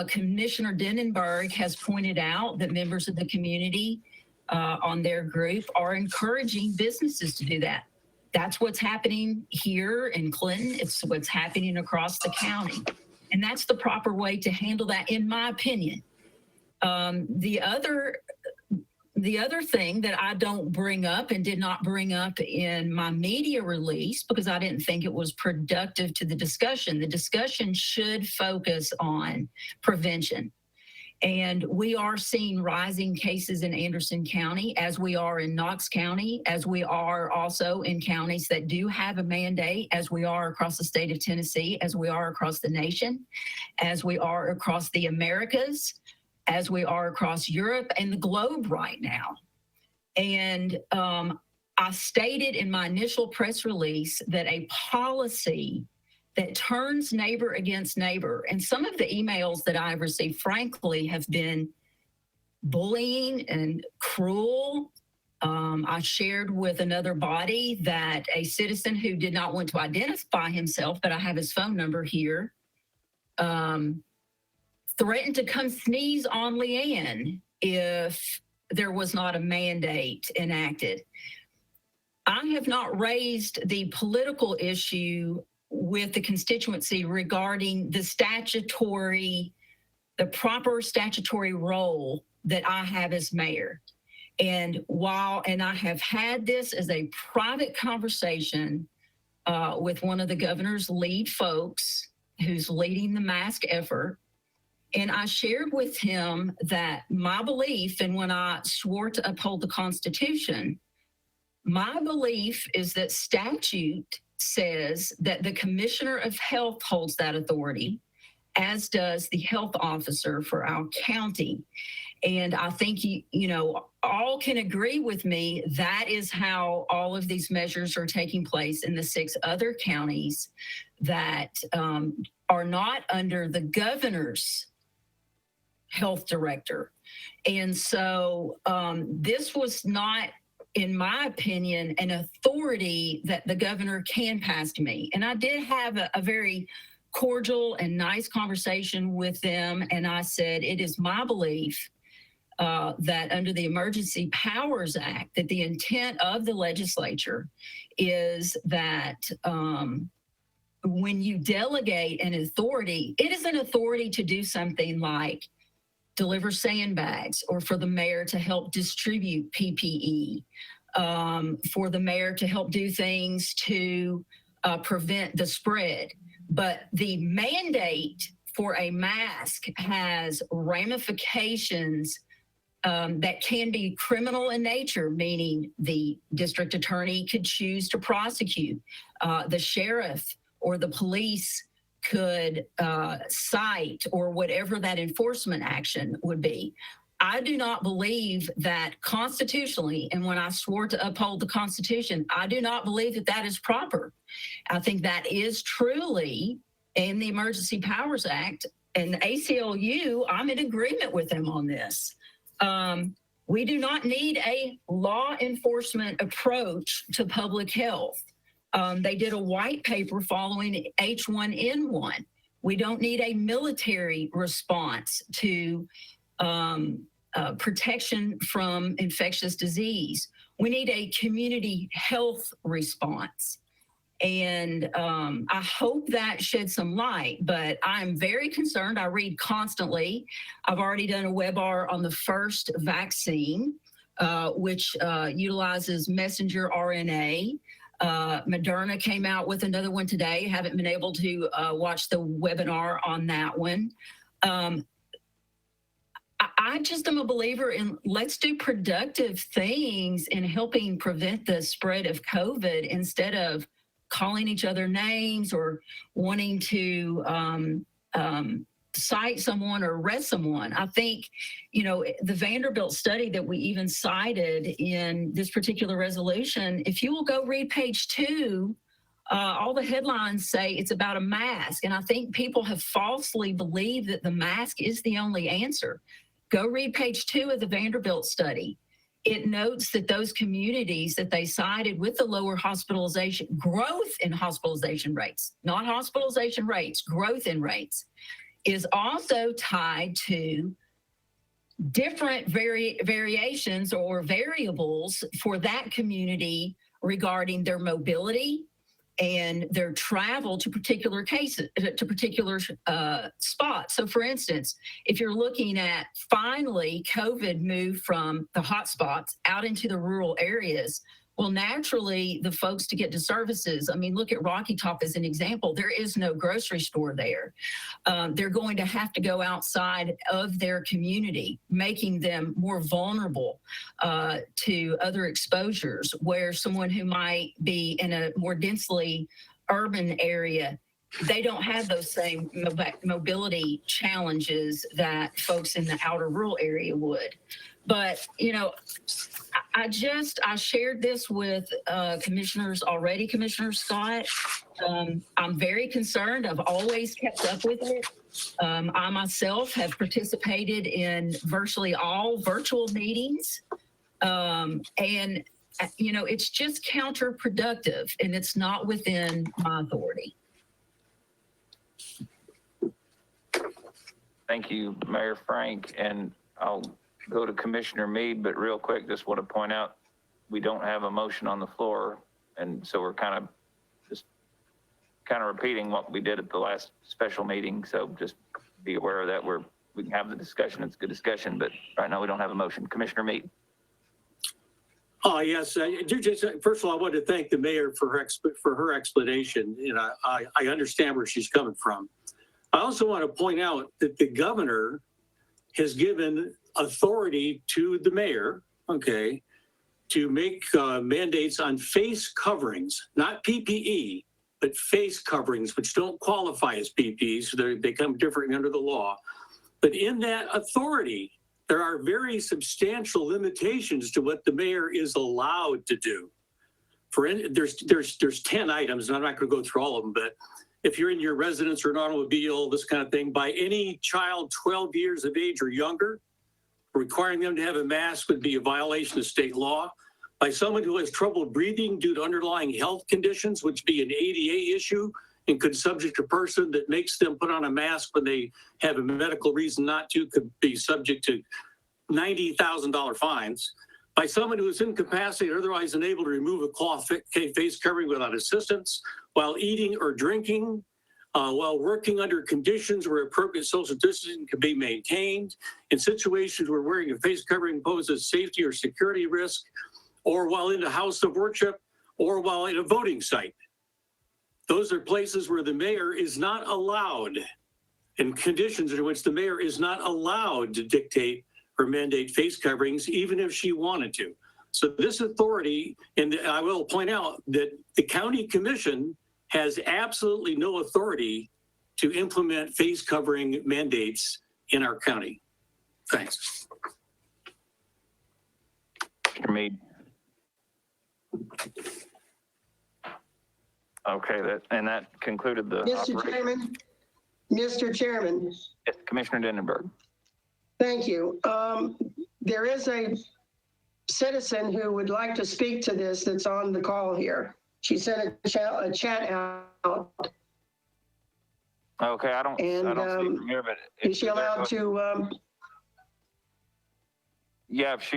Commissioner Denenberg has pointed out that members of the community on their group are encouraging businesses to do that. That's what's happening here in Clinton. It's what's happening across the county. And that's the proper way to handle that, in my opinion. The other thing that I don't bring up and did not bring up in my media release because I didn't think it was productive to the discussion should focus on prevention. And we are seeing rising cases in Anderson County, as we are in Knox County, as we are also in counties that do have a mandate, as we are across the state of Tennessee, as we are across the nation, as we are across the Americas, as we are across Europe and the globe right now. And I stated in my initial press release that a policy that turns neighbor against neighbor, and some of the emails that I've received, frankly, have been bullying and cruel. I shared with another body that a citizen who did not want to identify himself, but I have his phone number here, threatened to come sneeze on Leanne if there was not a mandate enacted. I have not raised the political issue with the constituency regarding the proper statutory role that I have as mayor. And I have had this as a private conversation with one of the governor's lead folks who's leading the mask effort. And I shared with him that my belief, and when I swore to uphold the Constitution, My belief is that statute says that the Commissioner of Health holds that authority, as does the health officer for our county. And I think, all can agree with me. That is how all of these measures are taking place in the 6 other counties that are not under the governor's health director. And so this was not, in my opinion, an authority that the governor can pass to me. And I did have a very cordial and nice conversation with them. And I said, it is my belief that under the Emergency Powers Act, that the intent of the legislature is that when you delegate an authority, it is an authority to do something like deliver sandbags, or for the mayor to help distribute PPE, for the mayor to help do things to prevent the spread. But the mandate for a mask has ramifications that can be criminal in nature, meaning the district attorney could choose to prosecute, the sheriff or the police could cite, or whatever that enforcement action would be. I do not believe that constitutionally, and when I swore to uphold the Constitution, I do not believe that that is proper. I think that is truly in the Emergency Powers Act, and the ACLU, I'm in agreement with them on this. We do not need a law enforcement approach to public health. They did a white paper following H1N1. We don't need a military response to protection from infectious disease. We need a community health response. And I hope that sheds some light, but I'm very concerned. I read constantly. I've already done a webinar on the first vaccine, which utilizes messenger RNA. Moderna came out with another one today. Haven't been able to watch the webinar on that one. I just am a believer in let's do productive things in helping prevent the spread of COVID instead of calling each other names or wanting to cite someone or arrest someone. I think, the Vanderbilt study that we even cited in this particular resolution, if you will go read page 2, all the headlines say it's about a mask. And I think people have falsely believed that the mask is the only answer. Go read page 2 of the Vanderbilt study. It notes that those communities that they cited with the lower hospitalization, growth in hospitalization rates, not hospitalization rates, growth in rates, is also tied to different variations or variables for that community regarding their mobility and their travel to particular cases, to particular spots. So for instance, if you're looking at finally COVID moved from the hot spots out into the rural areas, well, naturally, the folks to get to services, look at Rocky Top as an example. There is no grocery store there. They're going to have to go outside of their community, making them more vulnerable to other exposures, where someone who might be in a more densely urban area, they don't have those same mobility challenges that folks in the outer rural area would. But, I shared this with commissioners already, Commissioner Scott. I'm very concerned. I've always kept up with it. I myself have participated in virtually all virtual meetings. And, it's just counterproductive, and it's not within my authority. Thank you, Mayor Frank. And I'll go to Commissioner Mead, but real quick, just want to point out, we don't have a motion on the floor. And so we're kind of repeating what we did at the last special meeting. So just be aware of that. We can have the discussion. It's a good discussion, but right now we don't have a motion. Commissioner Mead. Oh, yes. First of all, I want to thank the mayor for her explanation. And I understand where she's coming from. I also want to point out that the governor has given authority to the mayor, okay, to make mandates on face coverings, not PPE, but face coverings, which don't qualify as PPE, so they come different under the law. But in that authority, there are very substantial limitations to what the mayor is allowed to do. There's 10 items, and I'm not going to go through all of them, but if you're in your residence or an automobile, this kind of thing, by any child 12 years of age or younger, requiring them to have a mask would be a violation of state law. By someone who has trouble breathing due to underlying health conditions, which would be an ADA issue and could subject a person that makes them put on a mask when they have a medical reason not to, could be subject to $90,000 fines. By someone who is incapacitated or otherwise unable to remove a cloth face covering without assistance, while eating or drinking, while working under conditions where appropriate social distancing can be maintained, in situations where wearing a face covering poses safety or security risk, or while in a house of worship, or while in a voting site. Those are places where the mayor is not allowed, and conditions in which the mayor is not allowed to dictate or mandate face coverings, even if she wanted to. So this authority, and I will point out that the county commission has absolutely no authority to implement face covering mandates in our county. Thanks. Mr. Mead. Okay, that concluded the Mr. operation. Chairman, Mr. Chairman, Yes, Commissioner Denenberg. thank you. There is a citizen who would like to speak to this that's on the call here. She sent a chat out. Okay, I don't see from here, but Is she allowed to? Yeah, if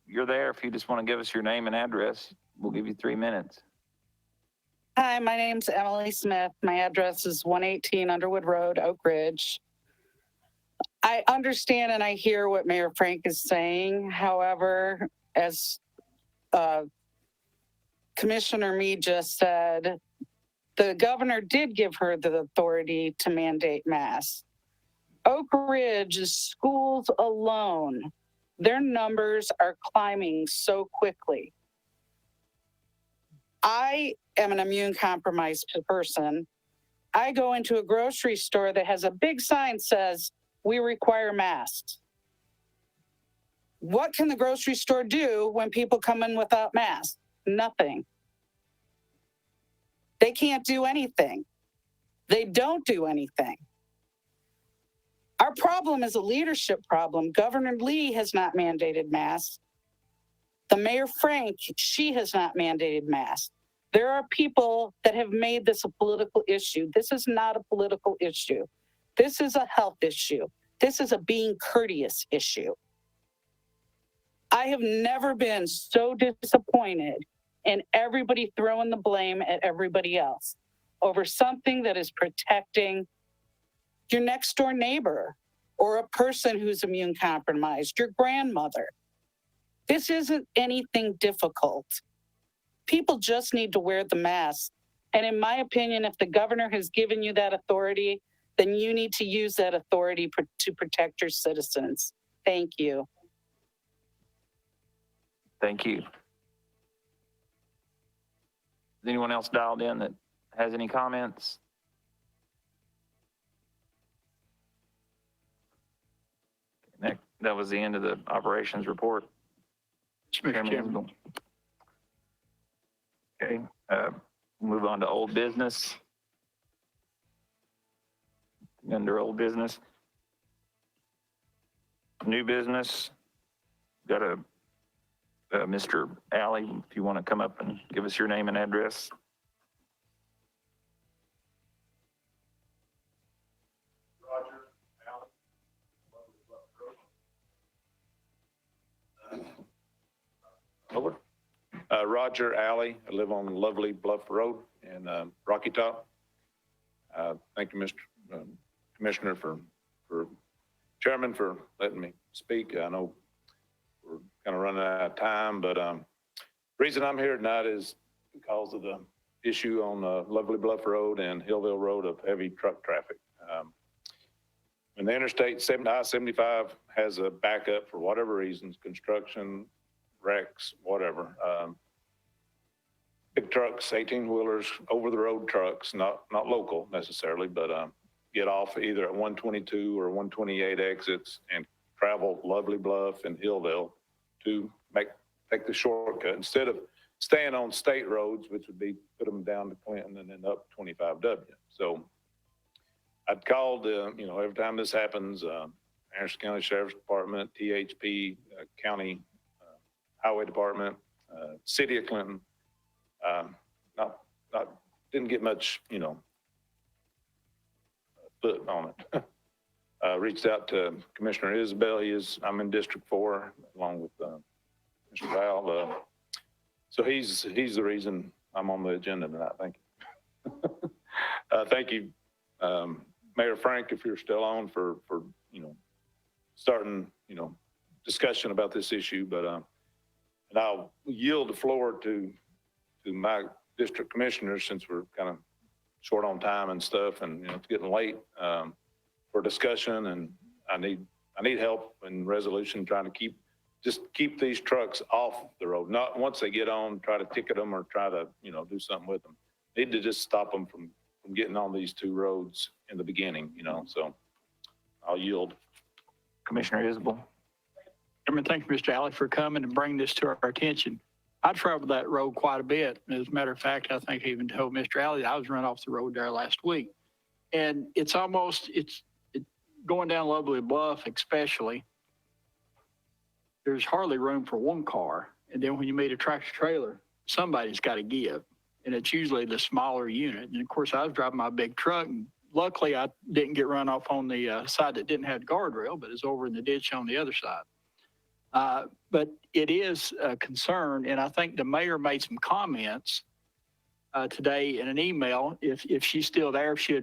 you're there, if you just want to give us your name and address, we'll give you 3 minutes. Hi, my name's Emily Smith. My address is 118 Underwood Road, Oak Ridge. I understand and I hear what Mayor Frank is saying. However, as Commissioner Mead just said, the governor did give her the authority to mandate masks. Oak Ridge's schools alone, their numbers are climbing so quickly. I am an immune compromised person. I go into a grocery store that has a big sign that says, "We require masks." What can the grocery store do when people come in without masks? Nothing. They can't do anything. They don't do anything. Our problem is a leadership problem. Governor Lee has not mandated masks. The Mayor Frank, she has not mandated masks. There are people that have made this a political issue. This is not a political issue. This is a health issue. This is a being courteous issue. I have never been so disappointed in everybody throwing the blame at everybody else over something that is protecting your next door neighbor or a person who's immune compromised, your grandmother. This isn't anything difficult. People just need to wear the mask. And in my opinion, if the governor has given you that authority, then you need to use that authority to protect your citizens. Thank you. Thank you. Is anyone else dialed in that has any comments? That was the end of the operations report. Chairman. Okay, move on to old business. Under old business. New business. Got a Mr. Alley, if you want to come up and give us your name and address. Over. Roger Alley. I live on lovely Bluff Road in Rocky Top. Thank you, Mr. Commissioner, for Chairman, for letting me speak. I know we're kind of running out of time, but reason I'm here tonight is because of the issue on Lovely Bluff Road and Hillville Road of heavy truck traffic. When the Interstate I-75 has a backup for whatever reasons, construction, wrecks, whatever. Big trucks, 18-wheelers, over-the-road trucks, not local necessarily, but get off either at 122 or 128 exits and travel Lovely Bluff and Hillville to take the shortcut instead of staying on state roads, which would be put them down to Clinton and then up 25W. So I'd called, every time this happens, Anderson County Sheriff's Department, THP, County Highway Department, City of Clinton. Didn't get much, foot on it. Reached out to Commissioner Isabel. I'm in District 4 along with Mr. Val. So he's the reason I'm on the agenda tonight. Thank you. Thank you, Mayor Frank, if you're still on for starting, discussion about this issue, but and I'll yield the floor to my district commissioners since we're kind of short on time and stuff, and it's getting late for discussion, and I need help in resolution trying to keep these trucks off the road. Not once they get on, try to ticket them or try to do something with them. Need to just stop them from getting on these two roads in the beginning. So I'll yield. Commissioner Isabel. Chairman, thank you, Mr. Alley, for coming and bringing this to our attention. I traveled that road quite a bit. As a matter of fact, I think I even told Mr. Alley I was run off the road there last week. And it's going down Lovely Bluff, especially. There's hardly room for one car. And then when you meet a tractor trailer, somebody's got to give. And it's usually the smaller unit. And of course, I was driving my big truck. And luckily, I didn't get run off on the side that didn't have guardrail, but it's over in the ditch on the other side. But it is a concern, and I think the mayor made some comments today in an email. If she's still there, if she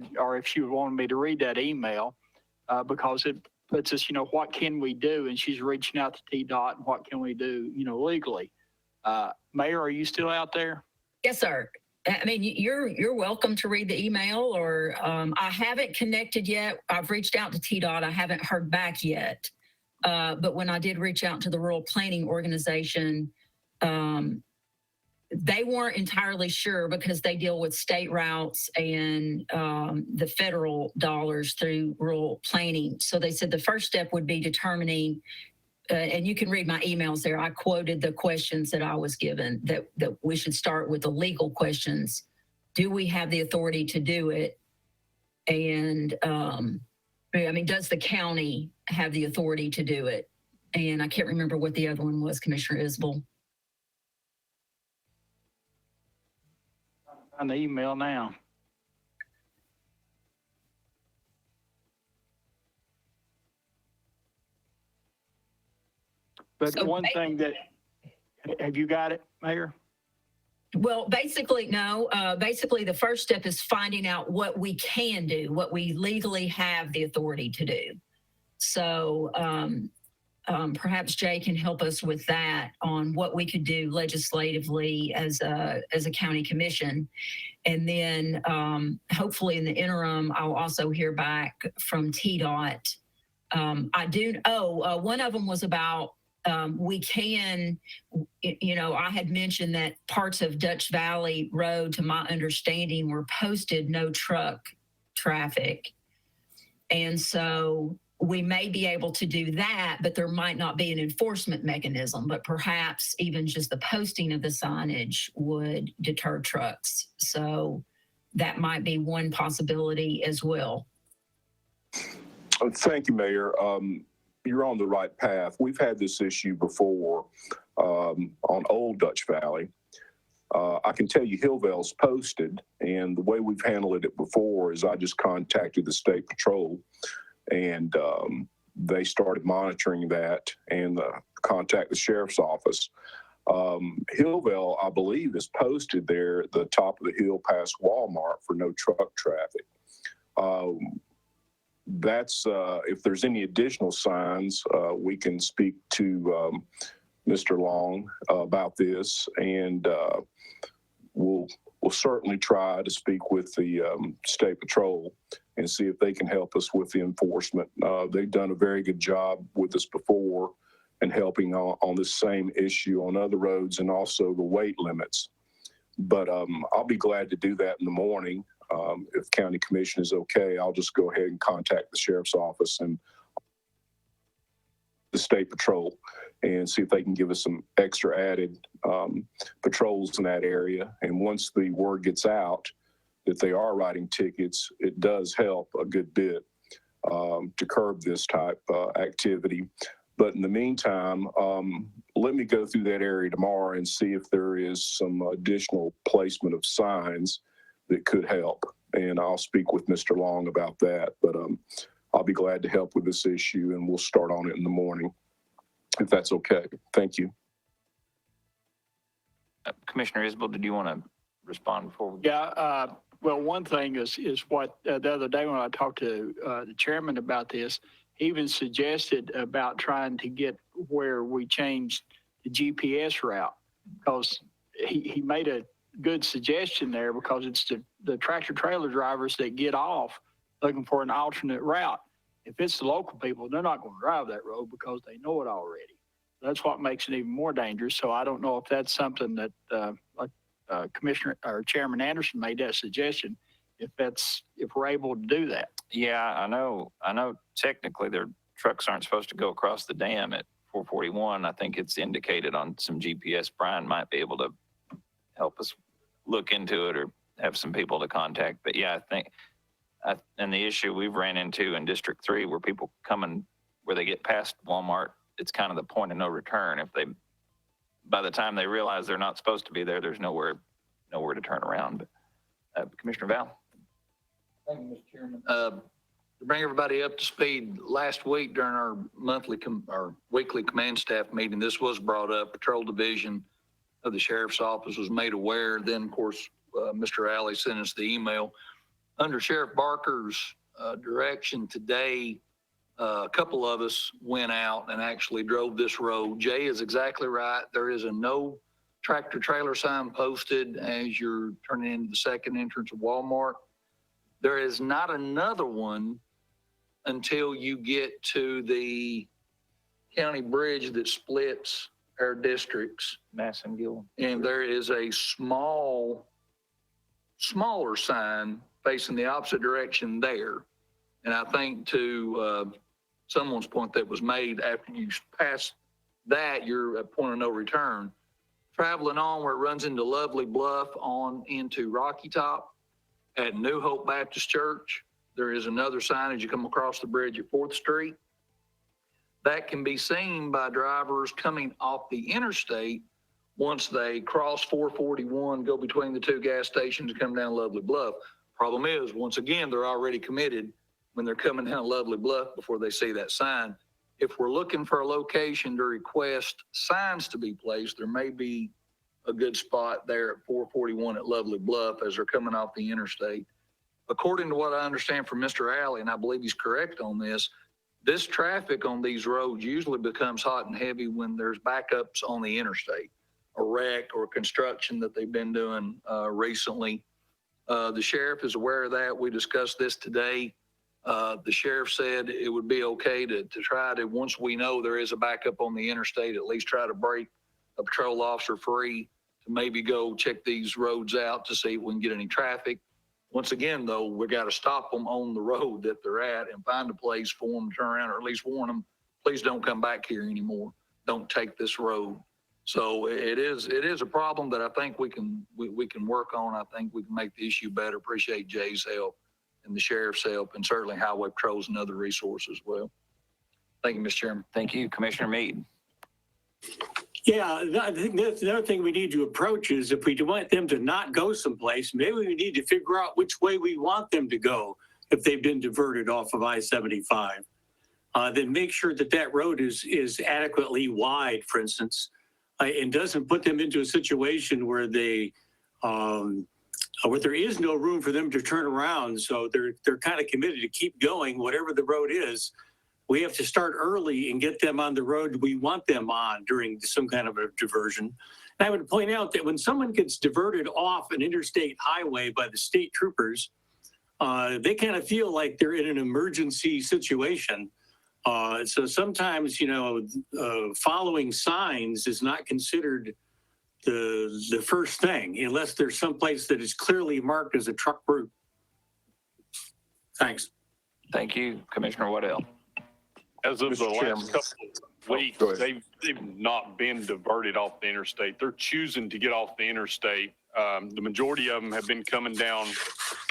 would want me to read that email, because it puts us, what can we do? And she's reaching out to TDOT, and what can we do, legally? Mayor, are you still out there? Yes, sir. I mean, you're welcome to read the email, or I haven't connected yet. I've reached out to TDOT. I haven't heard back yet. But when I did reach out to the Rural Planning Organization, they weren't entirely sure because they deal with state routes and the federal dollars through rural planning. So they said the first step would be determining, and you can read my emails there. I quoted the questions that I was given, that we should start with the legal questions. Do we have the authority to do it? And does the county have the authority to do it? And I can't remember what the other one was, Commissioner Isbell. On the email now. But So one thing that, have you got it, Mayor? Well, basically, no. Basically, the first step is finding out what we can do, what we legally have the authority to do. So perhaps Jay can help us with that on what we could do legislatively as a county commission. And then hopefully in the interim, I'll also hear back from TDOT. One of them was about we can, I had mentioned that parts of Dutch Valley Road, to my understanding, were posted no truck traffic. And so we may be able to do that, but there might not be an enforcement mechanism, but perhaps even just the posting of the signage would deter trucks. So that might be one possibility as well. Thank you, Mayor. You're on the right path. We've had this issue before on Old Dutch Valley. I can tell you Hillville's posted, and the way we've handled it before is I just contacted the state patrol, and they started monitoring that and contact the sheriff's office. Hillville, I believe, is posted there at the top of the hill past Walmart for no truck traffic. That's if there's any additional signs, we can speak to Mr. Long about this, and we'll certainly try to speak with the state patrol and see if they can help us with the enforcement. They've done a very good job with us before, and helping on the same issue on other roads and also the weight limits. But I'll be glad to do that in the morning. If County Commission is okay, I'll just go ahead and contact the Sheriff's Office and the State Patrol and see if they can give us some extra added patrols in that area. And once the word gets out that they are writing tickets, it does help a good bit to curb this type activity. But in the meantime, let me go through that area tomorrow and see if there is some additional placement of signs that could help. And I'll speak with Mr. Long about that. But I'll be glad to help with this issue, and we'll start on it in the morning, if that's okay. Thank you. Commissioner Isbell, did you want to respond before we? Yeah, well, one thing is what the other day when I talked to the chairman about this, he even suggested about trying to get where we changed the GPS route, because he made a good suggestion there, because it's the tractor trailer drivers that get off looking for an alternate route. If it's the local people, they're not going to drive that road because they know it already. That's what makes it even more dangerous. So I don't know if that's something that Commissioner or Chairman Anderson made that suggestion, if we're able to do that. Yeah, I know technically their trucks aren't supposed to go across the dam at 441. I think it's indicated on some GPS. Brian might be able to help us look into it or have some people to contact. But yeah, I think, and the issue we've ran into in District 3 where people coming, where they get past Walmart, it's kind of the point of no return. If they, by the time they realize they're not supposed to be there, there's nowhere to turn around. But Commissioner Val? Thank you, Mr. Chairman. To bring everybody up to speed, last week during our weekly command staff meeting, this was brought up. Patrol Division of the Sheriff's Office was made aware. Then, of course, Mr. Alley sent us the email. Under Sheriff Barker's direction today, a couple of us went out and actually drove this road. Jay is exactly right. There is a no tractor trailer sign posted as you're turning into the second entrance of Walmart. There is not another one until you get to the county bridge that splits our districts. Mass and Gill. And there is a smaller sign facing the opposite direction there. And I think to someone's point that was made, after you pass that, you're at point of no return. Traveling on where it runs into Lovely Bluff on into Rocky Top at New Hope Baptist Church, there is another sign as you come across the bridge at 4th Street. That can be seen by drivers coming off the interstate once they cross 441, go between the two gas stations and come down Lovely Bluff. Problem is, once again, they're already committed when they're coming down Lovely Bluff before they see that sign. If we're looking for a location to request signs to be placed, there may be a good spot there at 441 at Lovely Bluff as they're coming off the interstate. According to what I understand from Mr. Alley, and I believe he's correct on this traffic on these roads usually becomes hot and heavy when there's backups on the interstate, a wreck or construction that they've been doing recently. The sheriff is aware of that. We discussed this today. The sheriff said it would be okay to try to, once we know there is a backup on the interstate, at least try to break a patrol officer free to maybe go check these roads out to see if we can get any traffic. Once again, though, we got to stop them on the road that they're at and find a place for them to turn around, or at least warn them, please don't come back here anymore. Don't take this road. So it is a problem that I think we can work on. I think we can make the issue better. Appreciate Jay's help and the sheriff's help, and certainly highway patrols and other resources as well. Thank you, Mr. Chairman. Thank you, Commissioner Meade. Yeah, I think that's another thing we need to approach is if we want them to not go someplace, maybe we need to figure out which way we want them to go if they've been diverted off of I-75. Then make sure that that road is adequately wide, for instance, and doesn't put them into a situation where they where there is no room for them to turn around. So they're kind of committed to keep going, whatever the road is. We have to start early and get them on the road we want them on during some kind of a diversion. And I would point out that when someone gets diverted off an interstate highway by the state troopers, they kind of feel like they're in an emergency situation. So sometimes, following signs is not considered the first thing unless there's some place that is clearly marked as a truck route. Thanks. Thank you, Commissioner Waddell. As of the Mr. Chairman. last couple of weeks, Go ahead. they've not been diverted off the interstate. They're choosing to get off the interstate. The majority of them have been coming down,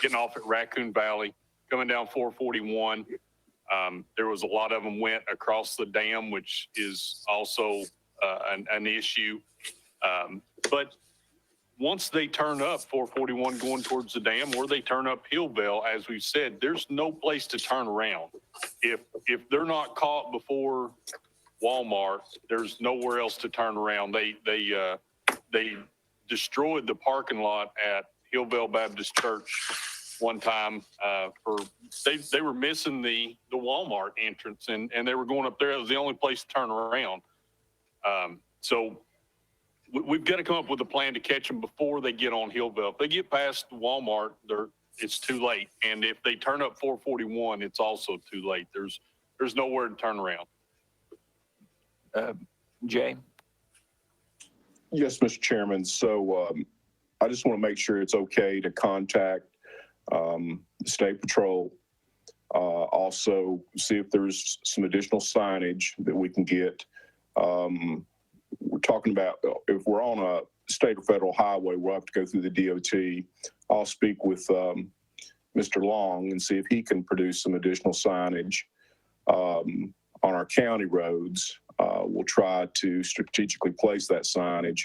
getting off at Raccoon Valley, coming down 441. There was a lot of them went across the dam, which is also an issue. But once they turn up 441 going towards the dam, or they turn up Hillville, as we've said, there's no place to turn around. If they're not caught before Walmart, there's nowhere else to turn around. They destroyed the parking lot at Hillville Baptist Church one time they were missing the Walmart entrance and they were going up there. It was the only place to turn around. So we've got to come up with a plan to catch them before they get on Hillville. If they get past Walmart, it's too late. And if they turn up 441, it's also too late. There's nowhere to turn around. Jay? Yes, Mr. Chairman. So I just want to make sure it's okay to contact the State Patrol. Also see if there's some additional signage that we can get. We're talking about if we're on a state or federal highway, we'll have to go through the DOT. I'll speak with Mr. Long and see if he can produce some additional signage on our county roads. We'll try to strategically place that signage.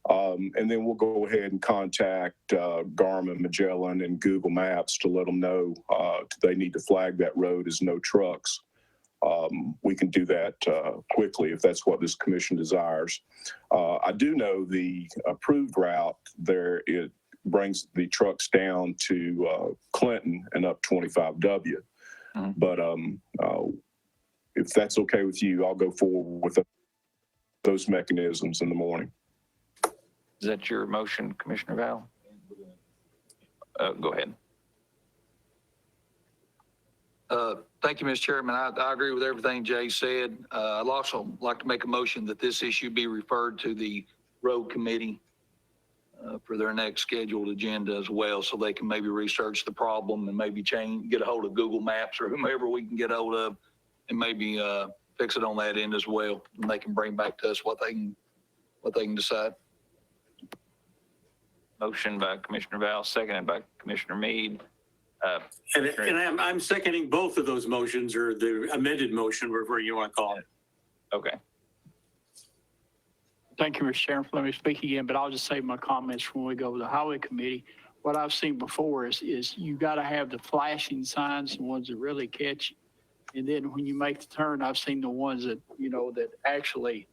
And then we'll go ahead and contact Garmin, Magellan, and Google Maps to let them know they need to flag that road as no trucks. We can do that quickly if that's what this commission desires. I do know the approved route there, it brings the trucks down to Clinton and up 25W. But if that's okay with you, I'll go forward with those mechanisms in the morning. Is that your motion, Commissioner Val? Go ahead. Thank you, Mr. Chairman. I agree with everything Jay said. I'd also like to make a motion that this issue be referred to the road committee for their next scheduled agenda as well, so they can maybe research the problem and maybe get a hold of Google Maps or whomever we can get a hold of and maybe fix it on that end as well. And they can bring back to us what they can decide. Motion by Commissioner Val, seconded by Commissioner Mead. And I'm seconding both of those motions, or the amended motion, whatever you want to call it. Okay. Thank you, Mr. Chairman, for letting me speak again, but I'll just save my comments when we go to the highway committee. What I've seen before is you got to have the flashing signs, the ones that really catch. And then when you make the turn, I've seen the ones that, that actually,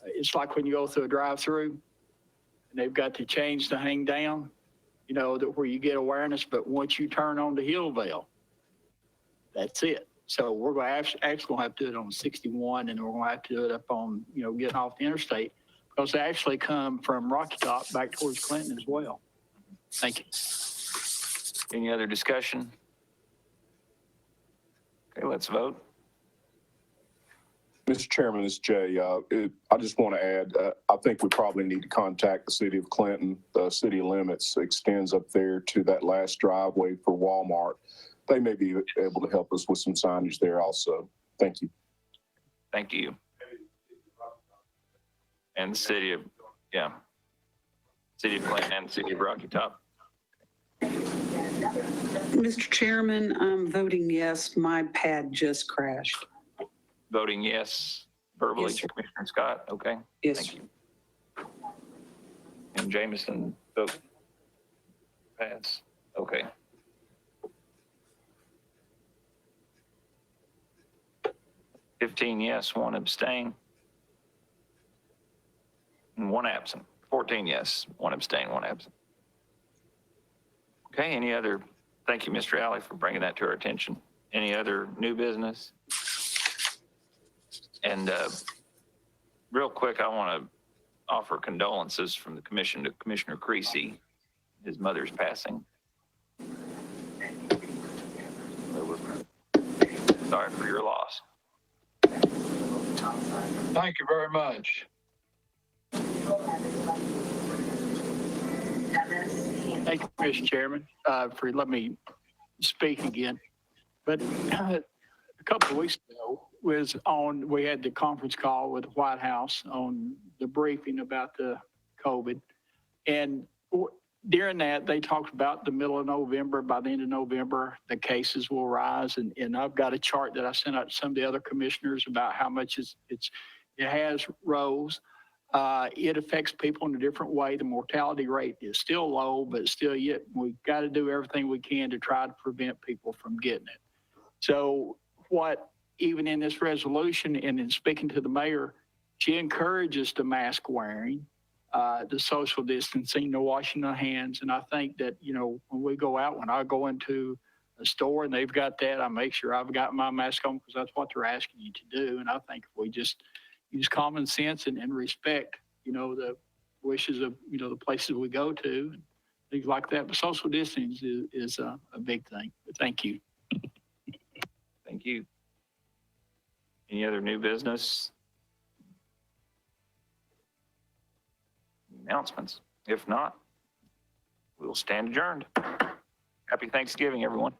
it's like when you go through a drive-through and they've got the chains to hang down, that where you get awareness, but once you turn on to Hillville, that's it. So we're going to actually going to have to do it on 61, and we're going to have to do it up on, getting off the interstate, because they actually come from Rocky Top back towards Clinton as well. Thank you. Any other discussion? Okay, let's vote. Mr. Chairman, this is Jay. I just want to add, I think we probably need to contact the city of Clinton. The city limits extends up there to that last driveway for Walmart. They may be able to help us with some signage there also. Thank you. Thank you. And the city of Clinton and the city of Rocky Top. Mr. Chairman, I'm voting yes. My pad just crashed. Voting yes verbally, Yes, sir. Commissioner Scott. Okay. Yes. Thank you. And Jameson, vote. Pass. Okay. Yes, 1 abstain. And 1 absent. 14 yes, 1 abstain, 1 absent. Okay, any other, thank you, Mr. Alley, for bringing that to our attention. Any other new business? And real quick, I want to offer condolences from the commission to Commissioner Creasy, his mother's passing. Sorry for your loss. Thank you very much. Thank you, Mr. Chairman, for letting me speak again. But a couple of weeks ago we had the conference call with the White House on the briefing about the COVID. And during that, they talked about the middle of November, by the end of November, the cases will rise. And I've got a chart that I sent out to some of the other commissioners about how much it has rose. It affects people in a different way. The mortality rate is still low, but still yet we've got to do everything we can to try to prevent people from getting it. So what, even in this resolution and in speaking to the mayor, she encourages the mask wearing, the social distancing, the washing of hands. And I think that, when we go out, when I go into a store and they've got that, I make sure I've got my mask on because that's what they're asking you to do. And I think if we just use common sense and respect, the wishes of, the places we go to and things like that. But social distancing is a big thing. But thank you. Thank you. Any other new business? Announcements? If not, we'll stand adjourned. Happy Thanksgiving, everyone.